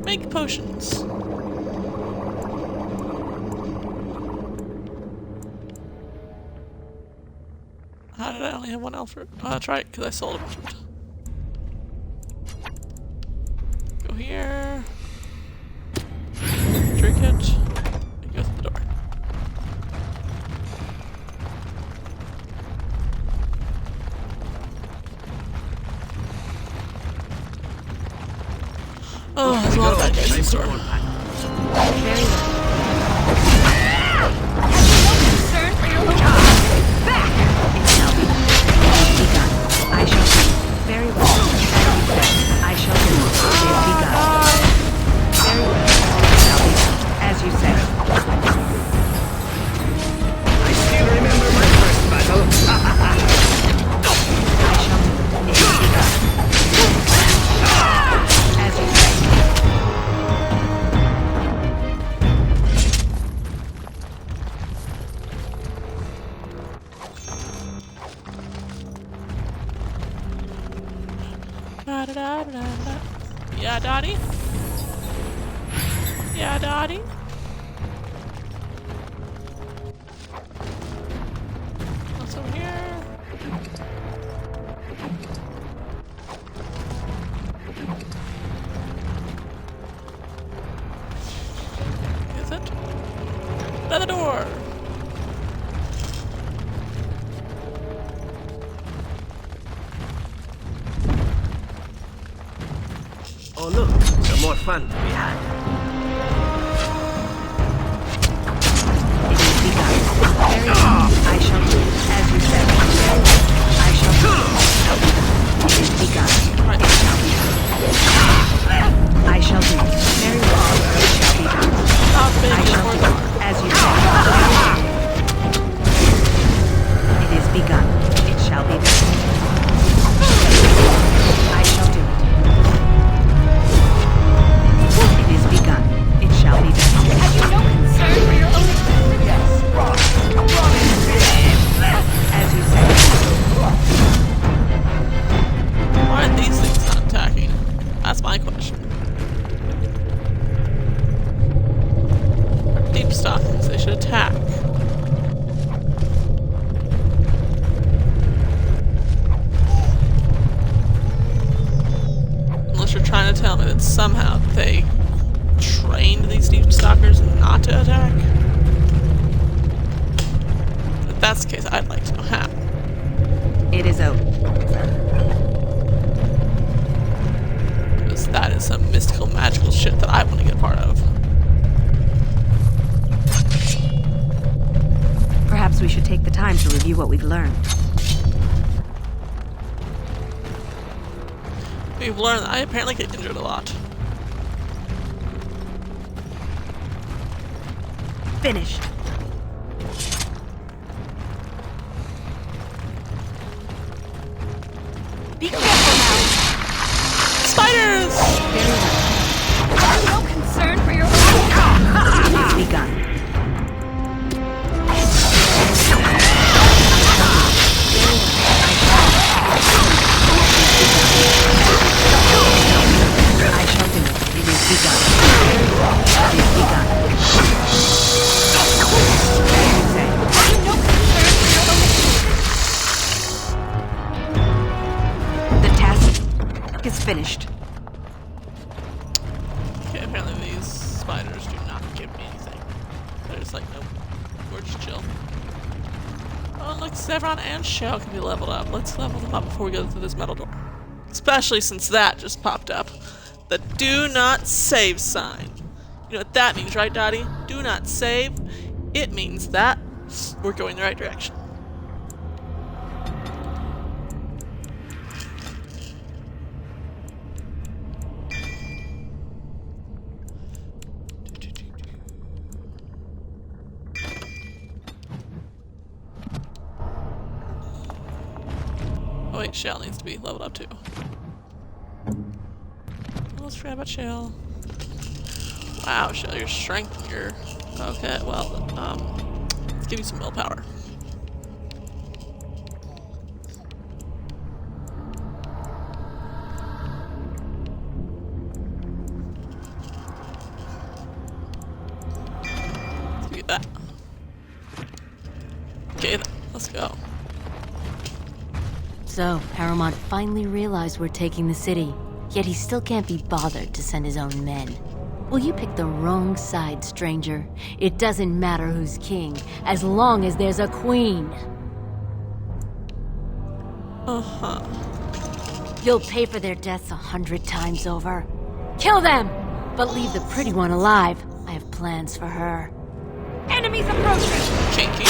make potions. How did I only have one elf root? Oh, that's right, because I sold a bunch of it. There's a lot of bad guys in the store. Very well. Have you no concern for your own back? It shall be begun. I shall do. Very well. I shall do. It is begun. Very well. It shall be done. As you say. I still remember my first battle. I shall do. It is begun. As you say. Yeah, Dottie? Yeah, Dottie? What's over here? Is it? Another door! Oh look, some more fun to be had. It is begun. Very well. I shall do. As you said. Very well. I shall do. It is begun. It shall be done. I shall do. Very well. It shall be done. I shall do. As you said. It is begun. It shall be done. I shall do. It is begun. It shall be done. Have you no concern for your own existence? Yes. As you say. Why are these things not attacking? That's my question. Deep stockings, they should attack. Unless you're trying to tell me that somehow they trained these deep stalkers not to attack. If that's the case, I'd like to know how. It is over. Because that is some mystical, magical shit that I want to get a part of. Perhaps we should take the time to review what we've learned. We've learned that I apparently get injured a lot. Finished. Be careful now. Spiders! Very well. Have you no concern for your own It is begun. I shall do it. It is begun. It is begun. As you say. Have you no concern for your own existence? The task is finished. Okay, apparently these spiders do not give me anything. They're just like, nope, we're just chill. Oh, look, Sevron and Shell can be leveled up. Let's level them up before we go through this metal door. Especially since that just popped up. The do not save sign. You know what that means, right, Dottie? Do not save. It means that we're going the right direction. Oh wait, Shell needs to be leveled up too. Let's forget about Shell. Wow, Shell, your strength and your... Okay, well, let's give you some willpower. Let's give you that. Okay then, let's go. So, Harrowmont finally realized we're taking the city, yet he still can't be bothered to send his own men. Well, you picked the wrong side, stranger. It doesn't matter who's king, as long as there's a queen. Uh-huh. You'll pay for their deaths 100 times over. Kill them! But leave the pretty one alive. I have plans for her. Enemies approaching! Kinky.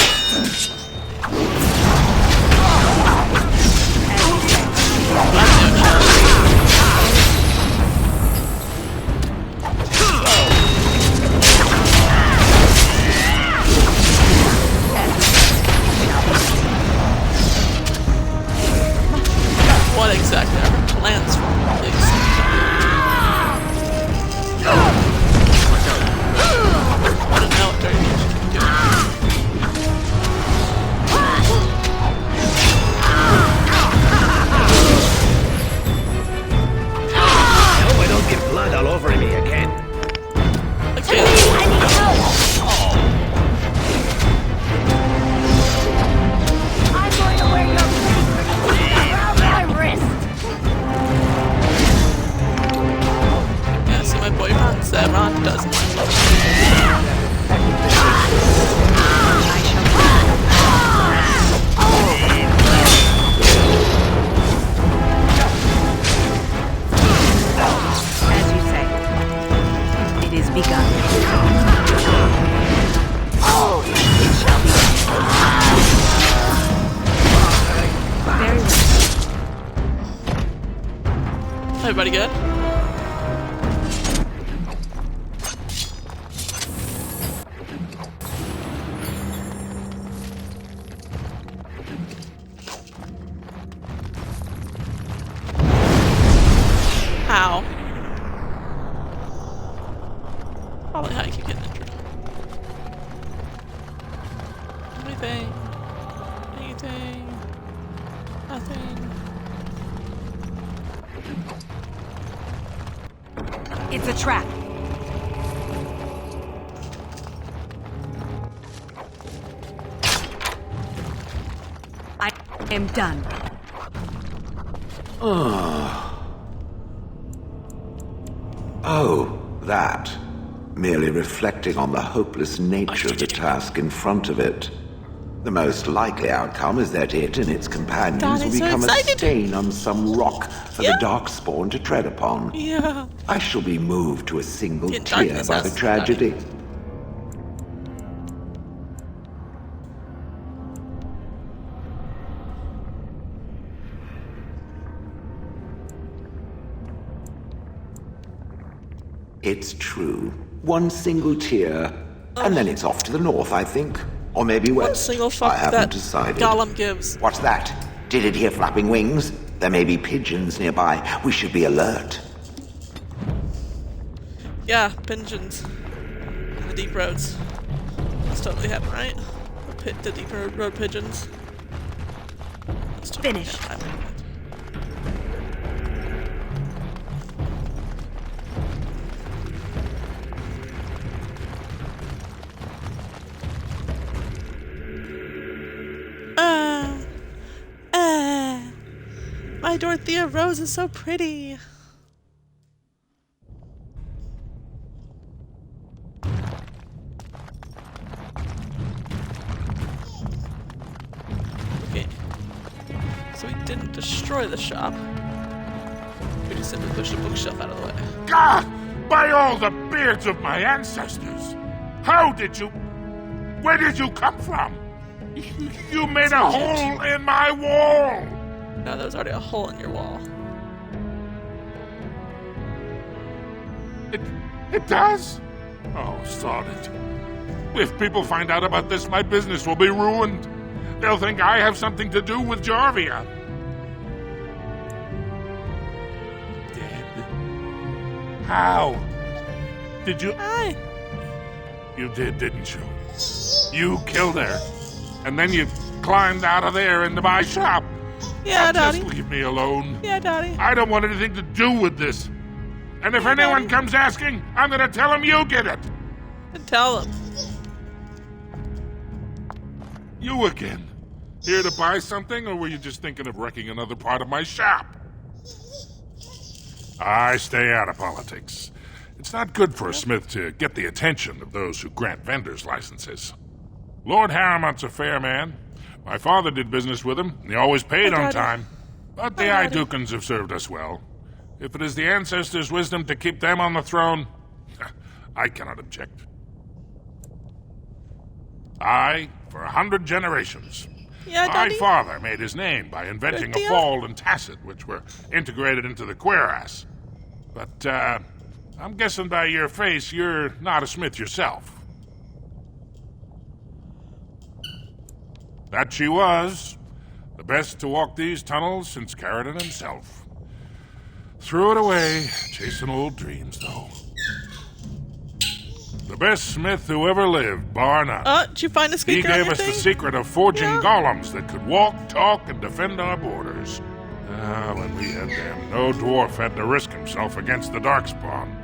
What exactly are her plans for all these? I don't know what Dirty Ninja can do. I hope I don't get blood all over me again. Okay. I need help! I'm going to wear your pretty around my wrist! Yeah, see, my boyfriend Zevron doesn't. As you say, it is begun. Oh, it shall be. Very well. Everybody good? How? Probably how you keep getting injured. Anything? Anything? Nothing? It's a trap. I am done. Oh, that. Merely reflecting on the hopeless nature of the task in front of it. The most likely outcome is that it and its companions God, will I'm so become a excited. stain on some rock for the Darkspawn to tread upon. Yeah. I shall be moved to a single Yeah, tear darkness by has the to tragedy. It's true. One single tear, and then it's off to the north, I think. Or maybe west. One single fuck I haven't that decided. Gollum gives. What's that? Did it hear flapping wings? There may be pigeons nearby. We should be alert. Yeah, pigeons. In the deep roads. That's totally happened, right? The deep road pigeons. That's totally Finish. happened. My Dorothea Rose is so pretty. Okay. So we didn't destroy the shop. We just simply pushed a bookshelf out of the way. God! By all the beards of my ancestors! How did you... Where did you come from? You made a hole in my wall! No, there was already a hole in your wall. It does? Oh, sod it. If people find out about this, my business will be ruined. They'll think I have something to do with Jarvia. Dead? How? Did you... Hi. You did, didn't you? You killed her. And then you climbed out of there into my shop. Yeah, Daddy. Just leave me alone. Yeah, Daddy. I don't want anything to do with this. And if anyone comes asking, I'm gonna tell them you did it. Tell them. You again. Here to buy something, or were you just thinking of wrecking another part of my shop? I stay out of politics. It's not good for a smith to get the attention of those who grant vendors licenses. Lord Harriman's a fair man. My father did business with him, and he always paid on time. But the Idukans have served us well. If it is the ancestors' wisdom to keep them on the throne, I cannot object. I, for 100 generations, yeah, my father made his name by inventing a fold and tacet, which were integrated into the cuirass. But, I'm guessing by your face you're not a smith yourself. That she was, the best to walk these tunnels since Caridin himself. Threw it away, chasing old dreams, though. The best smith who ever lived, bar none. Did you find a speaker? He gave us the secret of forging golems that could walk, talk, and defend our borders. When we had them, no dwarf had to risk himself against the Darkspawn.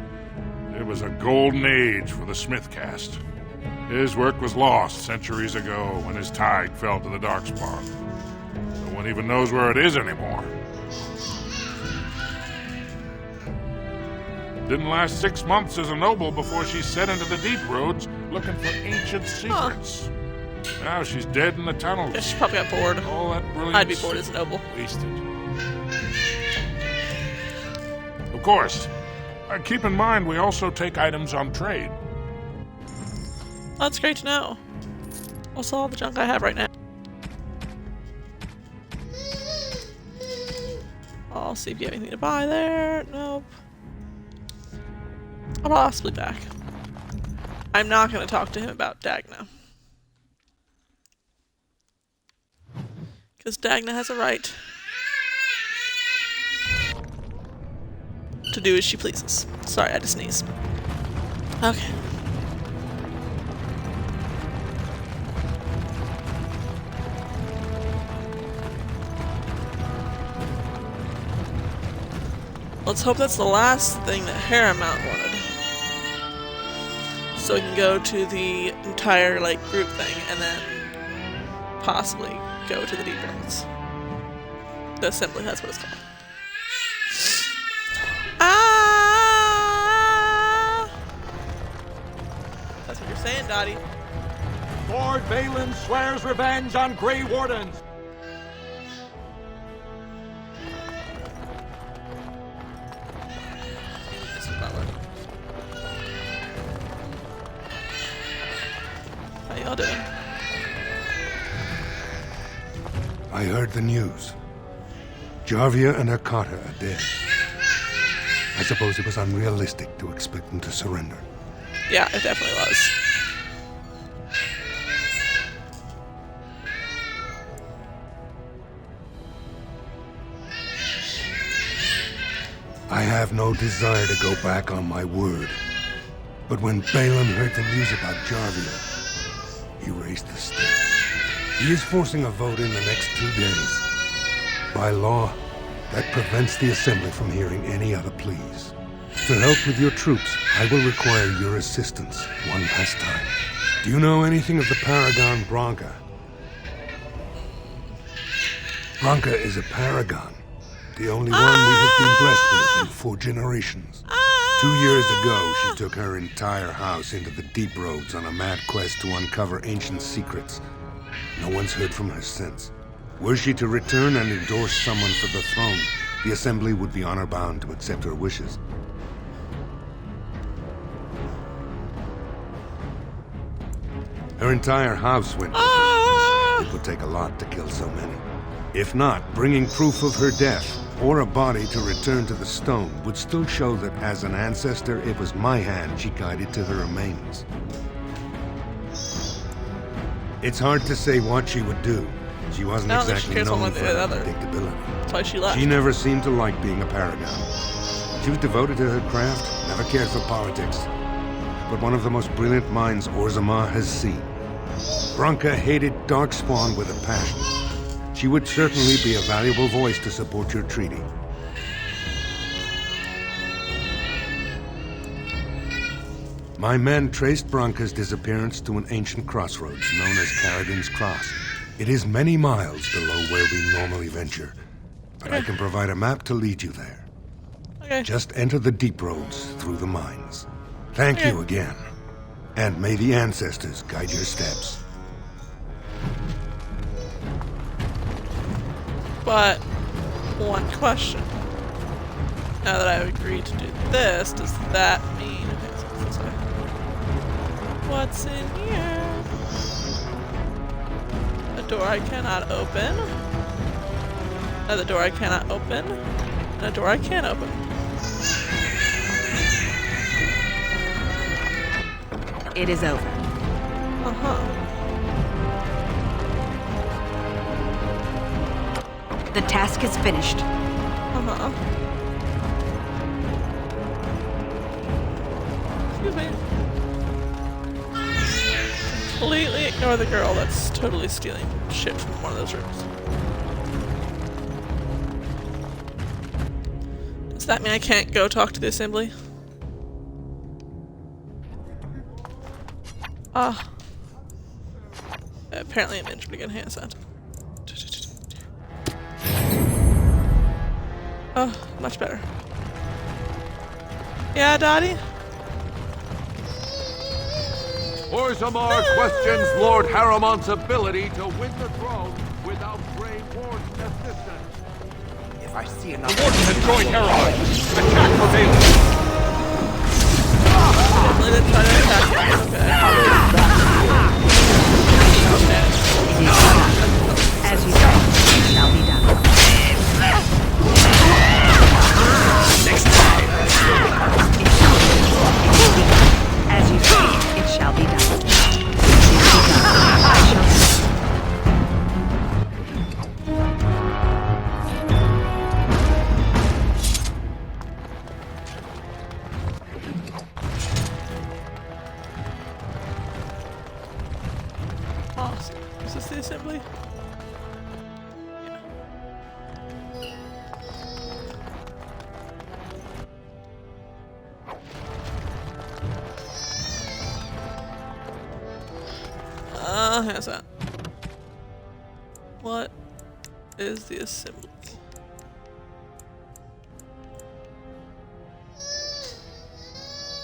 It was a golden age for the smith caste. His work was lost centuries ago when his tide fell to the Darkspawn. No one even knows where it is anymore. Didn't last 6 months as a noble before she set into the deep roads looking for ancient secrets. Now she's dead in the tunnels. Yeah, she probably got bored. All that brilliance. I'd be bored as a noble. Wasted. Of course, keep in mind we also take items on trade. That's great to know. Also, all the junk I have right now. I'll see if you have anything to buy there. Nope. I'll possibly back. I'm not going to talk to him about Dagna. Because Dagna has a right to do as she pleases. Sorry, I had to sneeze. Okay. Let's hope that's the last thing that Harrowmount wanted. So we can go to the entire, group thing, and then possibly go to the Deep Roads. The Assembly, that's what it's called. Ah! That's what you're saying, Dottie. Lord Balin swears revenge on Grey Wardens. How y'all doing? I heard the news. Jarvia and Hecata are dead. I suppose it was unrealistic to expect them to surrender. Yeah, it definitely was. I have no desire to go back on my word. But when Balin heard the news about Jarvia, he raised the stakes. He is forcing a vote in the next 2 days. By law, that prevents the Assembly from hearing any other pleas. To help with your troops, I will require your assistance one last time. Do you know anything of the Paragon Branka? Branka is a paragon, the only one we have been blessed with in 4 generations. 2 years ago, she took her entire house into the Deep Roads on a mad quest to uncover ancient secrets. No one's heard from her since. Were she to return and endorse someone for the throne, the Assembly would be honor-bound to accept her wishes. Her entire house went with her. It would take a lot to kill so many. If not, bringing proof of her death, or a body to return to the stone, would still show that as an ancestor, it was my hand she guided to the remains. It's hard to say what she would do. She wasn't exactly known for her predictability. That's why she left. She never seemed to like being a paragon. She was devoted to her craft, never cared for politics. But one of the most brilliant minds Orzammar has seen. Branka hated Darkspawn with a passion. She would certainly be a valuable voice to support your treaty. My men traced Branka's disappearance to an ancient crossroads known as Caridin's Cross. It is many miles below where we normally venture, but I can provide a map to lead you there. Okay. Just enter the Deep Roads through the mines. Thank you again, and may the ancestors guide your steps. But, one question. Now that I've agreed to do this, does that mean... Okay, so this way. What's in here? A door I cannot open. Another door I cannot open. And a door I can't open. It is over. The task is finished. Excuse me. Completely ignore the girl that's totally stealing shit from one of those rooms. Does that mean I can't go talk to the assembly? Ah. Apparently I'm injured again. Hand sent. Oh, much better. Yeah, Dottie? Orzammar questions Lord Haramont's ability to win the throne without Grey Warden's assistance. If I see another... The Warden has joined Haramont. Attack for Balin. Definitely didn't try to attack him. Okay. As you say, it shall be done. Next time. As you say, it shall be done. Awesome. Is this the assembly? How's that? What is the assembly?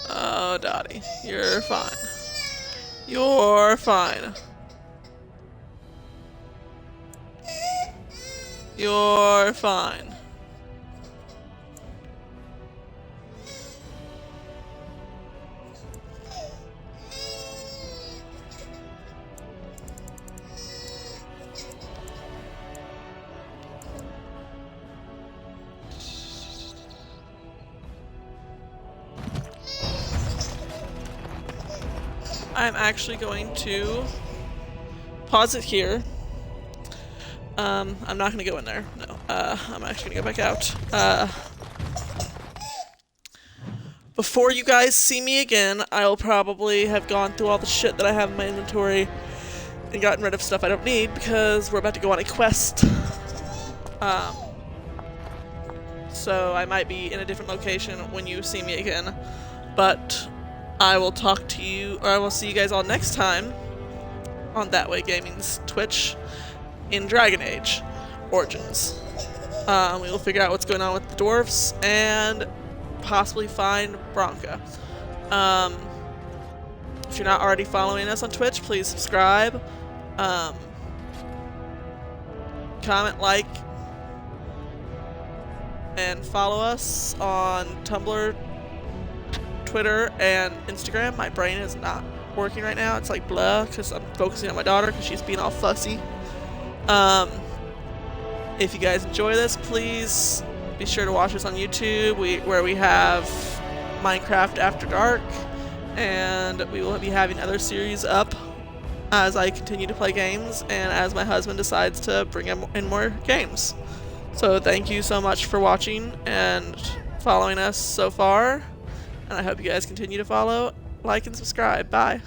Oh, Dottie, you're fine. You're fine. You're fine. I'm actually going to pause it here. I'm not gonna go in there. No. I'm actually gonna go back out. Before you guys see me again, I'll probably have gone through all the shit that I have in my inventory and gotten rid of stuff I don't need because we're about to go on a quest. So I might be in a different location when you see me again, but I will talk to you, or I will see you guys all next time on That Way Gaming's Twitch in Dragon Age Origins. We will figure out what's going on with the dwarves and possibly find Branka. If you're not already following us on Twitch, please subscribe, comment, like, and follow us on Tumblr, Twitter, and Instagram. My brain is not working right now. It's like blah because I'm focusing on my daughter because she's being all fussy. If you guys enjoy this, please be sure to watch us on YouTube where we have Minecraft After Dark, and we will be having other series up as I continue to play games and as my husband decides to bring in more games. So thank you so much for watching and following us so far, and I hope you guys continue to follow, like, and subscribe. Bye.